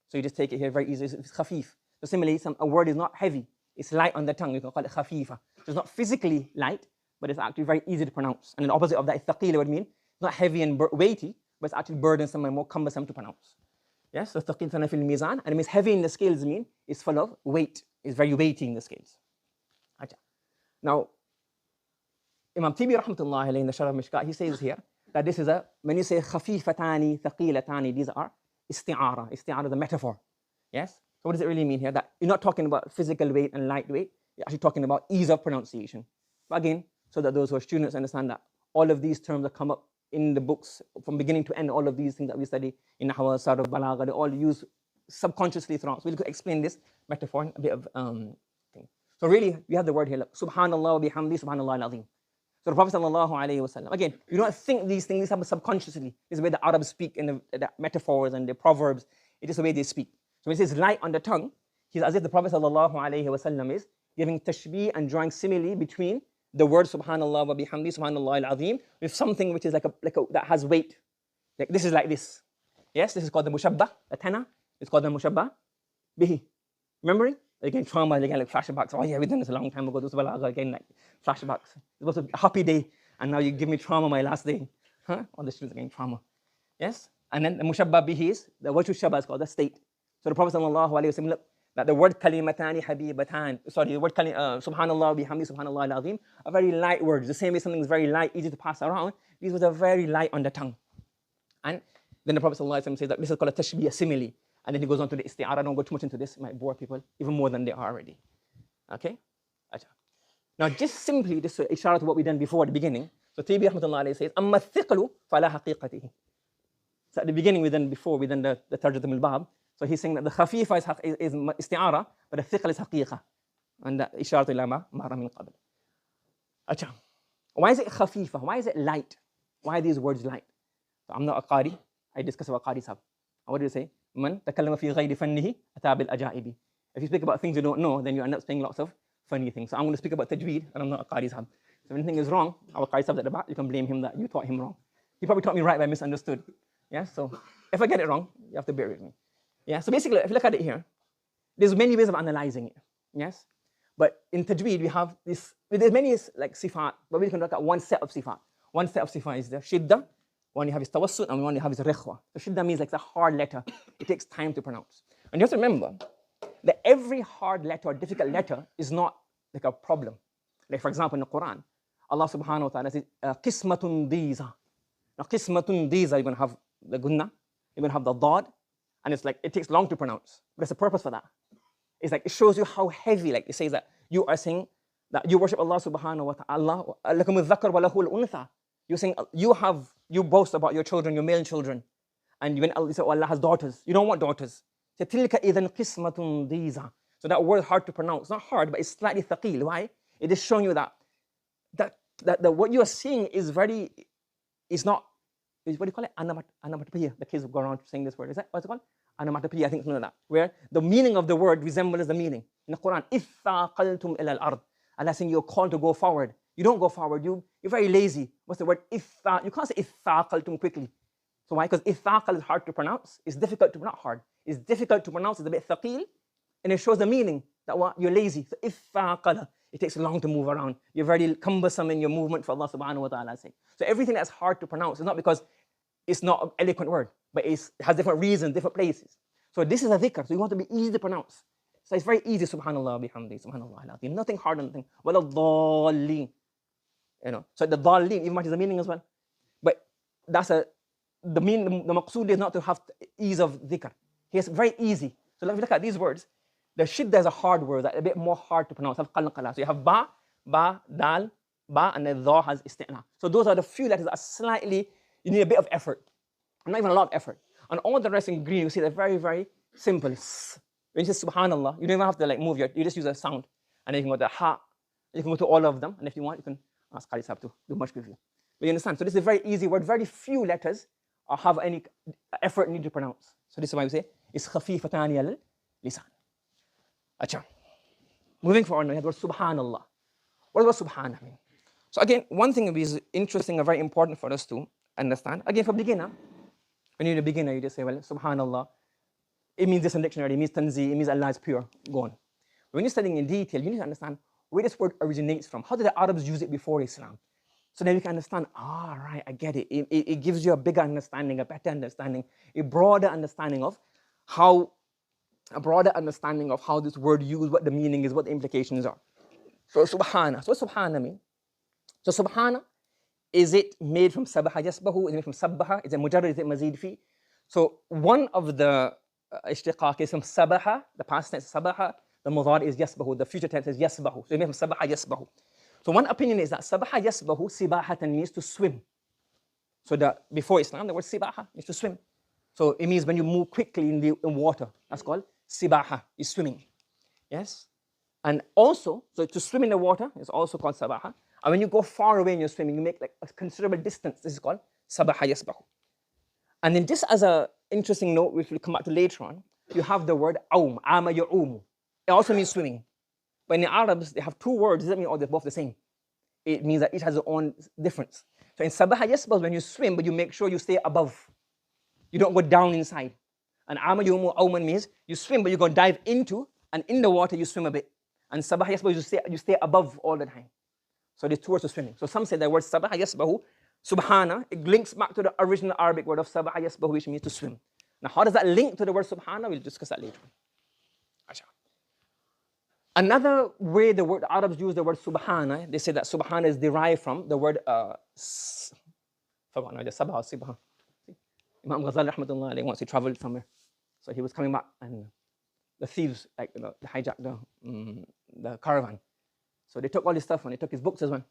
So you just take it here very easy. It's khafif. So similarly, a word is not heavy. It's light on the tongue. You can call it khafifa. So it's not physically light, but it's actually very easy to pronounce. And the opposite of that is thaqila would mean not heavy and weighty, but it's actually burdensome and more cumbersome to pronounce. Yes, so thaqilatan fil mizan, and it means heavy in the scales mean it's full of weight. It's very weighty in the scales. Now, Imam Tibi rahmatullah alayhi in the Sharh Mishkat, he says here that this is when you say khafifatani, thaqilatani, these are isti'ara. Isti'ara is a metaphor. Yes? So what does it really mean here? That you're not talking about physical weight and light weight, you're actually talking about ease of pronunciation. But again, so that those who are students understand that all of these terms that come up in the books from beginning to end, all of these things that we study in Nahwa, Sarf, Balagha, they all use subconsciously throughout. So we could explain this metaphor in a bit of thing. So really, we have the word here, look, subhanallah wa bihamdi, subhanallah al-azim. So the Prophet sallallahu alayhi wa sallam, again, you don't think these things happen subconsciously. This is the way the Arabs speak in the metaphors and the proverbs. It's just the way they speak. So when it says light on the tongue, he's as if the Prophet sallallahu alayhi wa sallam is giving tashbih and drawing simile between the word subhanallah wa bihamdi, subhanallah al-azim, with something which is like a that has weight. Like this is like this. Yes, this is called the mushabbah, the tana. It's called the mushabbah bihi. Remembering? Again, trauma, again, like flashbacks. Oh yeah, we done this a long time ago. This was again, like flashbacks. It was a happy day, and now you give me trauma my last day. Huh? All the students again, trauma. Yes? And then the mushabbah bihi is, the wajhu shabah is called the state. So the Prophet sallallahu alayhi wa sallam, look, that the word kalimatani habibatan, the word subhanallah bihamdi, subhanallah al-azim, are very light words. The same way something is very light, easy to pass around, these words are very light on the tongue. And then the Prophet sallallahu alayhi wa sallam says that this is called a tashbih, a simile. And then he goes on to the isti'ara. I don't go too much into this, it might bore people even more than they are already. Okay? Now just simply, this is ishara to what we done before at the beginning. So Tibi rahmatullah alayhi says, أَمَّا الثِّقْلُ فَلَا حَقِيقَتِهِ. So at the beginning, we done the Tërjëmatul al-Bab. So he's saying that the khafifa is isti'ara, but the thiql is haqiqa. And the ishara ila ma mara min qabl. Achha. Why is it khafifa? Why is it light? Why are these words light? So I'm not a qari. I discuss about qari sab. What do you say? Man takallama fi ghayri fannihi ata bil ajaibi. If you speak about things you don't know, then you end up saying lots of funny things. So I'm going to speak about tajweed, and I'm not a qari sab. So So if anything is wrong, our Qari at the back, you can blame him that you taught him wrong. He probably taught me right, but I misunderstood. Yeah, so if I get it wrong, you have to bear with me. Yeah, so basically, if you look at it here, there's many ways of analyzing it. Yes, but in tajweed we have this. There's many like sifat, but we can look at one set of sifat. One set of sifat is the shidda. One you have is tawassut, and one you have is rikhwa. So shidda means like it's a hard letter. It takes time to pronounce. And you have to remember that every hard letter or difficult letter is not like a problem. Like for example, in the Quran, Allah subhanahu wa ta'ala says, qismatun diza. Now, qismatun diza, you're going to have the gunna, you're going to have the dad, and it's like, it takes long to pronounce. But there's a purpose for that. It's like, it shows you how heavy, like it says that you are saying that you worship Allah subhanahu wa ta'ala. Lakum al-dhakar wa lahu al-untha. You're saying, you boast about your children, your male children. And when Allah says, oh, Allah has daughters, you don't want daughters. So, tilka idhan qismatun diza. So that word is hard to pronounce. Not hard, but it's slightly thaqil. Why? It is showing you that what you are seeing is what do you call it? Anamatopoeia. The kids go around saying this word. Is that what's it called? Anamatopoeia, I think something like that. Where the meaning of the word resembles the meaning. In the Quran, إِثَّاقَلْتُمْ إِلَى الْأَرْضِ. Allah saying you're called to go forward. You don't go forward. You're very lazy. What's the word? You can't say إِثَّاقَلْتُم quickly. So why? Because إِثَّاقَل is hard to pronounce. It's difficult to, not hard. It's difficult to pronounce. It's a bit thaqil. And it shows the meaning that what? You're lazy. So إِثَّاقَل. It takes long to move around. You're very cumbersome in your movement for Allah subhanahu wa ta'ala. So everything that's hard to pronounce is not because it's not an eloquent word, but it has different reasons, different places. So this is a dhikr, so you want to be easy to pronounce. So it's very easy, subhanallah bihamdi, subhanallah al-azim. Nothing hard, nothing. Wala dhalleen. You know, so the dhalleen even might is the meaning as well. But that's the maqsood is not to have ease of dhikr. It's very easy. So if you look at these words, the shidda is a hard word, that's a bit more hard to pronounce. So you have ba, dal, ba, and then dha has isti'na. So those are the few letters that are slightly, you need a bit of effort. Not even a lot of effort. And all the rest in green, you see they're very, very simple. When you say subhanallah, you don't even have to like move you just use a sound. And then you can go to ha, you can go to all of them. And if you want, you can ask Qari Sahib to do much with you. But you understand? So this is a very easy word. Very few letters have any effort needed to pronounce. So this is why we say, it's khafifatani al-lisan. Acha. Moving forward, we have the word subhanallah. What does subhanallah mean? So again, one thing that is interesting and very important for us to understand. Again, for beginner, when you're a beginner, you just say, well, subhanallah. It means this in dictionary, it means tanzih, it means Allah is pure. Go on. When you're studying in detail, you need to understand where this word originates from. How did the Arabs use it before Islam? So then you can understand, right, I get it. It gives you a bigger understanding, a better understanding, a broader understanding of how this word used, what the meaning is, what the implications are. So subhana. So what subhana mean? So subhana, is it made from sabaha yasbahu? Is it made from sabbaha? Is it mujarrad? Is it mazid fi? So one of the ishtiqaq is from sabaha, the past tense sabaha, the mudhari is yasbahu, the future tense is yasbahu. So it made from sabaha yasbahu. So one opinion is that sabaha yasbahu, sibahatan means to swim. So before Islam, the word sibaha means to swim. So it means when you move quickly in water, that's called sibaha, is swimming. Yes? And also, so to swim in the water is also called sabaha. And when you go far away in your swimming, you make like a considerable distance. This is called sabaha yasbahu. And then just as an interesting note, which we'll come back to later on, you have the word aum, ama ya'umu. It also means swimming. But in the Arabs, they have two words. It doesn't mean they're both the same. It means that each has its own difference. So in sabaha yasbahu, when you swim, but you make sure you stay above. You don't go down inside. And ama ya'umu, auman means you swim, but you're going to dive into, and in the water you swim a bit. And sabaha yasbahu, you stay above all the time. So there's two words of swimming. So some say the word sabaha yasbahu, subhana, it links back to the original Arabic word of sabaha yasbahu, which means to swim. Now how does that link to the word subhana? We'll discuss that later on. Another way the Arabs use the word subhana, they say that subhana is derived from the word forgot now, the sabah or sibha. Imam Ghazali rahmatullah alayhi, once he traveled somewhere. So he was coming back and the thieves, like, they hijacked the caravan. So they took all his stuff and they took his books as well.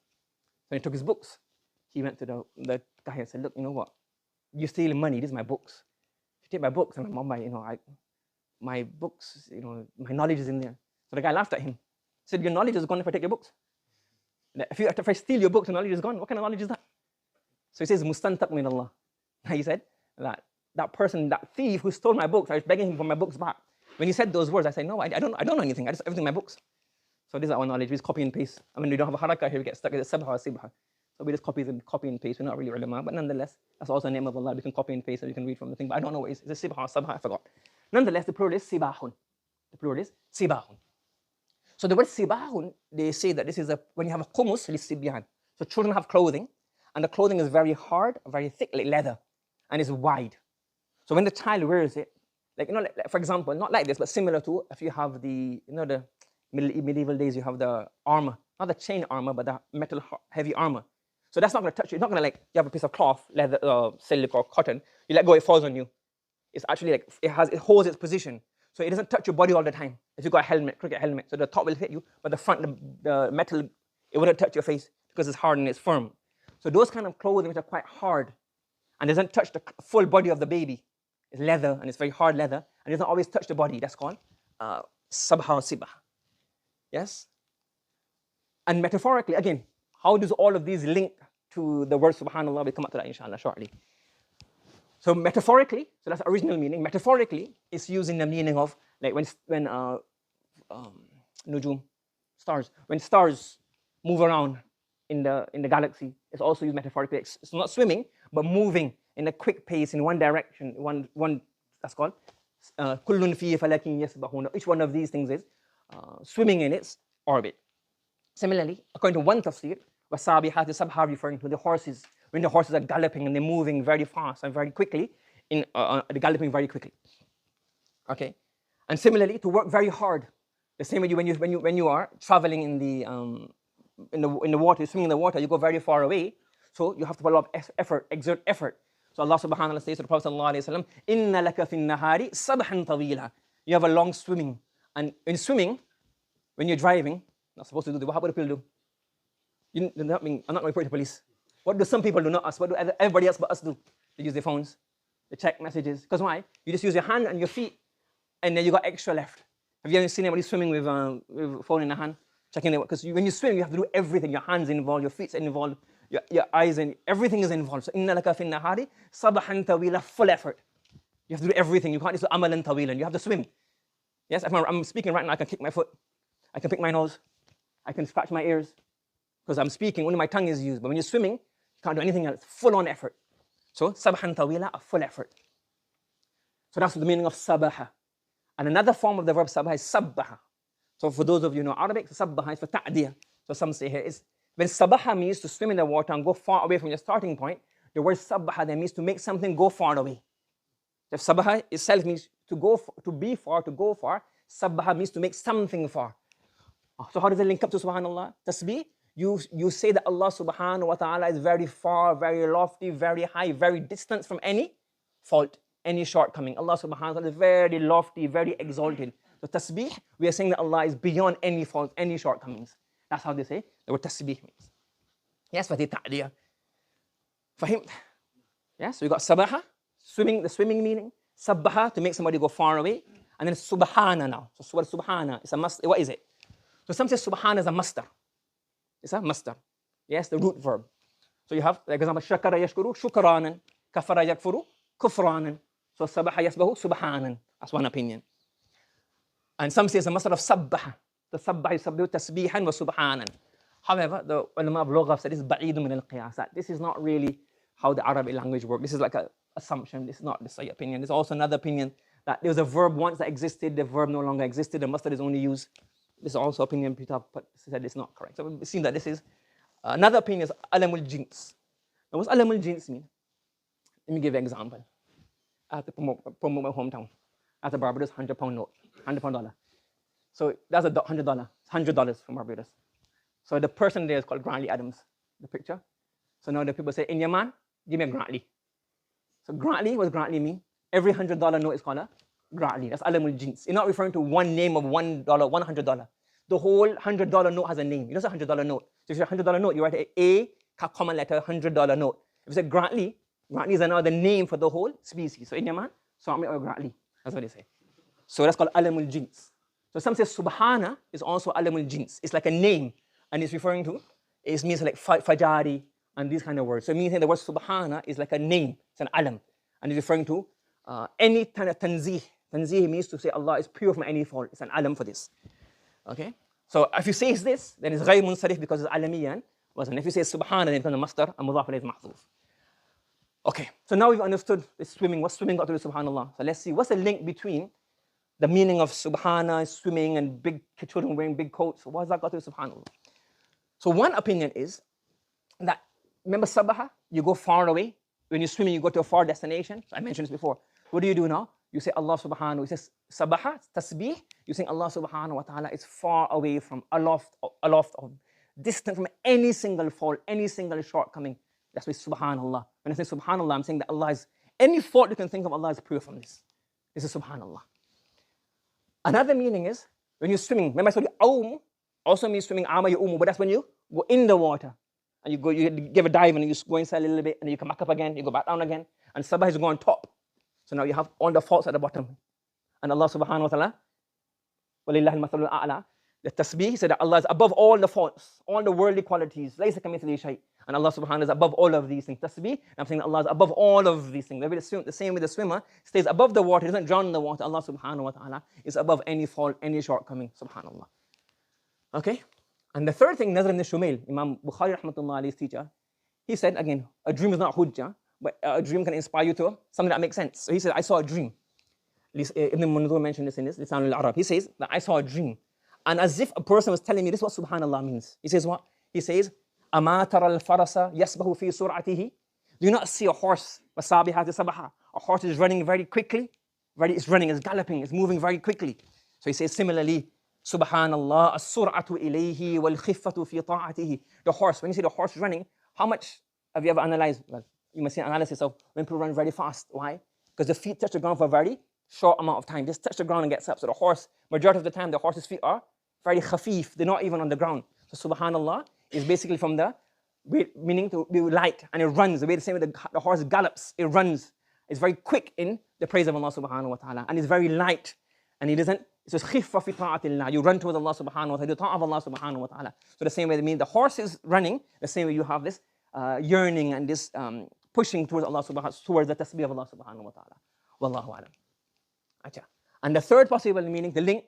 When he took his books, he went to the guy and said, look, you know what? You're stealing money, these are my books. If you take my books, and my books, my knowledge is in there. So the guy laughed at him. He said, your knowledge is gone if I take your books. If I steal your books, the knowledge is gone. What kind of knowledge is that? So he says, mustantaq min Allah. He said that person, that thief who stole my books, I was begging him for my books back. When he said those words, I said, no, I don't know anything. I just everything in my books. So this is our knowledge. We just copy and paste. I mean, we don't have a harakah here. We get stuck. Is it sabha or sibha? So we just copy and paste. We're not really ulama, but nonetheless, that's also a name of Allah. We can copy and paste, so you can read from the thing. But I don't know what it is. Is it sibha or sabha? I forgot. Nonetheless, the plural is sibahun. The plural is sibahun. So the word sibahun, they say that this is when you have a qumus lisibyan. So children have clothing, and the clothing is very hard, very thick, like leather, and it's wide. So when the child wears it, like for example, not like this, but similar to if you have the the medieval days, you have the armor, not the chain armor, but the metal heavy armor. So that's not going to touch you. It's not going to like you have a piece of cloth, leather, silk or cotton. You let go, it falls on you. It's actually like it holds its position, so it doesn't touch your body all the time. If you got a helmet, cricket helmet, so the top will hit you, but the front, the metal, it wouldn't touch your face because it's hard and it's firm. So those kind of clothing which are quite hard and doesn't touch the full body of the baby. It's leather and it's very hard leather and it doesn't always touch the body. That's called sabha or sibah. Yes? And metaphorically, again, how does all of these link to the word subhanallah? We'll come up to that inshallah shortly. So metaphorically, so that's the original meaning. Metaphorically, it's used in the meaning of like when nujum, stars, when stars move around in the galaxy, it's also used metaphorically. It's not swimming, but moving in a quick pace in one direction. One that's called kullun fi falakin yasbahuna. Each one of these things is swimming in its orbit. Similarly, according to one tafsir, wasabihat is sabha referring to the horses. When the horses are galloping and they're moving very fast and very quickly, they're galloping very quickly. Okay, and similarly, to work very hard. The same way when you are traveling in the water, swimming in the water, you go very far away, so you have to put a lot of effort, exert effort. So Allah subhanahu wa ta'ala says to the Prophet sallallahu alaihi wasallam, "Inna laka fin nahari sabhan tawila." You have a long swimming, and in swimming, when you're driving, not supposed to do this. What do people do? I'm not going to report to police. What do some people do? Not us. What do everybody else but us do? They use their phones, they check messages. Because why? You just use your hand and your feet, and then you got extra left. Have you ever seen anybody swimming with a phone in the hand, checking it? Because when you swim, you have to do everything. Your hands involved, your feet involved, your eyes, and everything is involved. So inna laka fin nahari sabahan tawila, full effort. You have to do everything. You can't just do amalan tawilan. You have to swim. Yes, if I'm speaking right now, I can kick my foot, I can pick my nose, I can scratch my ears, because I'm speaking. Only my tongue is used. But when you're swimming, you can't do anything else. Full on effort. So sabahan tawila, a full effort. So that's the meaning of sabaha. And another form of the verb sabaha is sabbaha. So for those of you who know Arabic, sabbaha is for ta'diyah. So some say here is when sabaha means to swim in the water and go far away from your starting point, the word sabbaha then means to make something go far away. If sabaha itself means to be far, to go far, sabbaha means to make something far. So how does it link up to subhanallah? Tasbih, you say that Allah subhanahu wa ta'ala is very far, very lofty, very high, very distant from any fault, any shortcoming. Allah subhanahu wa ta'ala is very lofty, very exalted. So tasbih, we are saying that Allah is beyond any fault, any shortcomings. That's how they say the word tasbih means. Yes, for the ta'diyah. Fahim? Yes, so we got sabaha, swimming, the swimming meaning. Sabbaha, to make somebody go far away. And then subhana now. So word subhana is a must. What is it? So some say subhana is a masdar. It's a masdar. Yes, the root verb. So you have, like example, shakara yashkuru, shukranan. Kafara yakfuru, kufranan. So sabaha yasbahu, subhanan. That's one opinion. And some say it's a masdar of sabbaha. The sabbaha yusabbihu tasbihan wa subhanan. However, the ulama of lugha said this is ba'idun min al-qiyasat. This is not really how the Arabic language works. This is like an assumption. This is not the sahih opinion. There's also another opinion that there was a verb once that existed, the verb no longer existed, the masdar is only used. This is also opinion people have said it's not correct. So it seems that this is another opinion is alamul jins. Now what's alamul jins mean? Let me give you an example. I have to promote my hometown. That's a Barbados £100 note, £100 dollar. So that's a $100 from Barbados. So the person there is called Grantley Adams, the picture. So now the people say, in your man, give me a Grantley. So Grantley, what does Grantley mean? Every $100 note is called a Grantley. That's alamul jins. You're not referring to one name of $100. The whole $100 note has a name. You don't say $100 note. So if it's a $100 note, you write a common letter, $100 note. If it's a Grantley, Grantley is another name for the whole species. So in your man, so I'm a Grantley. That's what they say. So that's called alamul jins. So some say subhana is also alamul jins. It's like a name, and it's referring to, it means like fajari and these kind of words. So it means the word subhana is like a name. It's an alam, and it's referring to any kind of tanzih. Tanzih means to say Allah is pure from any fault. It's an alam for this. Okay. So if you say this, then it's غير منصرف because it's alamiyan. And if you say subhana, then it becomes a masdar, and mudaf ilayhi is mahzuf. Okay, so now we've understood the swimming. What's swimming got to do with subhanallah? So let's see, what's the link between the meaning of subhana, swimming, and big children wearing big coats? What has that got to do with subhanallah? So one opinion is that, remember sabaha? You go far away. When you're swimming, you go to a far destination. So I mentioned this before. What do you do now? You say Allah subhanahu, you say sabaha, tasbih. You say Allah subhanahu wa ta'ala is far away from aloft, of distant from any single fault, any single shortcoming. That's why subhanallah. When I say subhanallah, I'm saying that Allah is, any fault you can think of, Allah is pure from this. This is subhanallah. Another meaning is, when you're swimming, remember I told you, awm also means swimming, ama yu'umu, but that's when you go in the water. And you give a dive and you go inside a little bit, and then you come back up again, you go back down again, and sabah is going on top. So now you have all the faults at the bottom. And Allah subhanahu wa ta'ala, وَلِلَّهِ الْمَثَلُ الْأَعْلَى, the tasbih, he said that Allah is above all the faults, all the worldly qualities. لَيْسَ كَمِثْلِهِ شَيْءٍ. And Allah subhanahu wa ta'ala is above all of these things. Tasbih, I'm saying that Allah is above all of these things. The same way the swimmer stays above the water, he doesn't drown in the water. Allah subhanahu wa ta'ala is above any fault, any shortcoming. Subhanallah. Okay? And the third thing, Nazar ibn Shumail, Imam Bukhari rahmatullah alayhi's teacher, he said, again, a dream is not hujjah, but a dream can inspire you to something that makes sense. So he said, I saw a dream. Ibn Mundur mentioned this in his Lisan al-Arab. He says that I saw a dream. And as if a person was telling me, this is what subhanallah means. He says what? He says, أَمَا تَرَى الْفَرَسَ يَسْبَهُ فِي سُرْعَتِهِ. Do you not see a horse? A horse is running very quickly. It's running, it's galloping, it's moving very quickly. So he says similarly, Subhanallah, as-sur'atu ilayhi wal-khiffatu fi ta'atihi. The horse, when you see the horse running, how much have you ever analyzed? Well, you must see an analysis of when people run very fast. Why? Because the feet touch the ground for a very short amount of time. Just touch the ground and gets up. So the horse, majority of the time, the horse's feet are very khafif. They're not even on the ground. So Subhanallah is basically from the meaning to be light, and it runs. The way the same way the horse gallops, it runs. It's very quick in the praise of Allah subhanahu wa ta'ala, and it's very light, and he doesn't. It's just khiffa fi ta'atillah. You run towards Allah subhanahu wa ta'ala, the ta'ah of Allah subhanahu wa ta'ala. So the same way the horse is running, the same way you have this yearning and this pushing towards Allah subhanahu, towards the tasbih of Allah subhanahu wa ta'ala. Wallahu alam. Acha. And the third possible meaning, the link,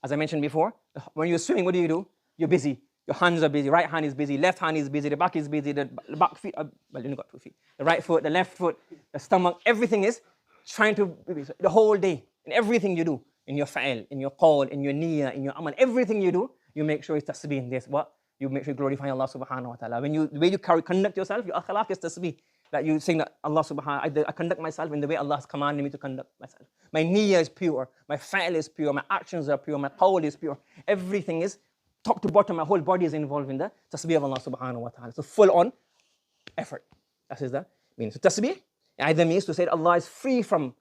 as I mentioned before, when you're swimming, what do? You're busy. Your hands are busy. Right hand is busy. Left hand is busy. The back is busy. The back feet, well, you only got 2 feet. The right foot, the left foot, the stomach, everything is trying to be busy. The whole day, in everything you do, in your fa'il, in your qawl, in your niyyah, in your amal, everything you do, you make sure it's tasbih in this. What? You make sure you glorify Allah subhanahu wa ta'ala. The way you conduct yourself, your akhlaq is tasbih. That you saying that Allah subhanahu, I conduct myself in the way Allah has commanded me to conduct myself. My niyyah is pure, my fa'il is pure, my actions are pure, my qawl is pure. Everything is top to bottom, my whole body is involved in the tasbih of Allah subhanahu wa ta'ala. So full on effort. That is the meaning. So tasbih either means to say that Allah is free from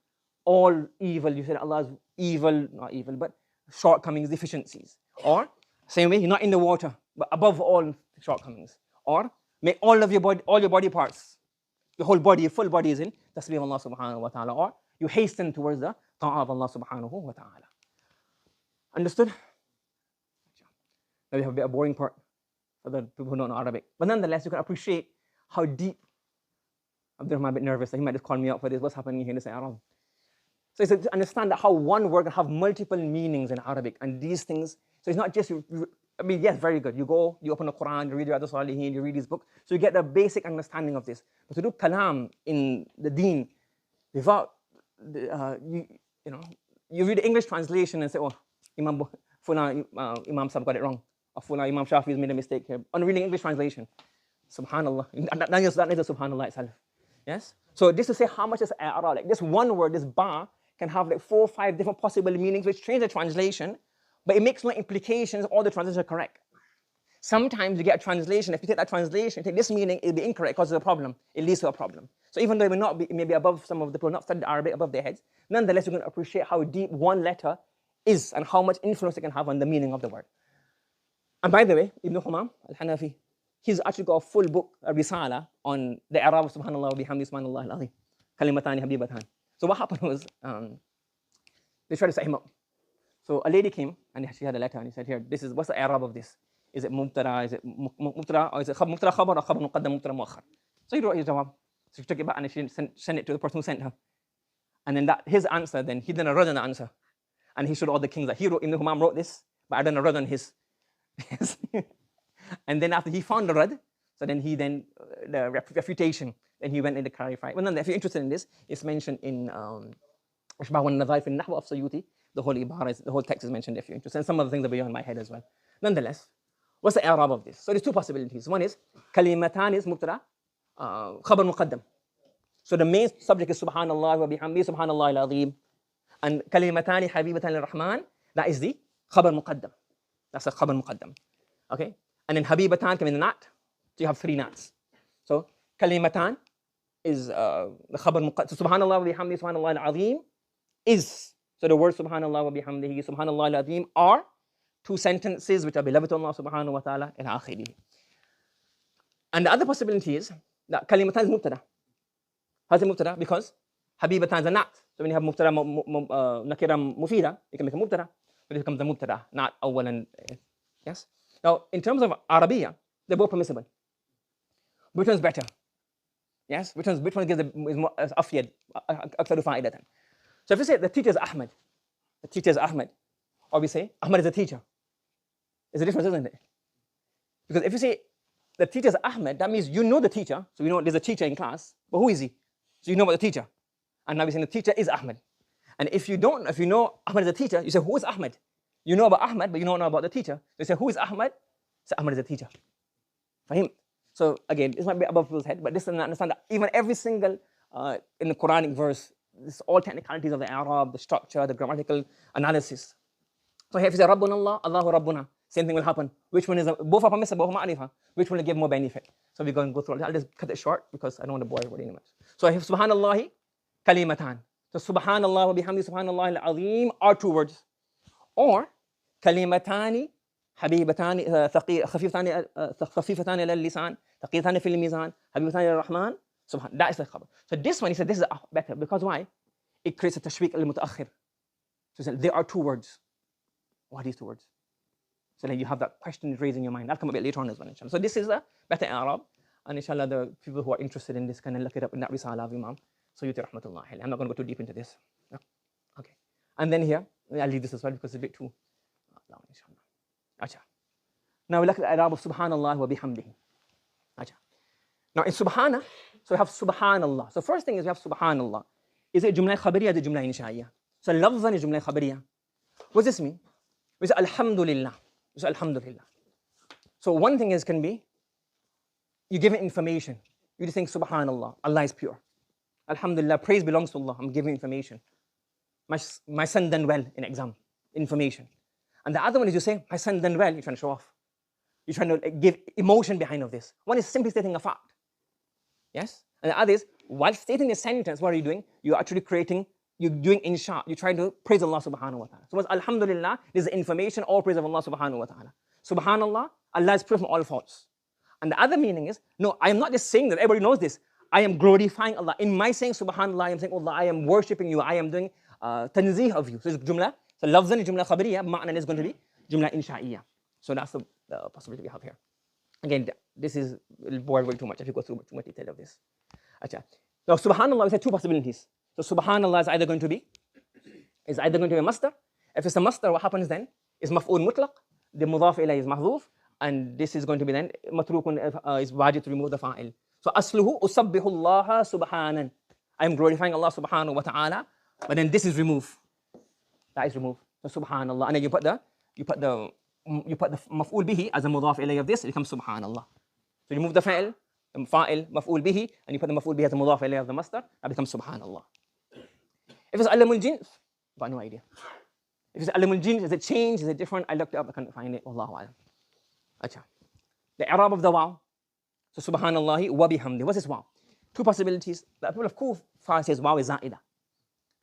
all evil. You said Allah is evil, not evil, but shortcomings, deficiencies. Or same way, you're not in the water, but above all shortcomings. Or make all your body parts, your whole body, your full body is in tasbih of Allah subhanahu wa ta'ala. Or you hasten towards the ta'ah of Allah subhanahu wa ta'ala. Understood? Now we have a bit of boring part for the people who don't know Arabic. But nonetheless, you can appreciate how deep. I'm a bit nervous. He might just call me up for this. What's happening here in this Arab? So it's to understand that how one word can have multiple meanings in Arabic. And these things, so it's not just, yes, very good. You go, you open the Quran, you read the Salihin, you read these books. So you get the basic understanding of this. But to do kalam in the deen, without, you read the English translation and say, oh, Imam Sahib got it wrong. Imam Shafi has made a mistake here. On reading English translation, subhanallah. That is a subhanallah itself. Yes? So this to say how much is i'rab, like this one word, this ba, can have like 4 or 5 different possible meanings which change the translation, but it makes no implications, all the translations are correct. Sometimes you get a translation, if you take that translation, take this meaning, it'll be incorrect because of a problem. It leads to a problem. So even though it may be above some of the people not studied Arabic, above their heads, nonetheless you're going to appreciate how deep one letter is and how much influence it can have on the meaning of the word. And by the way, Ibn Humam al-Hanafi, he's actually got a full book, a risala, on the i'rab of subhanallah wa bihamdi subhanallah al-azim. Kalimatani habibatan. So what happened was, they tried to set him up. So a lady came and she had a letter and he said, here, what's the i'rab of this? Is it mubtada, is it mubtada, or is it mubtada khabar or khabar muqaddam mubtada muakhar? So he wrote his jawab. So she took it back and she sent it to the person who sent her. And then his answer, he did a rad on the answer. And he showed all the kings that he wrote, Ibn Humam wrote this, but I done a rad on his Yes. And then after he found the rad, so then the refutation, then he went in to clarify. Well, if you're interested in this, it's mentioned in Ashbah wa Nadhaif in Nahwa of Suyuti. The whole text is mentioned if you're interested. And some of the things are beyond my head as well. Nonetheless, what's the i'rab of this? So there's two possibilities. One is kalimatan is mubtada, khabar muqaddam. So the main subject is subhanallah wa bihamdi, subhanallah al-azim. And kalimatani habibatan al-rahman, that is the khabar muqaddam. That's a khabar muqaddam. Okay? And then habibatan come in the nat. So you have three nats. So kalimatan is the khabar muqaddam. So subhanallah wa bihamdi, subhanallah al-azim is. So the word subhanallah wa bihamdihi, subhanallah al-azim are two sentences which are beloved to Allah subhanahu wa ta'ala ila akhirih. And the other possibility is that kalimatan is mubtada. How's it mubtada? Because habibatan is a nat. So when you have mubtada nakira mufida, you can make a mubtada. But it becomes a mubtada, not awwalan. Yes? Now, in terms of Arabiya, they're both permissible. Which one's better? Yes? Which one gives is more afyad, aktaru fa'idatan? So if you say the teacher is Ahmed, or we say Ahmed is a teacher, there's a difference, isn't it? Because if you say the teacher is Ahmed, that means you know the teacher, so you know there's a teacher in class, but who is he? So you know about the teacher. And now we're saying the teacher is Ahmed. And if you know Ahmed is a teacher, you say, who is Ahmed? You know about Ahmed, but you don't know about the teacher. So you say, who is Ahmed? Say, Ahmed is a teacher. For him. So again, this might be above people's head, but this is to understand that even every single, in the Quranic verse, this all technicalities of the i'rab, the structure, the grammatical analysis. So here if you say Rabbuna Allah, Allahu Rabbuna, same thing will happen. Which one is, both are permissible, both are ma'rifah. Which one will give more benefit? So we're going to go through it. I'll just cut it short because I don't want to bore everybody much. So if subhanallahi, kalimatan. So subhanallah wa bihamdi, subhanallah al-azim are two words. Or kalimatani, habibatani, khafifatani al-lisan, thaqilatani fil mizan, habibatani al-rahman. That is the khabar. So this one, he said, this is better. Because why? It creates a tashwiq al-mutaakhir. So he said, there are two words. What are these two words? So then you have that question raised in your mind. That'll come a bit later on as well, inshallah. So this is a better i'rab. And inshallah, the people who are interested in this can look it up in that risala of Imam Suyuti rahmatullah. I'm not going to go too deep into this. No? Okay. And then here, I'll leave this as well because it's a bit too long, inshallah. Now we look at the i'rab of subhanallah wa bihamdihi. Now in subhana, so we have subhanallah. So first thing is we have subhanallah. Is it jumla khabariya or is it jumla insha'iyya? So lafzan is jumla khabariya. What does this mean? We say alhamdulillah. We say alhamdulillah. So one thing is can be, you give it information. You just think subhanallah, Allah is pure. Alhamdulillah, praise belongs to Allah. I'm giving information. My son done well in exam, information. And the other one is you say, my son done well, you're trying to show off. You're trying to give emotion behind of this. One is simply stating a fact. Yes? And the other is, while stating a sentence, what are you doing? You're actually you're doing insha. You're trying to praise Allah subhanahu wa ta'ala. So what's alhamdulillah, this is information, all praise of Allah subhanahu wa ta'ala. Subhanallah, Allah is pure from all faults. And the other meaning is, no, I am not just saying that, everybody knows this. I am glorifying Allah. In my saying subhanallah, I am saying, Allah, I am worshipping you. I am doing tanzih of you. So it's jumla. So lafzan is jumla khabariya, ma'nan is going to be jumla insha'iyya. So that's the possibility we have here. Again, this will bore way too much if you go through too much detail of this. Now, subhanallah, we have two possibilities. So subhanallah is either going to be a masdar. If it's a masdar, what happens then? Is maf'ul mutlaq. The mudaf ilayh is mahdhuf. And this is going to be then matrukun is wajib to remove the fa'il. So asluhu usabbihu Allah subhanan. I am glorifying Allah subhanahu wa ta'ala. But then this is removed. That is removed. So subhanallah. And then you put the maf'ul bihi as a mudaf ilayh of this, it becomes subhanallah. So you remove the fa'il, maf'ul bihi, and you put the maf'ul bihi as a mudaf ilayh of the masdar, that becomes subhanallah. If it's alamul jins, I've got no idea. If it's alamul jins, is it changed? Is it different? I looked it up, I can't find it. Wallahu alam. The i'rab of the waw. So subhanallahi wa bihamdi. What's this waw? Two possibilities. The people of Kufa says waw is za'ida.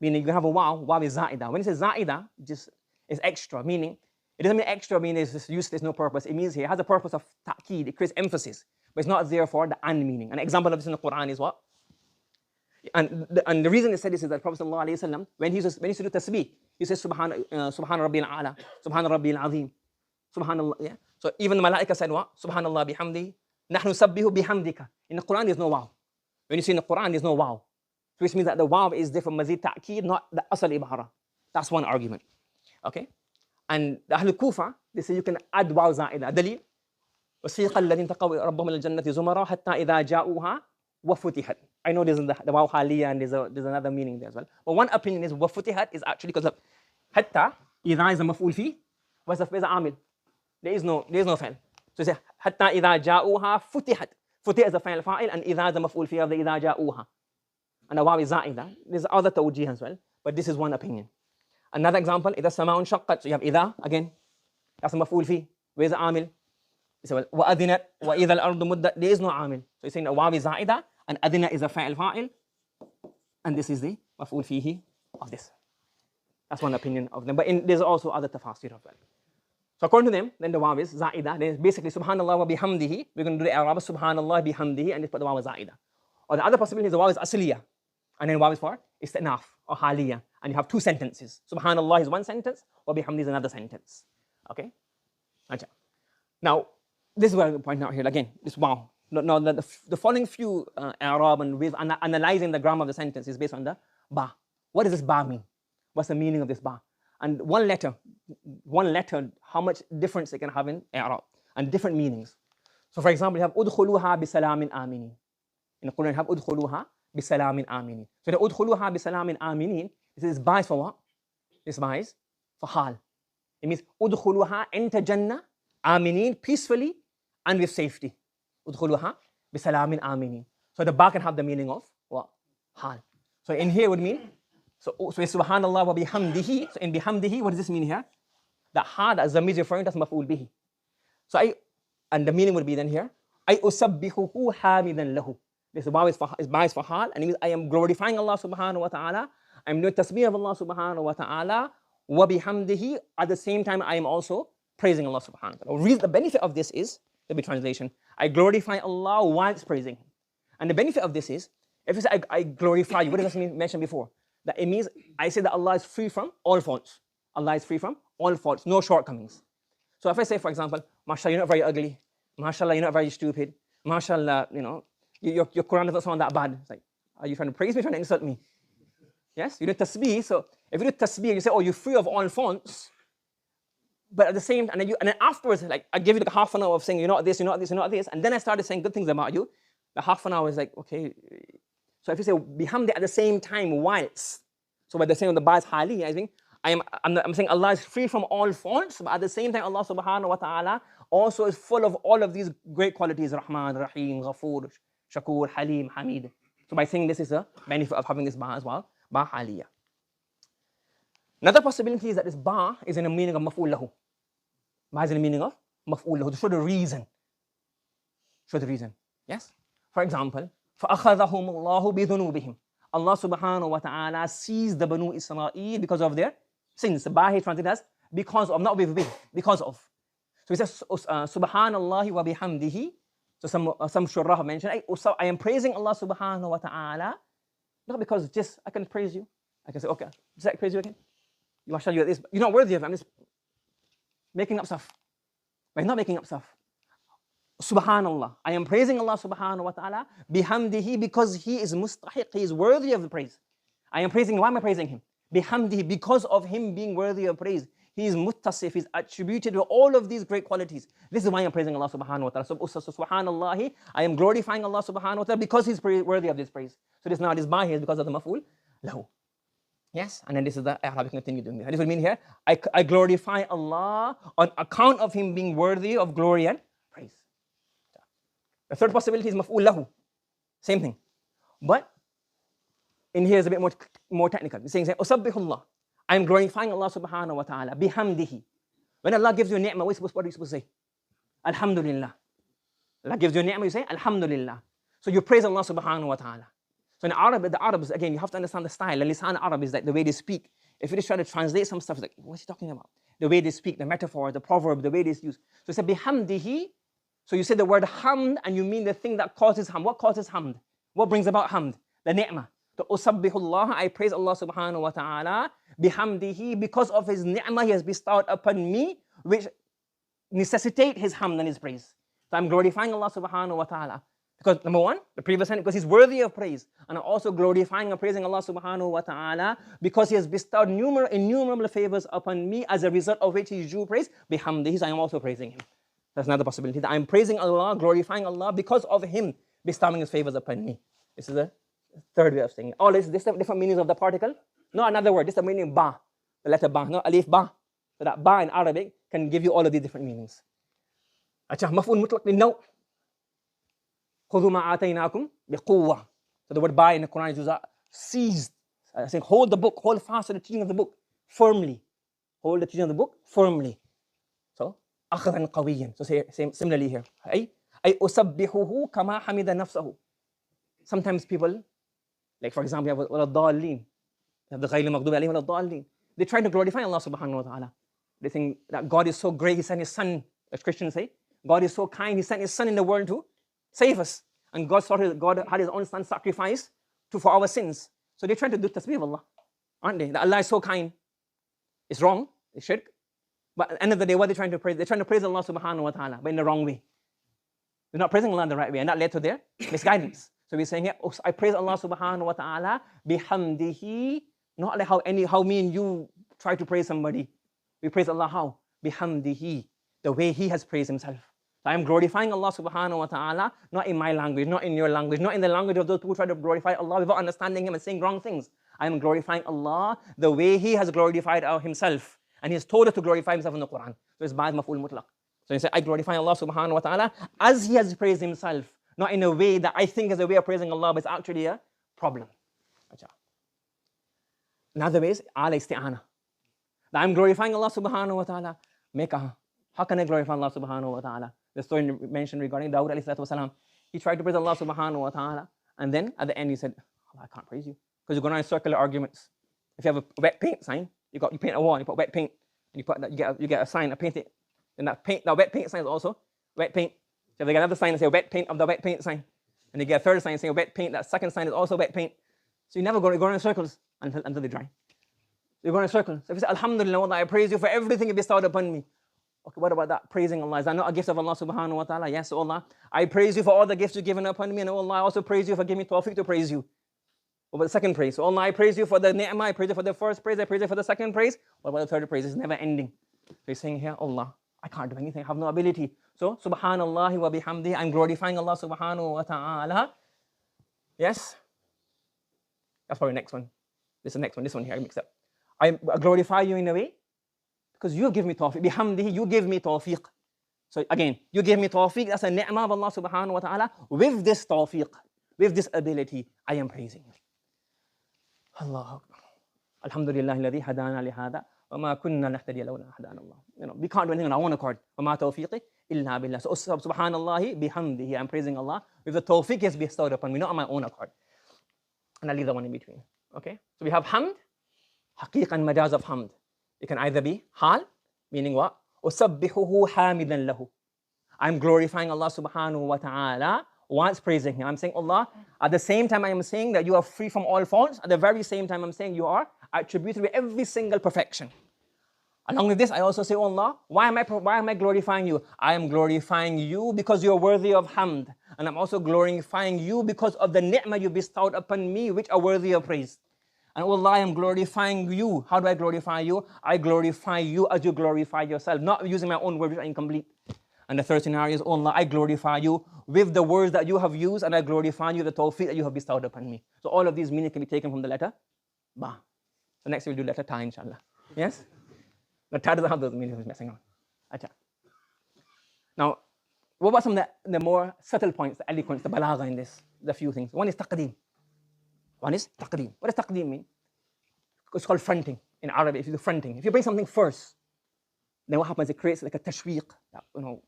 Meaning you can have a waw is za'ida. When it says za'ida, just is extra, meaning it doesn't mean extra meaning it's just useless, no purpose. It means here it has a purpose of ta'keed, it creates emphasis, but it's not there for the an meaning. An example of this in the Quran is what? And the reason he said this is that Prophet ﷺ, when he used to do tasbih, he says Subhana Rabbil A'la, Subhana Rabbil Azim, Subhanallah. Yeah? So even the Malaika said what? Subhanallah bihamdi, Nahnu sabbihu bihamdika. In the Quran there's no wow. When you see in the Quran there's no wow. Which means that the wow is there for mazid ta'keed, not the asal ibara. That's one argument. Okay? And the Ahl Kufa, they say you can add waw za'ida. Dalil. وَسِيقَ الَّذِينَ تَقَوْا رَبَّهُمْ إِلَى الْجَنَّةِ زُمَرًا حَتَّى إِذَا جَاءُوهَا وَفُتِحَتْ. I know there's the waw haliya and there's another meaning there as well. But one opinion is وَفُتِحَتْ is actually because of حَتَّى إِذَا is a مفعول فيه. Where's the عامل? There is no فعل. So you say حَتَّى إِذَا جَاءُوهَا فُتِحَتْ. فُتِحَ is a فعل فاعل and إِذَا is a مفعول فيه of the إِذَا جَاءُوهَا. And the waw is za'ida. There's other tawjih as well. But this is one opinion. Another example, إِذَا السَّمَاءُ انشَقَّتْ. So you have إِذَا again. That's a مفعول فيه. Where's the عامل? You say, well, وَأَذِنَتْ وَإِذَا الْأَرْضُ مُدَّتْ. There is no عامل. So you're saying the waw is za'ida and أَذِنَ is a فاعل فاعل. And this is the مفعول فيه of this. That's one opinion of them. But there's also other tafasir of that. So according to them, then the waw is za'ida. Then basically, subhanallah wa bihamdihi. We're going to do the i'rab, subhanallah bihamdihi, and they put the waw za'ida. Or the other possibility is the waw is asliya. And then waw is for istinaf or haliya. And you have two sentences. Subhanallah is one sentence, wa bihamdi is another sentence. Okay? Now, this is what I'm pointing out here again. This waw. Now, the following few i'rab and with analyzing the grammar of the sentence is based on the ba. What does this ba mean? What's the meaning of this ba? And one letter, how much difference it can have in i'rab and different meanings. So for example, you have udkhuluha bisalamin aminin. In the Quran, you have udkhuluha bisalamin aminin. So the udkhuluha bisalamin aminin, this is ba is for what? This ba is for hal. It means udkhuluha enter jannah aminin, peacefully and with safety. Udkhuluha bisalamin aminin. So the ba can have the meaning of what? Hal. So in here would mean, so it's subhanallah wa bihamdihi. So in bihamdihi, what does this mean here? The ha that Zamir is referring to as maf'ul bihi. So and the meaning would be then here, I usabbihuhu hamidan lahu. This ba is for hal, and it means I am glorifying Allah subhanahu wa ta'ala. I'm doing tasbih of Allah subhanahu wa ta'ala. Wa bihamdihi. At the same time, I am also praising Allah subhanahu wa ta'ala. The benefit of this is, there'll be translation, I glorify Allah whilst praising Him. And the benefit of this is, if you say I glorify you, what does that mean mentioned before? That it means I say that Allah is free from all faults. Allah is free from all faults, no shortcomings. So if I say, for example, mashallah, you're not very ugly. Mashallah, you're not very stupid. Mashallah, your Quran doesn't sound that bad. It's like, are you trying to praise me, trying to insult me? Yes, you do tasbih. So if you do tasbih, you say, oh, you're free of all faults. But at the same time, and then afterwards, like I give you like half an hour of saying, you're not this, you're not this, you're not this. And then I started saying good things about you. The half an hour is like, okay. So if you say bihamdi at the same time, whilst, so by the same the ba is hali, I think I'm saying Allah is free from all faults, but at the same time Allah subhanahu wa ta'ala also is full of all of these great qualities, Rahman, Rahim, Ghafoor, Shakur, Halim, Hamid. So by saying this is a benefit of having this ba as well, ba haliya. Another possibility is that this ba is in the meaning of maf'ul lahu. Ba is in the meaning of maf'ul lahu, to show the reason. Show the reason. Yes? For example, فَأَخَذَهُمُ اللَّهُ بِذُنُوبِهِمْ. Allah subhanahu wa ta'ala seized the Banu Israel because of their sins. The ba here translated as because of, not with, because of. So he says, subhanallah wa bihamdihi. So some shurrah have mentioned, I am praising Allah subhanahu wa ta'ala, not because just I can praise you. I can say, okay, just I praise you again. Mashallah, you're not worthy of it. I'm just making up stuff. But he's not making up stuff. Subhanallah. I am praising Allah subhanahu wa ta'ala bihamdihi because He is mustahiq, He is worthy of the praise. I am praising, why am I praising Him? Bihamdihi, because of Him being worthy of praise. He is muttasif, He is attributed to all of these great qualities. This is why I am praising Allah subhanahu wa ta'ala. So subhanallah, I am glorifying Allah subhanahu wa ta'ala because He is worthy of this praise. So this ba here is because of the maf'ul lahu. Yes, and then this is the i'rab, continue doing this. This will mean here, I glorify Allah on account of Him being worthy of glory and praise. The third possibility is maf'ul lahu. Same thing. But in here is a bit more technical. It's saying, usabbihullah. I am glorifying Allah subhanahu wa ta'ala bihamdihi. When Allah gives you a ni'mah, what are you supposed to say? Alhamdulillah. Allah gives you a ni'mah, you say Alhamdulillah. So you praise Allah subhanahu wa ta'ala. So in the Arabs, again, you have to understand the style. The lisan Arab is like the way they speak. If you just try to translate some stuff, it's like, what's he talking about? The way they speak, the metaphor, the proverb, the way they use. So it's a bihamdihi. So you say the word hamd and you mean the thing that causes hamd. What causes hamd? What brings about hamd? The ni'mah. The usabbihullah, I praise Allah subhanahu wa ta'ala bihamdihi because of His ni'mah He has bestowed upon me, which necessitate His hamd and His praise. So I'm glorifying Allah subhanahu wa ta'ala Because number one, the previous hand, because he's worthy of praise. And also glorifying and praising Allah subhanahu wa ta'ala because he has bestowed innumerable favors upon me, as a result of which he is due praise. Bihamdihi, I am also praising him. That's another possibility, that I'm praising Allah, glorifying Allah because of him bestowing his favors upon me. This is the third way of saying it. All this is different meanings of the particle. No, another word, this is the meaning ba, the letter ba, no, alif ba. So that ba in Arabic can give you all of these different meanings. Achha, maf'ul mutlaq lin-naw. خُذُوا مَا آتَيْنَاكُمْ بِقُوَّةٍ. So the word by in the Quran is used, seized. Saying hold the book, hold fast to the teaching of the book firmly. Hold the teaching of the book firmly. So, أَخْذًا قَوِيًّا. So similarly here. أي أُسَبِّحُهُ كَمَا حَمِدَ نَفْسَهُ. Sometimes people, like for example, you have وَلَا you have the غَيْرِ مَغْضُوبِ عَلَيْهِمْ وَلَا الضَّالِّينَ. They try to glorify Allah subhanahu wa ta'ala. They think that God is so great, he sent his son, as Christians say. God is so kind, he sent his son in the world to save us. And God had his own son sacrificed for our sins. So they try to do tasbih of Allah, aren't they? That Allah is so kind. It's wrong, it's shirk. But at the end of the day, what are they trying to praise? They're trying to praise Allah subhanahu wa ta'ala, but in the wrong way. They're not praising Allah in the right way, and that led to their misguidance. So we're saying here, I praise Allah subhanahu wa ta'ala bihamdihi, not like how me and you try to praise somebody. We praise Allah how? Bihamdihi, the way he has praised himself. So I am glorifying Allah subhanahu wa ta'ala, not in my language, not in your language, not in the language of those who try to glorify Allah without understanding him and saying wrong things. I am glorifying Allah the way he has glorified himself. And he has told us to glorify himself in the Quran. So it's ba'd maf'ul mutlaq. So he said, I glorify Allah subhanahu wa ta'ala as he has praised himself, not in a way that I think is a way of praising Allah, but it's actually a problem. Another way is al-isti'ana. That I'm glorifying Allah subhanahu wa ta'ala. How can I glorify Allah subhanahu wa ta'ala? The story mentioned regarding Dawud alayhi salatu wasalam. He tried to praise Allah subhanahu wa ta'ala, and then at the end he said, oh, I can't praise you. Because you're going on circular arguments. If you have a wet paint sign, you paint a wall, you put wet paint, and you get a sign, paint it. And that wet paint sign is also wet paint. So they get another sign and say wet paint of the wet paint sign. And they get a third sign saying wet paint, that second sign is also wet paint. So you never go in circles until they dry. You're going in circles. So if you say, Alhamdulillah, Allah, I praise you for everything you bestowed upon me. Okay, what about that? Praising Allah. Is that not a gift of Allah subhanahu wa ta'ala? Yes, O Allah. I praise you for all the gifts you've given upon me. And O Allah, I also praise you for giving me tawfiq to praise you. What about the second praise? So Allah, I praise you for the ni'mah. I praise you for the first praise. I praise you for the second praise. What about the third praise? It's never ending. So he's saying here, Allah, I can't do anything. I have no ability. So, subhanallah wa bihamdihi. I'm glorifying Allah subhanahu wa ta'ala. Yes? That's probably the next one. This is the next one. This one here, I mixed up. I glorify you in a way because you give me tawfiq. Bihamdihi, you give me tawfiq. So again, you give me tawfiq. That's a ni'mah of Allah subhanahu wa ta'ala. With this tawfiq, with this ability, I am praising you. Allah Akbar. Alhamdulillah alladhi hadana li hada wa ma kunna nahtadiya lawla hadana Allah. We can't do anything on our own accord. Wa ma tawfiqi illa billah. So subhanallahi bihamdihi, I'm praising Allah with the tawfiq he has bestowed upon me, not on my own accord. And I'll leave the one in between. Okay? So we have hamd, haqiq and majaz of hamd. It can either be hal, meaning what? Usabbihuhu hamidan lahu. I'm glorifying Allah subhanahu wa ta'ala whilst praising him. I'm saying, Allah, at the same time I am saying that you are free from all faults. At the very same time I'm saying you are attributed with every single perfection. Along with this, I also say, oh Allah, why am I glorifying you? I am glorifying you because you are worthy of hamd. And I'm also glorifying you because of the ni'mah you bestowed upon me, which are worthy of praise. And oh Allah, I am glorifying you. How do I glorify you? I glorify you as you glorify yourself, not using my own words which are incomplete. And the third scenario is, oh Allah, I glorify you with the words that you have used, and I glorify you the tawfiq that you have bestowed upon me. So all of these meanings can be taken from the letter ba. So next we'll do letter ta, inshallah. Yes? The ta doesn't have those meanings messing around. Acha. Now, what about some of the more subtle points, the eloquence, the balagha in this? The few things. One is taqdeem. What does taqdeem mean? It's called fronting in Arabic. If you do fronting, if you bring something first, then what happens? It creates like a tashweeq.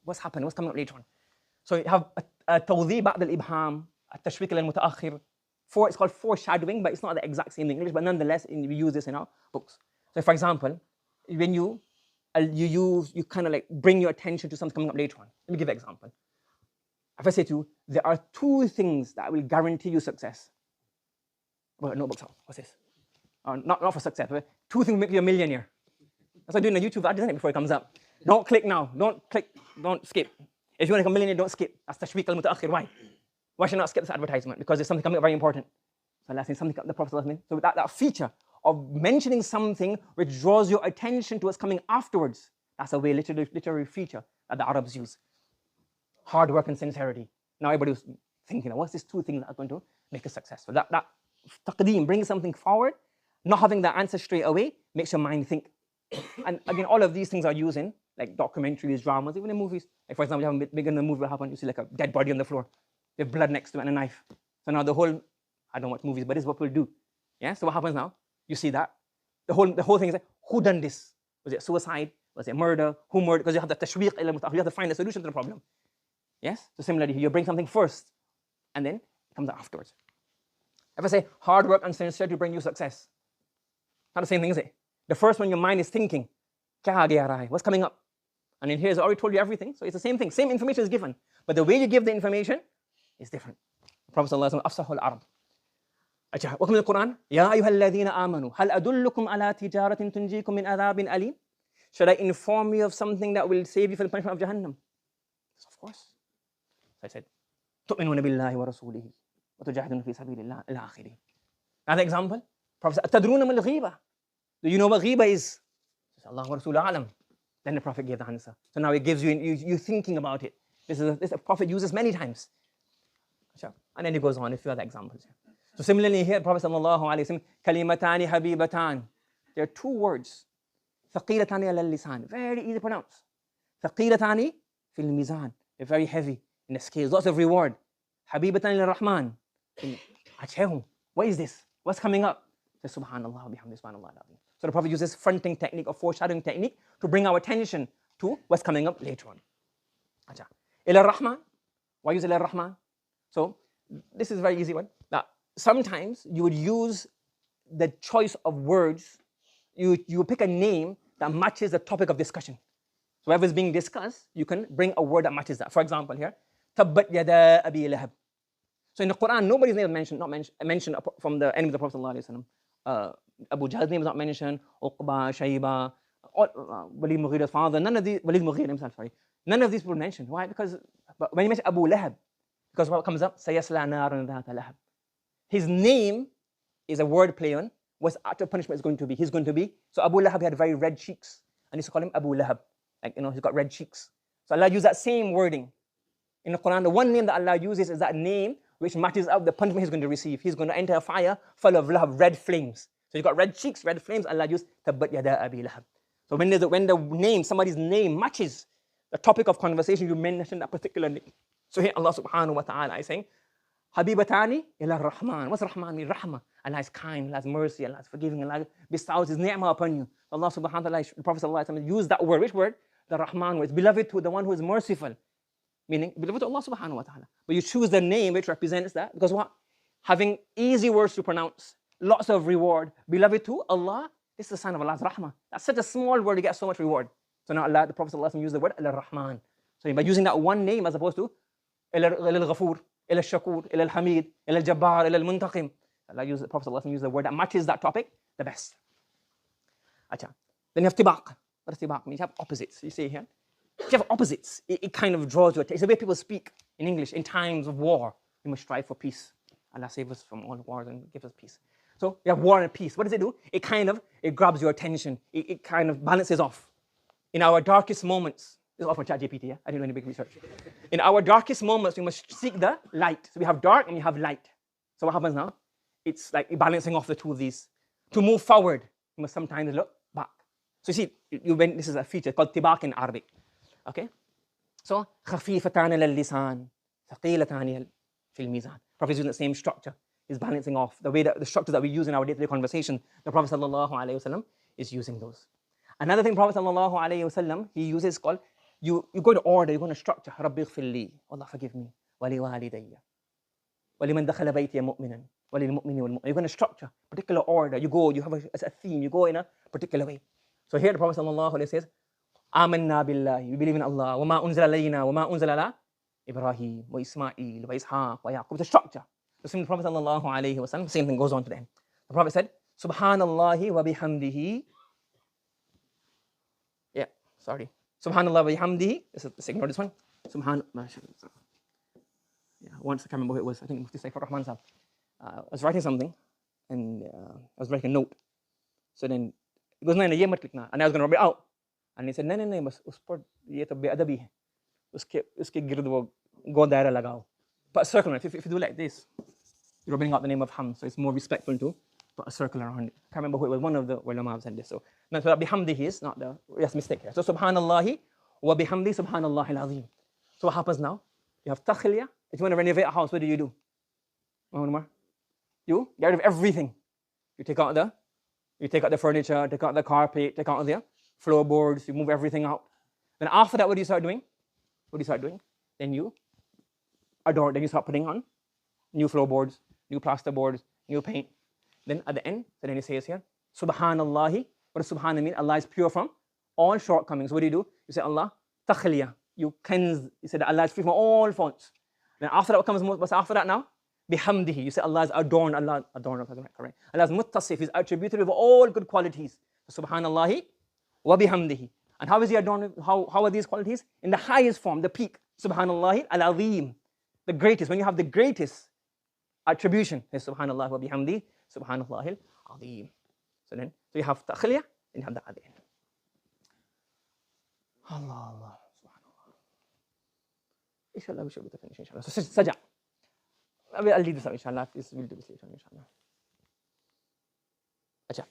What's happening? What's coming up later on? So you have a tawdhi ba'd al-ibham, a tashweeq al-mutaakhir. It's called foreshadowing, but it's not the exact same in English. But nonetheless, we use this in our books. So, for example, when you kind of like bring your attention to something coming up later on. Let me give an example. If I say to you, there are two things that will guarantee you success. Well, notebooks. What's this? Not for success. But two things will make you a millionaire. That's why I'm doing a YouTube ad, isn't it, before it comes up. Don't click now. Don't click. Don't skip. If you want to become a millionaire, don't skip. That's tashweeq al-mutaakhir. Why? Why should I not skip this advertisement? Because there's something coming up very important. So Allah saying something the Prophet ﷺ. So that feature of mentioning something which draws your attention to what's coming afterwards, that's a way literary feature that the Arabs use. Hard work and sincerity. Now everybody was thinking, what's these two things that are going to make us successful? That taqdeem, bringing something forward, not having the answer straight away, makes your mind think. And again, all of these things are used in like documentaries, dramas, even in movies. Like for example, you have a big in the movie what happened, you see like a dead body on the floor, with blood next to it and a knife. So now the whole, I don't watch movies, but this is what we'll do. Yeah. So what happens now? You see that the whole thing is like, who done this? Was it suicide? Was it murder? Who murdered? Because you have the tashwiq, you have to find a solution to the problem. Yes. So similarly, you bring something first, and then it comes afterwards. If I say hard work and sincerity bring you success, not the same thing, is it? The first one, your mind is thinking, what's coming up? And in here, it's already told you everything. So it's the same thing. Same information is given. But the way you give the information is different. The Prophet ﷺ, أفصح العرب. وكم من القرآن يا أيها الذين آمنوا هل أدلكم على تجارة تنجيكم من عذاب أليم. Should I inform you of something that will save you from the punishment of Jahannam? Of course. So I said, تؤمنون بالله ورسوله وتجاهدون في سبيل الله إلى آخره. Another example. Prophet said, أتدرون ما الغيبة? Do you know what ghiba is? Allah wa Rasul a'lam. Then the Prophet gave the answer. So now it gives you thinking about it. This a Prophet uses many times. And then he goes on a few other examples. So similarly here, Prophet sallallahu alayhi wa sallam, kalimatani habibatan. There are two words. Thaqilatani ala lisan. Very easy to pronounce. Thaqilatani fil mizan. They're very heavy in the scales. Lots of reward. Habibatani al-Rahman. What is this? What's coming up? Subhanallah wa bihamdi subhanallah. So the Prophet uses fronting technique or foreshadowing technique to bring our attention to what's coming up later on. Ila Rahman. Why use Ila Rahman? So this is a very easy one. Now, sometimes you would use the choice of words. You pick a name that matches the topic of discussion. So whatever is being discussed, you can bring a word that matches that. For example, here, Tabbat yada Abi Lahab. So in the Quran, nobody's name is mentioned from the enemy of the Prophet sallallahu alaihi wasallam. Abu Jahl's name is not mentioned. Uqba, Shayba, Walid Mughira's father. None of these. Walid Mughira himself. Sorry. None of these people mentioned. Why? Because when you mention Abu Lahab, because what comes up, Sayasla naran dhata lahab. His name is a word play on what actual punishment is going to be. He's going to be. So Abu Lahab had very red cheeks, and he used to call him Abu Lahab. Like he's got red cheeks. So Allah used that same wording in the Quran. The one name that Allah uses is that name which matches up the punishment he's going to receive. He's going to enter a fire full of lahab, red flames. So he's got red cheeks, red flames. Allah used Tabbat yada Abi Lahab. So when the name, somebody's name matches the topic of conversation, you mention that particular name. So here Allah subhanahu wa ta'ala is saying, Habibatani ila Rahman. What's Rahman mean? Rahmah. Allah is kind, Allah is mercy, Allah is forgiving, Allah bestows His ni'mah upon you. Allah subhanahu wa ta'ala, the Prophet sallallahu alaihi wasallam used that word. Which word? The Rahman word. Beloved to the one who is merciful. Meaning, beloved to Allah subhanahu wa ta'ala. But you choose the name which represents that. Because what? Having easy words to pronounce, lots of reward. Beloved to Allah, this is the sign of Allah's rahmah. That's such a small word, you get so much reward. So now Allah, the Prophet sallallahu alaihi wasallam used the word al-Rahman. So by using that one name as opposed to al-Ghafur, al-Shakur, al-Hamid, al-Jabbar, al-Muntaqim. Allah used, the Prophet sallallahu alaihi wasallam used the word that matches that topic the best. Then you have tibaq. What does tibaq mean? You have opposites. You see here. If you have opposites, it kind of draws you attention. It's the way people speak in English. In times of war, we must strive for peace. Allah save us from all wars and give us peace. So you have war and peace. What does it do? It grabs your attention. It kind of balances off. In our darkest moments, this is all from ChatGPT, yeah? I didn't do any big research. In our darkest moments, we must seek the light. So we have dark and we have light. So what happens now? It's like balancing off the two of these. To move forward, you must sometimes look back. So you see, this is a feature called tibaq in Arabic. Okay? So, خفيفتان للسان ثقيلتان في الميزان. Prophet is using the same structure. He's balancing off the structures that we use in our day-to-day conversation. The Prophet sallallahu alaihi wasallam is using those. Another thing Prophet sallallahu alaihi wasallam he uses called you go to order, you go to structure. ربي اغفر لي, Allah forgive me. ولوالدي ولمن دخل بيتي مؤمنا وللمؤمن والمؤمن. You're going to structure particular order. You have a theme. You go in a particular way. So here the Prophet sallallahu alaihi wasallam says, آمنا بالله, we believe in Allah, وما أنزل علينا وما أنزل على إبراهيم وإسماعيل وإسحاق ويعقوب. The structure. The same Prophet sallallahu alaihi wasallam, same thing goes on to the end. The Prophet said, Subhanallah wa bihamdihi. Subhanallah wa bihamdihi. Let's ignore this one. once, I can't remember who it was, I think Mufti Saif Rahman Sahab. I was writing something, and I was writing a note. So then, it goes, no, ye mat likhna, and I was going to rub it out. And he said, no, bas us par ye to beadabi hai. Uske gird wo go daira lagao. Put a circle, if you do like this, you're rubbing out the name of Ham, so it's more respectful to put a circle around it. I can't remember who it was, one of the ulama said this. So bihamdihi is not the, yes, mistake here. So subhanallahi wa bihamdi subhanallahi al-azim. So what happens now? You have takhliya. If you want to renovate a house, what do? You get rid of everything. You take out the furniture, take out the carpet, take out the floorboards, you move everything out. Then after that, what do you start doing? Then you adorn, then you start putting on new floorboards, new plasterboards, new paint. Then at the end, so then he says here, Subhanallahi. What does Subhana mean? Allah is pure from all shortcomings. What do? You say Allah, takhliya. You cleanse, you say that Allah is free from all faults. Then after that, what comes what's after that now? Bihamdihi. You say Allah is adorned, correct. Allah is muttasif, He's attributed with all good qualities. So Subhanallahi wa bihamdihi. And how is He adorned? How are these qualities? In the highest form, the peak. Subhanallahi al-azim. The greatest. When you have the greatest attribution, is Subhanallah wa bihamdi, Subhanallahi al-azim. So you have takhliya, and you have the at the end. Allah. Inshallah, we should be finished, inshallah. So, Saja. I'll leave this out, inshallah. We'll do this later, inshallah. Achha.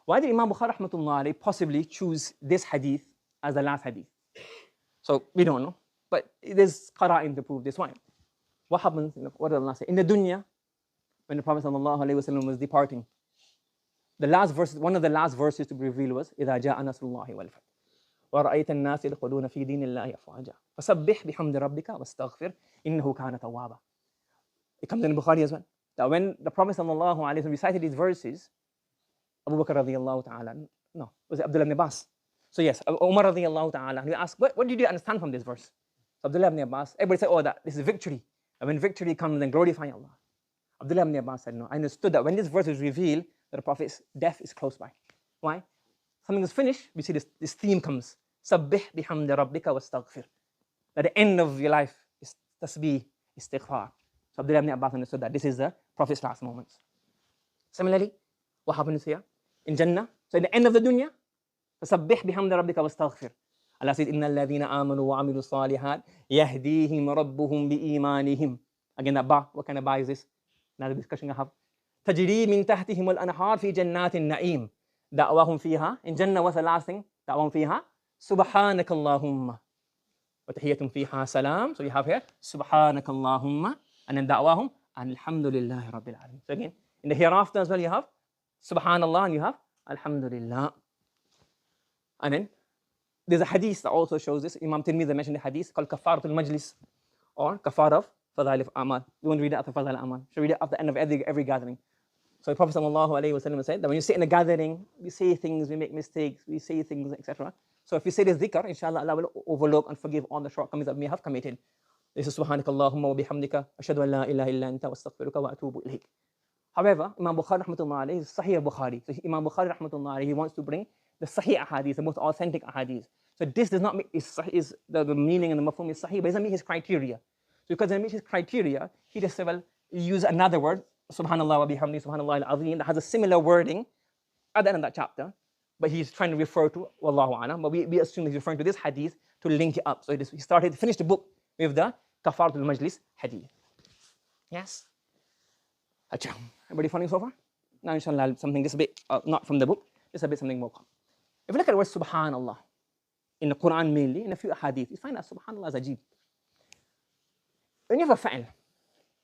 Why did Imam Bukhari rahmatullah alayhi possibly choose this hadith as the last hadith? So, we don't know. But there's qara'in to prove this. Why? What happens, what did Allah say? In the dunya, when the Prophet sallallahu alayhi wa sallam was departing, the last verse, one of the last verses to be revealed was, إِذَا جَاءَ نَصْرُ اللَّهِ وَالْفَتْحُ وَرَأَيْتَ النَّاسَ يَدْخُلُونَ فِي دِينِ اللَّهِ أَفْوَاجًا فَسَبِّحْ بِحَمْدِ رَبِّكَ وَاسْتَغْفِرْ إِنَّهُ كَانَ تَوَّابًا. It comes in Bukhari as well. That when the Prophet sallallahu alayhi wa sallam recited these verses, Abu Bakr radiyallahu ta'ala, no, was it Abdullah ibn Abbas? So yes, Umar radiyallahu ta'ala, he asked, what did you understand from this verse? So Abdullah ibn Abbas, everybody said, that this is victory. And when victory comes, then glorify Allah. Abdullah ibn Abbas said, no, I understood that when this verse is revealed, that the Prophet's death is close by. Why? Something is finished, we see this theme comes. Sabbih bihamdi rabbika wastaghfir. At the end of your life is tasbih, istighfar. So Abdullah ibn Abbas understood that this is the Prophet's last moments. Similarly, what happens here? In Jannah, so in the end of the dunya, فَسَبِّحْ بِحَمْدِ رَبِّكَ وَاسْتَغْفِرْ. Allah says, إِنَّ الَّذِينَ آمَنُوا وَعَمِلُوا الصَّالِحَاتِ يَهْدِيهِمْ رَبُّهُمْ بِإِيمَانِهِمْ. Again, that ba, what kind of ba is this? Another discussion I have. تَجْرِي مِن تَحْتِهِمُ الْأَنْهَارُ فِي جَنَّاتِ النَّعِيمِ. دَعْوَاهُمْ فِيهَا. In Jannah, what's the last thing? دَعْوَاهُمْ فِيهَا سُبْحَانَكَ اللَّهُمَّ وَتَحِيَّتُمْ فِيهَا سَلَامٌ. So you have here, سُبْحَانَكَ اللَّهُمَّ, and then دَعْوَاهُمْ alhamdulillahi rabbil alamin. So again, in the hereafter as well, you have Subhanallah and you have Alhamdulillah. And then there's a hadith that also shows this. Imam Tirmidhi mentioned the hadith called Kafaratul Majlis, or Kafar of Fadail of A'mal. We won't read it after Fadail A'mal. Should read it at the end of every gathering. So the Prophet sallallahu alaihi wasallam said that when you sit in a gathering, we say things, we make mistakes, we say things, etc. So if you say this dhikr, inshallah, Allah will overlook and forgive all the shortcomings that we may have committed. This is Subhanakallahumma wa bihamdika ashhadu an la ilaha illa anta wastaghfiruka wa atubu ilayk. However, Imam Bukhari rahmatullah alayhi is Sahih Bukhari. So Imam Bukhari rahmatullah alayhi, he wants to bring the Sahih ahadith, the most authentic ahadith. So this does not make is the meaning and the mafhum is Sahih, but it doesn't meet his criteria. So because it doesn't meet his criteria, he just said, well, use another word, Subhanallah wa bihamdi, Subhanallah al-azim, that has a similar wording at the end of that chapter, but he's trying to refer to Wallahu a'lam, but we assume he's referring to this hadith to link it up. So he finished the book with the Kafaratul Majlis hadith. Yes? Achha. Everybody following so far? Now inshallah something just a bit, not from the book, just a bit something more common. If you look at the word Subhanallah, in the Quran mainly, in a few hadith, you find that Subhanallah is ajib. When you have a fa'il,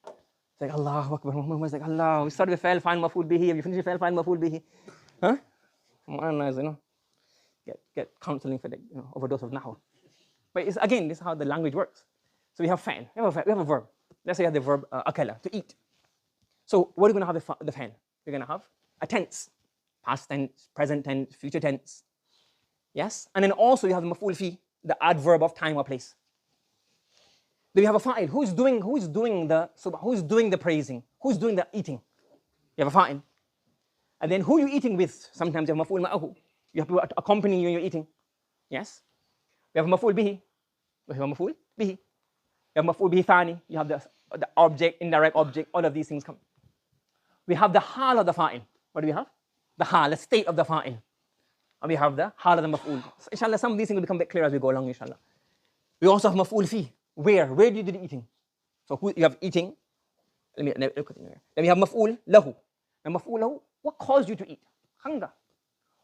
it's like Allahu Akbar, it's like Allah, we start with fa'il, fa'il maf'ul bihi, and you finish with fa'il, fa'il maf'ul bihi. Huh? You know, get counseling for the overdose of nahw. But it's, again, this is how the language works. So we have fa'il, we have a verb. Let's say you have the verb akala, to eat. So what are you going to have the fa'il? You're going to have a tense, past tense, present tense, future tense. Yes? And then also you have the maf'ul fi, the adverb of time or place. Then you have a fa'il. Who's doing the praising? Who's doing the eating? You have a fa'il. And then who are you eating with? Sometimes you have maf'ul ma'ahu. You have to accompany you when you're eating. Yes? You have maf'ul bihi. You have maf'ul bihi. You have maf'ul bihi thani. You have the the object, indirect object, all of these things come. We have the hal of the fa'il. What do we have? The hal, the state of the fa'il. And we have the hal of the maf'ul. So inshallah, some of these things will become a bit clear as we go along, inshallah. We also have maf'ul fi. Where? Where do you do the eating? So you have eating. Let me look at it here. Then we have maf'ul lahu. And maf'ul lahu, what caused you to eat? Hunger.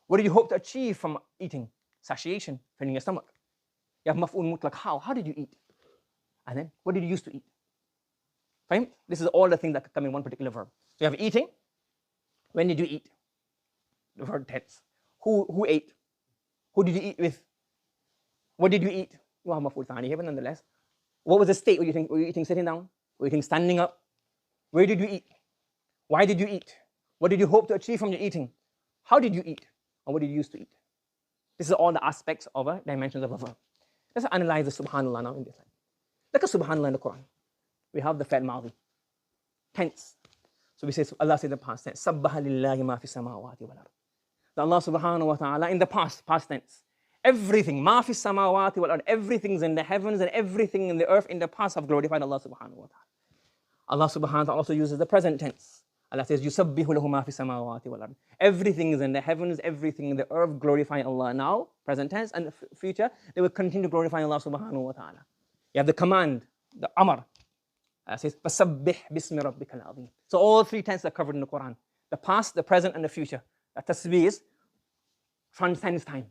What did you hope to achieve from eating? Satiation, filling your stomach. You have maf'ul mutlaq. How did you eat? And then, what did you use to eat? Fine? This is all the things that could come in one particular verb. So you have eating. When did you eat? The verb tense. Who ate? Who did you eat with? What did you eat? You have maf'ul thani here, but nonetheless. What was the state? Were you eating sitting down? Were you eating standing up? Where did you eat? Why did you eat? What did you hope to achieve from your eating? How did you eat? And what did you use to eat? This is all the aspects of a dimensions of a verb. Let's analyze the subhanallah now in this light. Look at subhanallah in the Quran. We have the fi'l madi, tense. So we say, Allah said in the past tense, sabbaha lillahi ma fi samawati wal ard. That Allah subhanahu wa ta'ala in the past tense, everything, ma fi samawati wal ard, everything's in the heavens and everything in the earth in the past have glorified Allah subhanahu wa ta'ala. Allah subhanahu wa ta'ala also uses the present tense. Allah says, yusabbihu lahu ma fi samawati wal ard. Everything is in the heavens, everything in the earth glorifying Allah now, present tense, and the future, they will continue to glorify Allah subhanahu wa ta'ala. You have the command, the amr. Allah says, fasabbih bismi rabbika al-azim. So all three tenses are covered in the Quran. The past, the present, and the future. The tasbih is transcends time.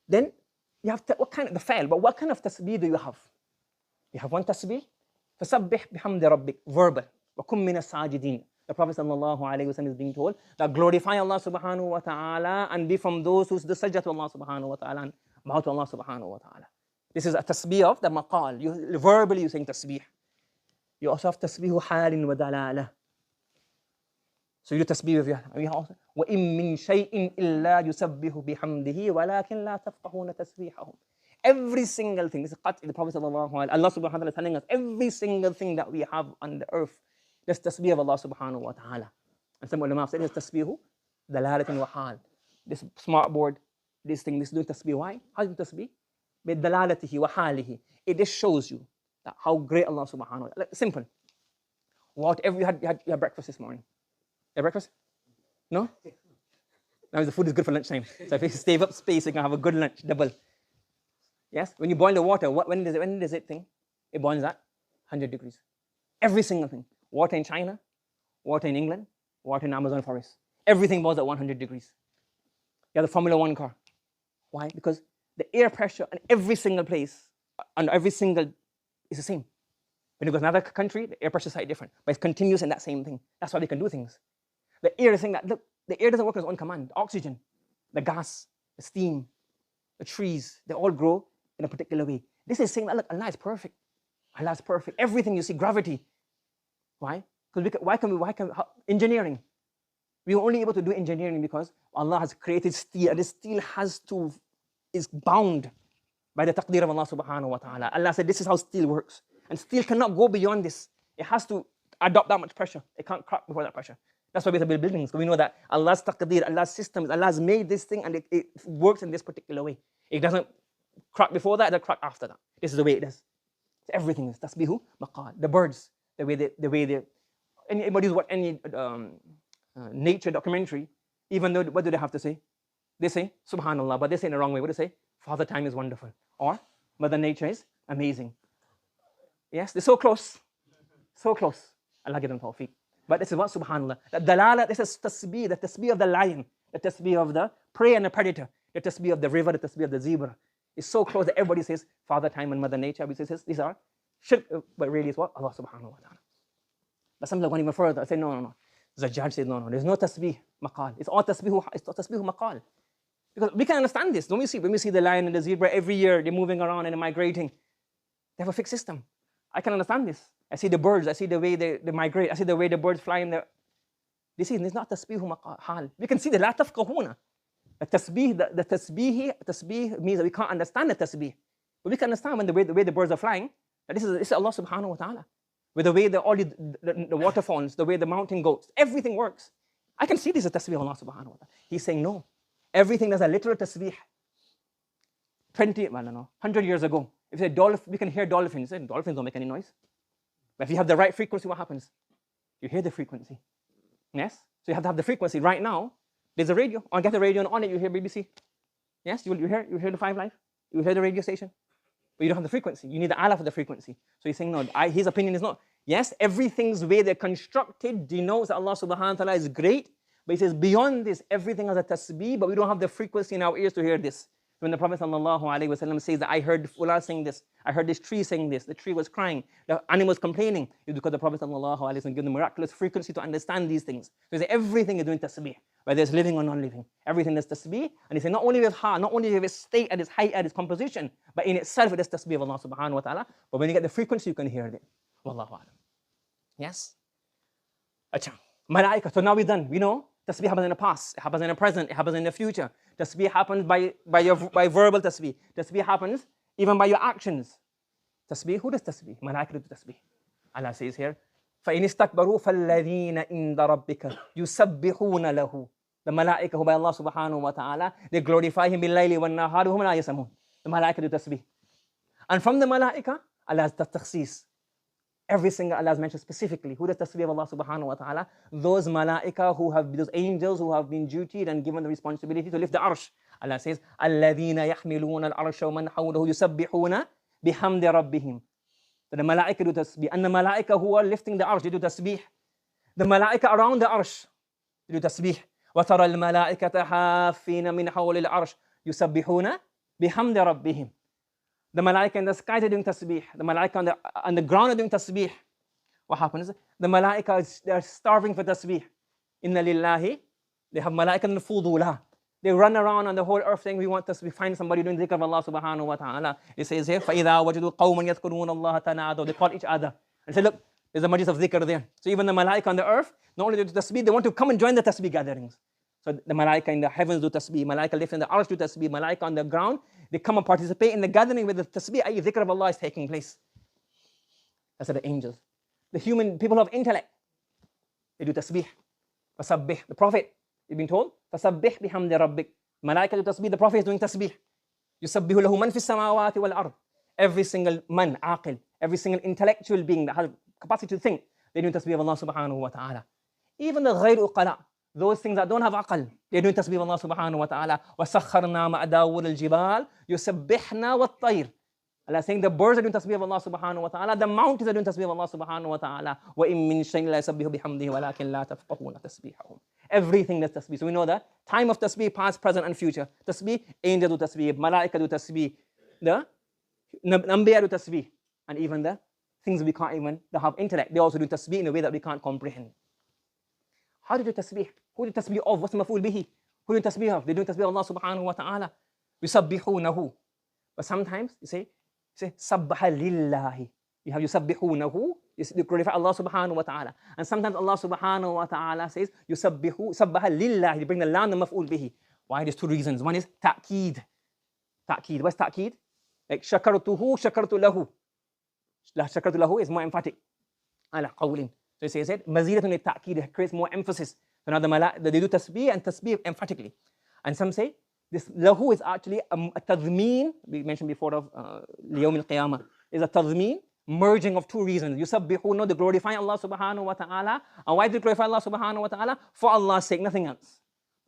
Then you have what kind of the fail, but what kind of tasbih do you have? You have one tasbih, fasabbih bihamdi rabbik, verbal. وَكُمْ مِنَ السَّاجِدِينَ. The Prophet sallallahu alayhi wa sallam is being told that glorify Allah subhanahu wa ta'ala and be from those who do sajda to Allah subhanahu wa ta'ala and bow to Allah subhanahu wa ta'ala. This is a tasbih of the maqal. Verbally you're saying tasbih. You also have tasbih halin wa dalala. So you do tasbih with your وَإِن مِّن شَيْءٍ إِلَّا يُسَبِّحُ بِحَمْدِهِ وَلَكِنْ لَا تَفْقَهُونَ تَسْبِيحَهُم. Every single thing, this is the Prophet sallallahu alayhi wa sallam, Allah subhanahu wa ta'ala is telling us, every single thing that we have on the earth, this tasbih of Allah subhanahu wa ta'ala. And some ulama have said this tasbih, dalalatin wa hal. This smart board, this thing, this doing tasbih. Why? How is it tasbih? Bidalalatihi wa halihi. It just shows you that how great Allah subhanahu wa ta'ala. Simple. Whatever you had breakfast this morning. You had breakfast? No? Now the food is good for lunchtime. So if you save up space, you can have a good lunch, double. Yes? When you boil the water, when does it thing? It boils at 100 degrees. Every single thing. Water in China, water in England, water in Amazon forest. Everything boils at 100 degrees. You have the Formula 1 car. Why? Because the air pressure in every single place, and every single, is the same. When you go to another country, the air pressure is slightly different, but it's continuous in that same thing. That's why they can do things. The air is saying that, look, the air doesn't work on its own command. The oxygen, the gas, the steam, the trees, they all grow in a particular way. This is saying that, look, Allah is perfect. Allah is perfect. Everything you see, gravity. Why? Because engineering. We are only able to do engineering because Allah has created steel, and this steel is bound by the taqdeer of Allah subhanahu wa ta'ala. Allah said this is how steel works. And steel cannot go beyond this. It has to adopt that much pressure. It can't crack before that pressure. That's why we have to build buildings. So we know that Allah's taqdeer, Allah's systems, Allah has made this thing and it works in this particular way. It doesn't crack before that, it doesn't crack after that. This is the way it is. So everything is tasbihu maqal. The birds, the way they anybody who's watched any nature documentary, even though what do they have to say? They say subhanallah, but they say in the wrong way. What do they say? Father time is wonderful, or Mother Nature is amazing. Yes, they're so close, so close. Allah give them tawfiq. But this is what subhanallah. The dalala, this is tasbih, the tasbih of the lion, the tasbih of the prey and the predator, the tasbih of the river, the tasbih of the zebra. It's so close that everybody says Father time and Mother Nature. We say these are shirk, but really it's what? Allah subhanahu wa ta'ala. But some going even further. I say no. The judge said no. There's no tasbih maqal. It's all tasbih maqal. Because we can understand this. Don't we see? When we see the lion and the zebra every year, they're moving around and migrating. They have a fixed system. I can understand this. I see the birds. I see the way they migrate. I see the way the birds fly in the. This is not tasbih maqal. We can see the la tafqahuna. The tasbih means that we can't understand the tasbih. But we can understand when the way the birds are flying, that this is Allah subhanahu wa ta'ala. With the way the waterfalls, the way the mountain goats, everything works. I can see this as tasbih of Allah subhanahu wa ta'ala. He's saying no. Everything that's a literal tasbih. 100 years ago, If you say dolphin, we can hear dolphins. Dolphins don't make any noise. But if you have the right frequency, what happens? You hear the frequency. Yes? So you have to have the frequency. Right now, there's a radio. Or get the radio and on it, you hear BBC. Yes? You hear the 5 Live. You hear the radio station. But you don't have the frequency. You need the Allah for the frequency. So he's saying, no, his opinion is not. Yes, everything's way they're constructed denotes that Allah subhanahu wa ta'ala is great. But he says, beyond this, everything has a tasbih, but we don't have the frequency in our ears to hear this. When the Prophet sallallahu alaihi wasallam says that I heard Fulan saying this, I heard this tree saying this, the tree was crying, the animal was complaining, it's because the Prophet sallallahu alaihi wasallam gave the miraculous frequency to understand these things. So he says everything is doing tasbih, whether it's living or non-living. Everything is tasbih, and he said not only with heart, not only with its state and its height and its composition, but in itself it is tasbih of Allah subhanahu wa ta'ala. But when you get the frequency, you can hear it. Wallahu a'lam. Yes? Acha. Malaika. So now we're done. We know tasbih happens in the past, it happens in the present, it happens in the future. Tasbih happens by verbal tasbih. Tasbih happens even by your actions. Tasbih, who does tasbih? Malaika do tasbih. Allah says here, فَإِنِ اسْتَكْبَرُوا فَالَّذِينَ عِنْدَ رَبِّكَ يُسَبِّحُونَ لَهُ. The malaika who by Allah subhanahu wa ta'ala, they glorify him بِاللَّيْلِ وَالنَّهَارِ وَهُمْ لَا يَسَمُونَ. The malaika do tasbih. And from the malaika, Allah has takhsis. Every single Allah has mentioned specifically. Who does tasbih of Allah subhanahu wa ta'ala? Those malaika who have, those angels who have been dutied and given the responsibility to lift the arsh. Allah says, الَّذِينَ يَحْمِلُونَ الْعَرْشَ وَمَنْ حَوْلَهُ يُسَبِّحُونَ بِحَمْدِ رَبِّهِمْ. So the malaika do tasbih. And the malaika who are lifting the arsh, they do tasbih. The malaika around the arsh, they do tasbih. وَتَرَى الْمَلَائِكَةَ حَافِّينَ مِنْ حَوْلِ الْعَرْشِ يُسَبِّحُونَ بِحَمْدِ رَبِّهِمْ. The malaika in the skies are doing tasbih. The malaika on the ground are doing tasbih. What happens? The malaika, they're starving for tasbih. Inna lillahi. They have malaika in the fudula. They run around on the whole earth saying, we want tasbih. Find somebody doing dhikr of Allah subhanahu wa ta'ala. It says here, فَإِذَا وَجَدُوا قَوْمًا يَذْكُرُونَ اللَّهَ تَنَادَوْا. They call each other. And say, look, there's a majlis of dhikr there. So even the malaika on the earth, not only do tasbih, they want to come and join the tasbih gatherings. So the malaika in the heavens do tasbih, malaika lifting the arsh do tasbih, malaika on the ground, they come and participate in the gathering where the tasbih, i.e. dhikr of Allah is taking place. That's the angels. The human people of intellect, they do tasbih. Fasabbih. The Prophet, you've been told, fasabbih bihamdi rabbik. Malaika do tasbih, the Prophet is doing tasbih. Yusabbihu lahu man fis samawati wal ard. Every single man, aqil, every single intellectual being that has capacity to think, they do tasbih of Allah subhanahu wa ta'ala. Even the ghayr uqala, those things that don't have aqal, they're doing tasbih of Allah subhanahu wa ta'ala. وَسَخَّرْنَا مَعَ دَاوُدَ الْجِبَالِ يُسَبِّحْنَا وَالطَّيْرِ. Allah is saying the birds are doing tasbih of Allah subhanahu wa ta'ala, the mountains are doing tasbih of Allah subhanahu wa ta'ala. وَإِن مِّن شَيْءٍ لَا يُسَبِّحُ بِحَمْدِهِ وَلَكِنْ لَا تَفْقَهُونَ تَسْبِيحَهُم. Everything that's tasbih. So we know that time of tasbih, past, present, and future. Tasbih, angels do tasbih, malaika do tasbih, the anbiya do tasbih, and even the things we can't even, that have intellect, they also do tasbih in a way that we can't comprehend. How do you do tasbih? Who do tasbih of? What's the maf'ul bihi? Who do tasbih of? They do tasbih of Allah subhanahu wa ta'ala. Yusabbihunahu. But sometimes you say sabbaha lillahi. You have yusabbihunahu, you glorify Allah subhanahu wa ta'ala. And sometimes Allah subhanahu wa ta'ala says yusabbihu, sabbaha lillahi. They bring the lam, the maf'ul bihi. Why? There's two reasons. One is ta'keed. Ta'keed. What's ta'keed? Like shakartuhu, shakartu lahu. Shakartu lahu is more emphatic. Ala qawlin. So he says it, mazidatun li-ta'keed, creates more emphasis. So now they do tasbih and tasbih emphatically. And some say this lahu is actually a tadhmeen, we mentioned before of liyom al-Qiyamah, is a tadhmeen, merging of two reasons. Yusabbihuna, they glorify Allah subhanahu wa ta'ala. And why do they glorify Allah subhanahu wa ta'ala? For Allah's sake, nothing else.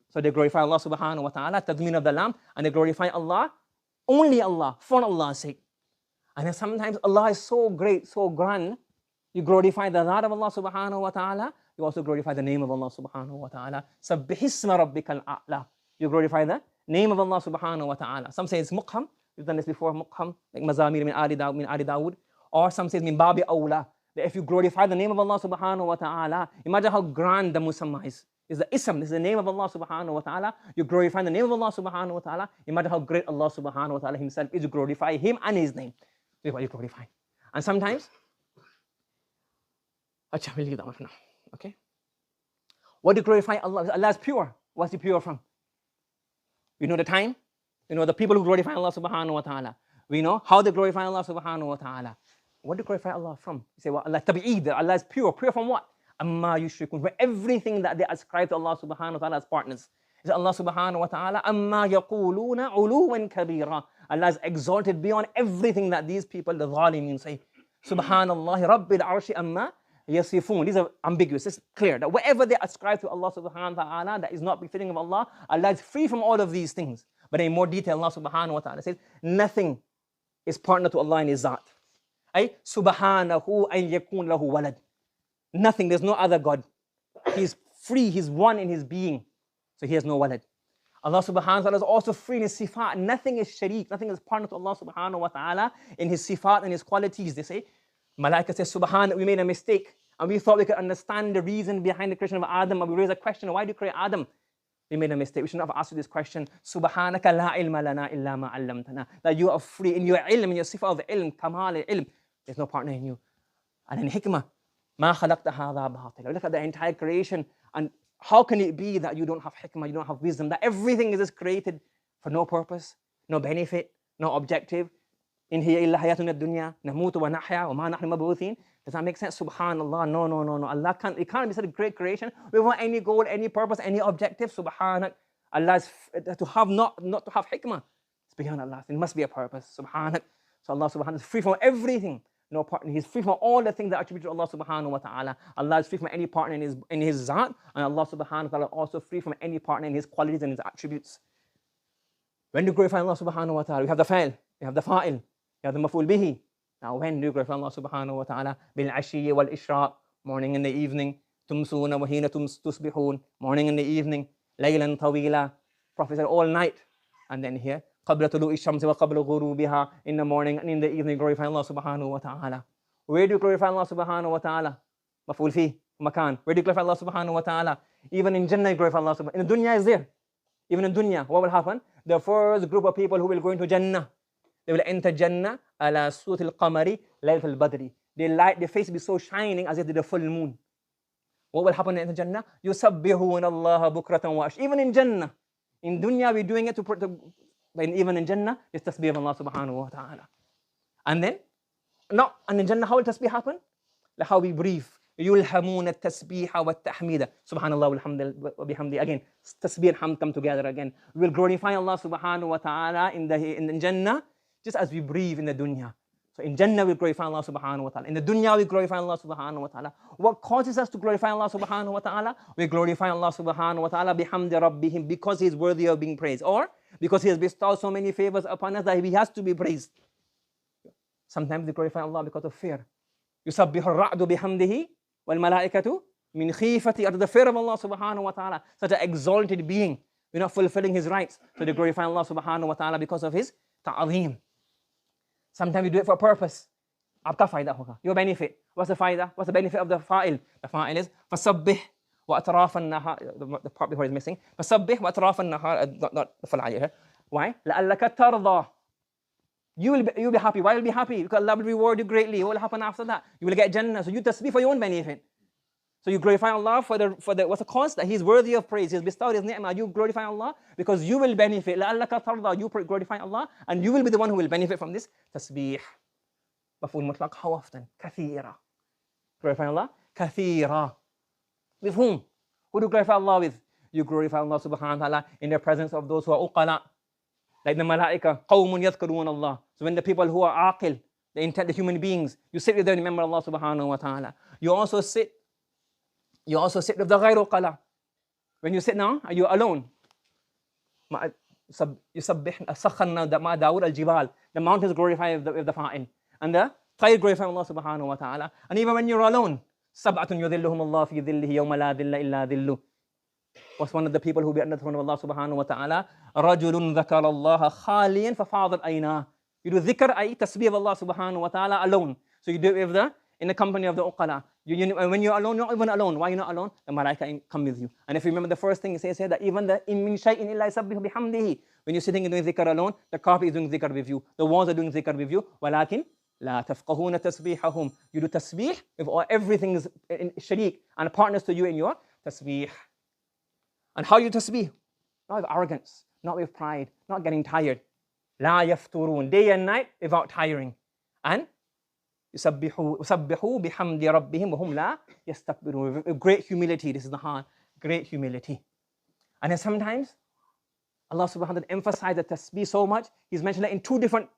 So they glorify Allah subhanahu wa ta'ala, tadhmeen of the lamb, and they glorify Allah, only Allah, for Allah's sake. And then sometimes Allah is so great, so grand, you glorify the Zat of Allah subhanahu wa ta'ala, you also glorify the name of Allah subhanahu wa ta'ala. Sabbihisma rabbikal a'la. You glorify the name of Allah subhanahu wa ta'ala. Some say it's muqham, we've done this before, muqham, like mazamir min ali Dawood. Or some say min babi awla, that if you glorify the name of Allah subhanahu wa ta'ala, imagine how grand the musamma is. It's the ism, this is the name of Allah subhanahu wa ta'ala. You glorify the name of Allah subhanahu wa ta'ala, imagine how great Allah subhanahu wa ta'ala himself is. You glorify him and his name. This is what you glorify. And sometimes, we'll leave that one for now. Okay? What do you glorify Allah? Allah is pure. What's he pure from? We know the time. We know the people who glorify Allah subhanahu wa ta'ala. We know how they glorify Allah subhanahu wa ta'ala. What do you glorify Allah from? You say, well, Allah tabi'id. Allah is pure. Pure from what? Amma yushrikun. For everything that they ascribe to Allah subhanahu wa ta'ala as partners. Is Allah subhanahu wa ta'ala, amma yaquluna uluwan kabira. Allah is exalted beyond everything that these people, the zalimin, say. Subhanallah, Rabbil arshi amma yasifun. These are ambiguous. It's clear that whatever they ascribe to Allah subhanahu wa ta'ala that is not befitting of Allah, Allah is free from all of these things. But in more detail, Allah subhanahu wa ta'ala says, nothing is partner to Allah in His Zat. Ay, subhanahu an yakun lahu walad. Nothing, there's no other God. He's free, He's one in His being. So He has no walad. Allah subhanahu wa ta'ala is also free in His sifat. Nothing is shareek, nothing is partner to Allah subhanahu wa ta'ala in His sifat and His qualities. They say, Malaika says, subhanallah, we made a mistake. And we thought we could understand the reason behind the creation of Adam. And we raised a question, why do you create Adam? We made a mistake. We should not have asked you this question. Subhanaka la ilma lana illa ma 'allamtana. That you are free in your ilm, in your sifat of ilm, kamal ilm. There's no partner in you. And in hikmah, ma khalaqta hadha batila. Look at the entire creation. And how can it be that you don't have hikmah, you don't have wisdom, that everything is just created for no purpose, no benefit, no objective? In hiya illa hayatuna dunya, namutu wa nahya wa ma nahnu mab'uthin. Does that make sense? Subhanallah. No. Allah can't, it can't be such a great creation without any goal, any purpose, any objective. Subhanak. Allah is to have not to have hikmah. It's beyond Allah. It must be a purpose. Subhanak. So Allah subhanahu is free from everything. No partner. He's free from all the things that are attributed to Allah subhanahu wa ta'ala. Allah is free from any partner in his zat, and Allah subhanahu wa ta'ala is also free from any partner in His qualities and His attributes. When do you glorify Allah subhanahu wa ta'ala? We have the fa'il, we have the fa'il, we have the maf'ul bihi. Now when do you glorify Allah subhanahu wa ta'ala? Bil ashiyyi wal ishraq, morning and the evening. Tumsuna wa hina tusbihun, morning and the evening. Laylan tawila, Prophet said all night. And then here, قبل طلوع الشمس وقبل غروبها, in the morning and in the evening, glorify Allah subhanahu wa ta'ala. Where do you glorify Allah subhanahu wa ta'ala? Maf'ul fi, makan. Where do you glorify Allah subhanahu wa ta'ala? Even in Jannah you glorify Allah subhanahu wa ta'ala. In the dunya is there. Even in dunya, what will happen? The first group of people who will go into Jannah, they will enter Jannah ala surat al-qamari laylat al-badri. Their face will be so shining as if they're the full moon. What will happen in Jannah? يُسَبِّحُونَ اللَّهَ بُكْرَةً وَأَشِيلًا. Even in Jannah. In dunya we're doing it but even in Jannah, it's tasbih of Allah subhanahu wa ta'ala. And then, and in Jannah, how will tasbih happen? Like how we breathe. يُلْهَمُونَ التَّسْبِيحَ وَالتَّحْمِيدَ سubhanallah وَبِحَمْدِ. Again, tasbih and hamd come together again. We will glorify Allah subhanahu wa ta'ala in Jannah, just as we breathe in the dunya. So in Jannah we glorify Allah subhanahu wa ta'ala. In the dunya we glorify Allah subhanahu wa ta'ala. What causes us to glorify Allah subhanahu wa ta'ala? We glorify Allah subhanahu wa ta'ala bihamdi rabbihim, because He is worthy of being praised, or because He has bestowed so many favors upon us that He has to be praised. Sometimes we glorify Allah because of fear. يُسَبِّحُ الرَّعْدُ بِحَمْدِهِ وَالْمَلَائِكَةُ مِنْ خِيفَةِ. Out of the fear of Allah subhanahu wa ta'ala, such an exalted being, we're not fulfilling His rights. So they glorify Allah subhanahu wa ta'ala because of His ta'azim. Sometimes we do it for a purpose. Aapka fayda hoga, your benefit. What's the fayda? What's the benefit of the fa'il? The fa'il is فَصَبِّحْ وَأَطْرَافَ النَّهَارِ. The part before is missing. فَصَبِّحْ وَأَطْرَافَ النَّهَارِ. Not the fa'il here. Why? لَأَلَّكَ تَرْضَى. You'll be happy. Why will you be happy? Because Allah will reward you greatly. What will happen after that? You will get Jannah. So you tasbih for your own benefit. So you glorify Allah for the what's the cause? That He is worthy of praise. He has bestowed His ni'mah. You glorify Allah because you will benefit. لَأَلَّكَ تَرْضَى. You glorify Allah and you will be the one who will benefit from this tasbih. Maf'ul mutlaq, how often? Kathira. Glorify Allah? Kathira. With whom? Who do you glorify Allah with? You glorify Allah subhanahu wa ta'ala in the presence of those who are uqala. Like the malaika, قَوْمٌ يَذْكَرُونَ اللَّهِ. So when the people who are aqil, the human beings, you sit with them and remember Allah subhanahu wa ta'ala. You also sit with the ghayr uqala. When you sit now, are you alone? يُسَبِّحْ سَخَّرْنَا مَا دَاوُدَ الْجِبَالِ. The mountains glorify with the fa'il. And the tayr glorify Allah subhanahu wa ta'ala. And even when you're alone, سَبْعَةٌ يُذِلُّهُمُ اللَّهُ فِي ذِلِّهِ يَوْمَ لَا ذِلَّ إِلَّا ذِلُّهُ. What's one of the people who will be under the throne of Allah subhanahu wa ta'ala? رَجُلٌ ذَكَرَ اللَّهَ خَالِيًا فَفَاضَتْ عَيْنَاهُ. You do dhikr, tasbih of Allah subhanahu wa ta'ala alone. So you do it in the company of the uqala. When you're alone, you're not even alone. Why are you not alone? The malaika come with you. And if you remember the first thing he says here, that even the in min shay'in illa yusabbihu bihamdihi. When you're sitting and doing dhikr alone, the carpet is doing dhikr with you. The walls are doing dhikr with you. وَلَكِنْ لَا تَفْقَهُونَ تَسْبِيحَهُم. You do tasbih with everything is in sharik and partners to you in your tasbih. And how you tasbih? Not with arrogance, not with pride, not getting tired. لَا يَفْتُرُونَ. Day and night without tiring. And يُسَبِّحُوا بِحَمْدِ رَبِّهِمْ وَهُمْ لَا يَسْتَكْبِرُونَ. Great humility. This is the hard. Great humility. And then sometimes Allah subhanahu wa ta'ala emphasized the tasbih so much, He's mentioned it in two different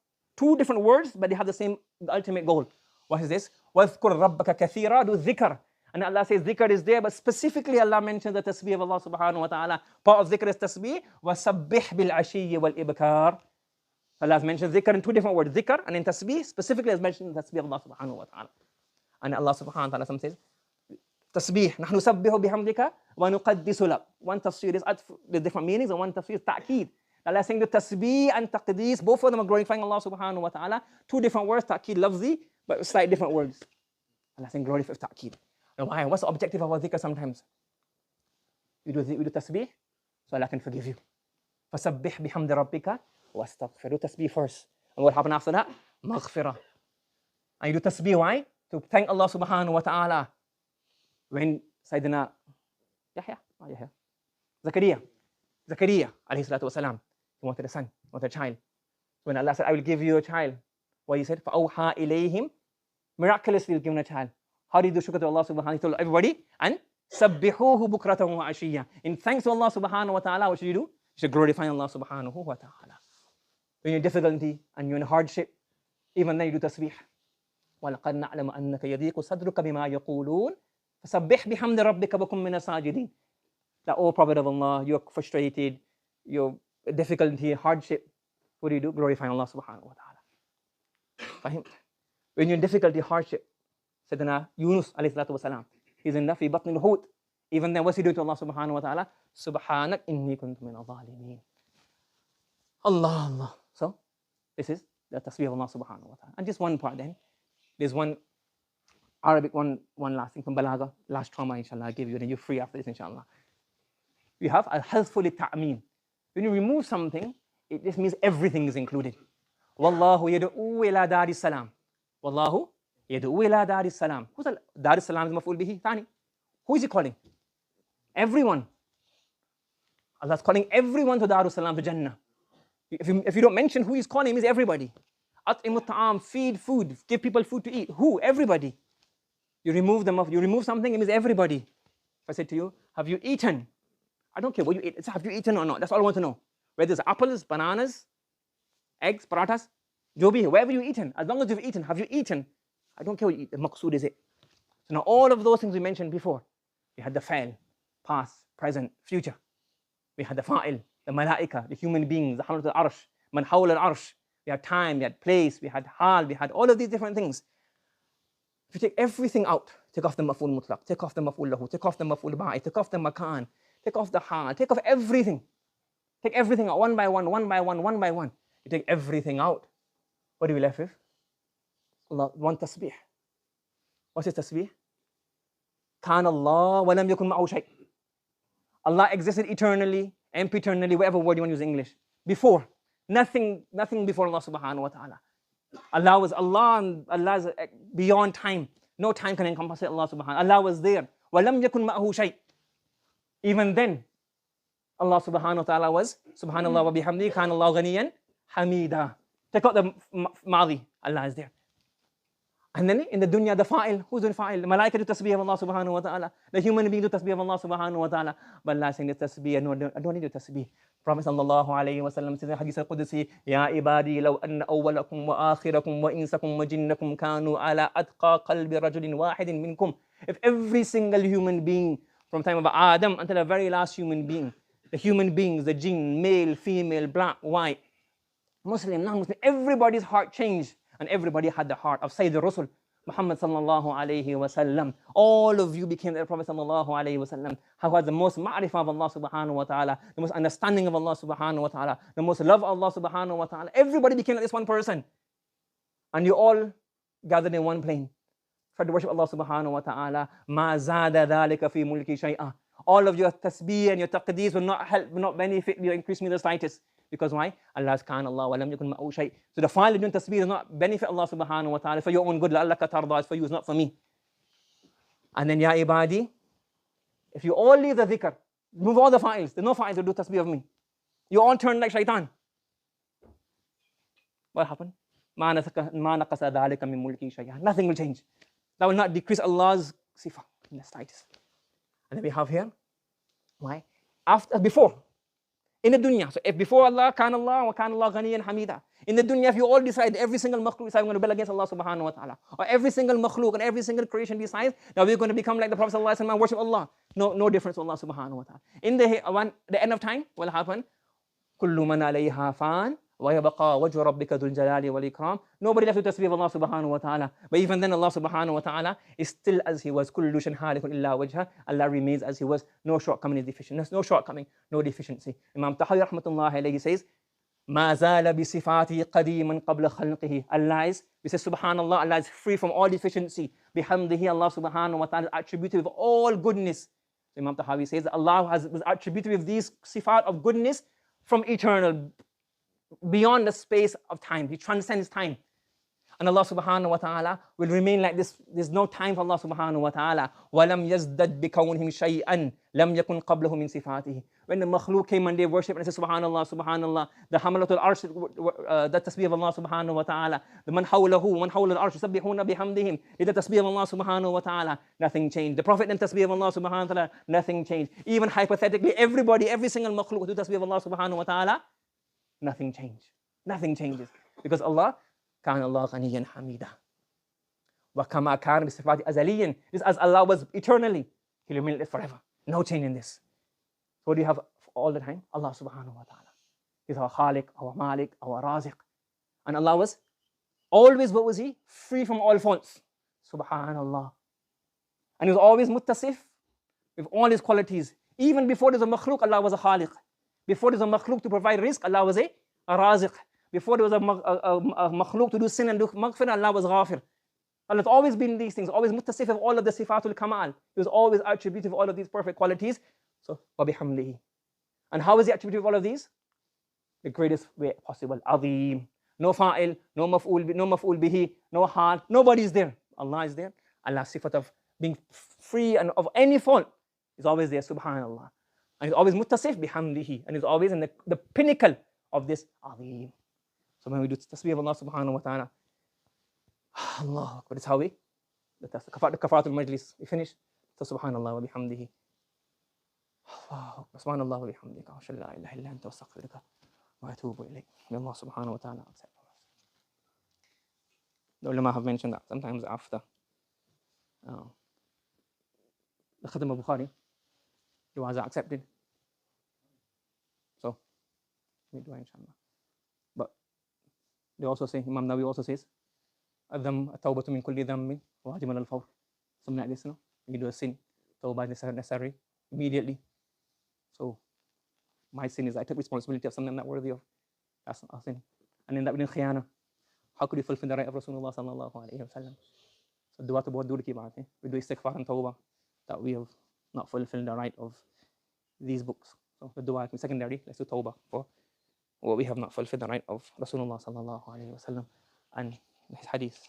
words, but they have the same ultimate goal. What is this? وَاذْكُرْ رَبَّكَ كَثِيرًا, do dhikr. And Allah says dhikr is there, but specifically Allah mentions the tasbih of Allah subhanahu wa ta'ala. Part of dhikr is tasbih. وَسَبِّحْ بِالْعَشِيِّ وَالْإِبْكَارِ. Allah has mentioned dhikr in two different words. Dhikr and in tasbih, specifically has mentioned the tasbih of Allah subhanahu wa ta'ala. And Allah subhanahu wa ta'ala says, tasbih, نحن نسبح بحمدك ونقدس لك. One tafsir is the different meanings, and one tafsir is ta'keed. Allah is saying the tasbih and taqdees, both of them are glorifying Allah subhanahu wa ta'ala. Two different words, ta'keed, lafzi, but slightly different words. Allah is saying glorify ta'keed. Now why? What's the objective of our dhikr we do tasbih, so Allah can forgive you. فَسَبِّحْ بِحَمْدِ رَبِّكَ وَاسْتَغْفِرْ. Do tasbih first. And what happened after that? Maghfirah. And you do tasbih, why? To thank Allah subhanahu wa ta'ala. When Sayyidina Zakaria alayhi salatu wasalam, he wanted a son, he wanted a child. When Allah said, I will give you a child, what he said? فَأَوْحَى إِلَيْهِمْ, miraculously he was given a child. How did he do shukr to Allah subhanahu wa ta'ala? He told everybody, and سَبِّحُوهُ بُكْرَةً وَعَشِيًّا. In thanks to Allah subhanahu wa ta'ala, what should you do? You should glorify Allah subhanahu wa ta'ala. When you're in difficulty and you're in hardship, even then you do tasbih. وَلَقَدْ نَعْلَمُ أَنَّكَ يَضِيقُ صَدْرُكَ بِمَا يَقُولُونَ فَسَبِّحْ بِحَمْدِ رَبِّكَ وَكُن مِّنَ السَّاجِدِينَ. That, oh Prophet of Allah, you're frustrated, you're difficulty, hardship. What do? Glorify Allah subhanahu wa ta'ala. Fahim? When you're in difficulty, hardship, Sayyidina Yunus alayhi salatu wasalam, he's in the fi batn al-hut. Even then, what's he doing to Allah subhanahu wa ta'ala? Subhanak inni kuntu min al-zalimin. Allah, Allah. So, this is the tasbih of Allah subhanahu wa ta'ala. And just one part then. There's one Arabic, one last thing from Balagha, last trauma, inshallah, I'll give you, then you're free after this, inshallah. We have al-hadfu li-ta'min. When you remove something, it just means everything is included. Wallahu yad'u ila dari salam. Wallahu yad'u ila dari salam. Who's dari salam is maf'ul bihi thani. Who is he calling? Everyone. Allah is calling everyone to Darus Salam, to Jannah. If you don't mention who he's calling, it means everybody. At'imut ta'am, feed food, give people food to eat. Who? Everybody. You remove something, it means everybody. If I said to you, have you eaten? I don't care what you eat. It's have you eaten or not? That's all I want to know. Whether it's apples, bananas, eggs, parathas, jobi, wherever you've eaten. As long as you've eaten, have you eaten? I don't care what you eat. The maqsood is it. So now all of those things we mentioned before. We had the fa'il, past, present, future. We had the fa'il, the malaika, the human beings, the hamlat al-arsh, man hawla al-arsh. We had time, we had place, we had hal, we had all of these different things. If you take everything out, take off the maf'ul mutlaq, take off the maf'ul lahu, take off the maf'ul ba'i, take off the makan, take off the hal, take off everything. Take everything out one by one, one by one, one by one. You take everything out. What are we left with? Allah, one tasbih. What's his tasbih? Kan Allah wa lam yakun ma'ahu shay'. Allah existed eternally, empeternally, whatever word you want to use in English. Before. Nothing before Allah subhanahu wa ta'ala. Allah was Allah, and Allah is beyond time. No time can encompass Allah subhanahu wa ta'ala. Allah was there. Wa lam yakun ma'ahu shay'. Even then, Allah subhanahu wa ta'ala was subhanallah wa bihamdi kana Allah ghaniyan hamida. Take out the madi. Allah is there. And then in the dunya, the fa'il, who's doing fa'il? The malaika do tasbih of Allah subhanahu wa ta'ala. The human being do tasbih of Allah subhanahu wa ta'ala. But Allah is saying the tasbih, I don't need the tasbih. Prophet sallallahu alayhi wa sallam says in hadith al-Qudsi, Ya ibadi law anna awwalakum wa akhirakum wa insakum wa jinnakum kanu ala atqa qalbi rajulin wahidin minkum. If every single human being from the time of Adam until the very last human being, the human beings, the jinn, male, female, black, white, Muslim, non-Muslim, everybody's heart changed. And everybody had the heart of Sayyid al-Rusul, Muhammad sallallahu alayhi wa sallam. All of you became the Prophet sallallahu alayhi wa sallam, who had the most ma'rifah of Allah subhanahu wa ta'ala, the most understanding of Allah subhanahu wa ta'ala, the most love of Allah subhanahu wa ta'ala. Everybody became like this one person. And you all gathered in one plane. Tried to worship Allah subhanahu wa ta'ala. Ma zada dhalika fi mulki shay'a. All of your tasbih and your taqdees will not help, will not benefit you, increase me the slightest. Because why? Allah's kan Allah wa lam yakun ma'ahu shay'. So the fa'il of doing tasbih does not benefit Allah subhanahu wa ta'ala for your own good. La'allaka tarda, it's for you, it's not for me. And then ya ibadi, if you all leave the dhikr, move all the fa'ils, there's no fa'ils to do tasbih of me. You all turn like shaitan. What happened? Ma naqasa dhalika min mulki shay'an. Nothing will change. That will not decrease Allah's sifah in the slightest. And then we have here, why? before. In the dunya. So if before Allah, kan Allah, wa kan Allah ghaniyan hamida. In the dunya, if you all decide, every single makhluk decide, we're going to rebel against Allah subhanahu wa ta'ala. Or every single makhluk and every single creation decides, now we're going to become like the Prophet sallallahu alaihi wasallam and worship Allah. No difference to Allah subhanahu wa ta'ala. In the end of time, what will happen? كل من عليها فان ويبقى وجه ربك ذو الجلال والإكرام. Nobody left with the tasbih of Allah subhanahu wa ta'ala. But even then Allah subhanahu wa ta'ala is still as he was. كل شيء هالك إلا وجهه. Allah remains as he was. No shortcoming is deficient. There's no shortcoming, no deficiency. Imam Tahawi rahmatullah alayhi says, ما زال بصفاته قديما قبل خلقه. Allah is, we say subhanallah, Allah is free from all deficiency. بحمده, Allah subhanahu wa ta'ala is attributed with all goodness. So Imam Tahawi says that Allah was attributed with these sifat of goodness from eternal, beyond the space of time. He transcends time. And Allah subhanahu wa ta'ala will remain like this. There's no time for Allah subhanahu wa ta'ala. وَلَمْ يَزْدَدْ بِكَوْنِهِمْ شَيْئًا لَمْ يَكُنْ قَبْلَهُ مِنْ صِفَاتِهِ. When the makhluk came and they worshipped and they said subhanallah, subhanallah, the hamalatul arsh, the tasbih of Allah subhanahu wa ta'ala, the man hawlahu, man hawla al-arsh, yusabbihuna bihamdihim, did the tasbih of Allah subhanahu wa ta'ala, nothing changed. The Prophet and tasbih of Allah subhanahu wa ta'ala, nothing changed. Even hypothetically, everybody, every single makhluk do tasbih of Allah subhanahu wa ta'ala, nothing changed. Nothing changes. Because Allah, كان الله غنيا حميدا. وكما كان بصفات أزليا. This as Allah was eternally, He will remain forever. No change in this. So what do you have all the time? Allah subhanahu wa ta'ala. He's our Khaliq, our Malik, our Raziq. And Allah was always, what was He? Free from all faults. Subhanallah. And He was always muttasif with all His qualities. Even before there's a makhluk, Allah was a Khaliq. Before there's a makhluk to provide rizq, Allah was a Raziq. Before there was a makhluk to do sin and do maghfirah, Allah was ghafir. Allah has always been these things, always muttasif of all of the sifatul kamal. He was always attributed of all of these perfect qualities. So, wabihamdihi. And how is He attributed of all of these? The greatest way possible. Azim. No fa'il, no maf'ul bihi, no hal. Nobody is there. Allah is there. Allah's sifat of being free and of any fault is always there, subhanallah. And He's always muttasif bihamdihi. And He's always in the pinnacle of this azim. So when we do tasbih of Allah subhanahu wa ta'ala, Allah, but it's how we, the kafaratul majlis, we finish. So subhanallah wa bihamdihi. Subhanallah wa bihamdika. Wa shalla ilaha illa anta wa astaghfiruka wa atubu ilayk. May Allah subhanahu wa ta'ala accept us. The ulama have mentioned that sometimes after the Khatm of Bukhari, du'as are accepted. So, we do inshallah. But they also say, Imam Nawawi also says, التوبة من كل ذنب واجب على الفور. Something like this, you know? You do a sin, tawbah is necessary immediately. So, my sin is I took responsibility of something I'm not worthy of. That's a sin. And then that within khiyana, how could you fulfill the right of Rasulullah sallallahu alayhi wa sallam? So, dua to both do ki baat hai. We do istighfar and tawbah that we have not fulfilled the right of these books. So, the dua is secondary. Let's do tawbah for what we have not fulfilled the right of Rasulullah sallallahu alayhi wa sallam and his hadith.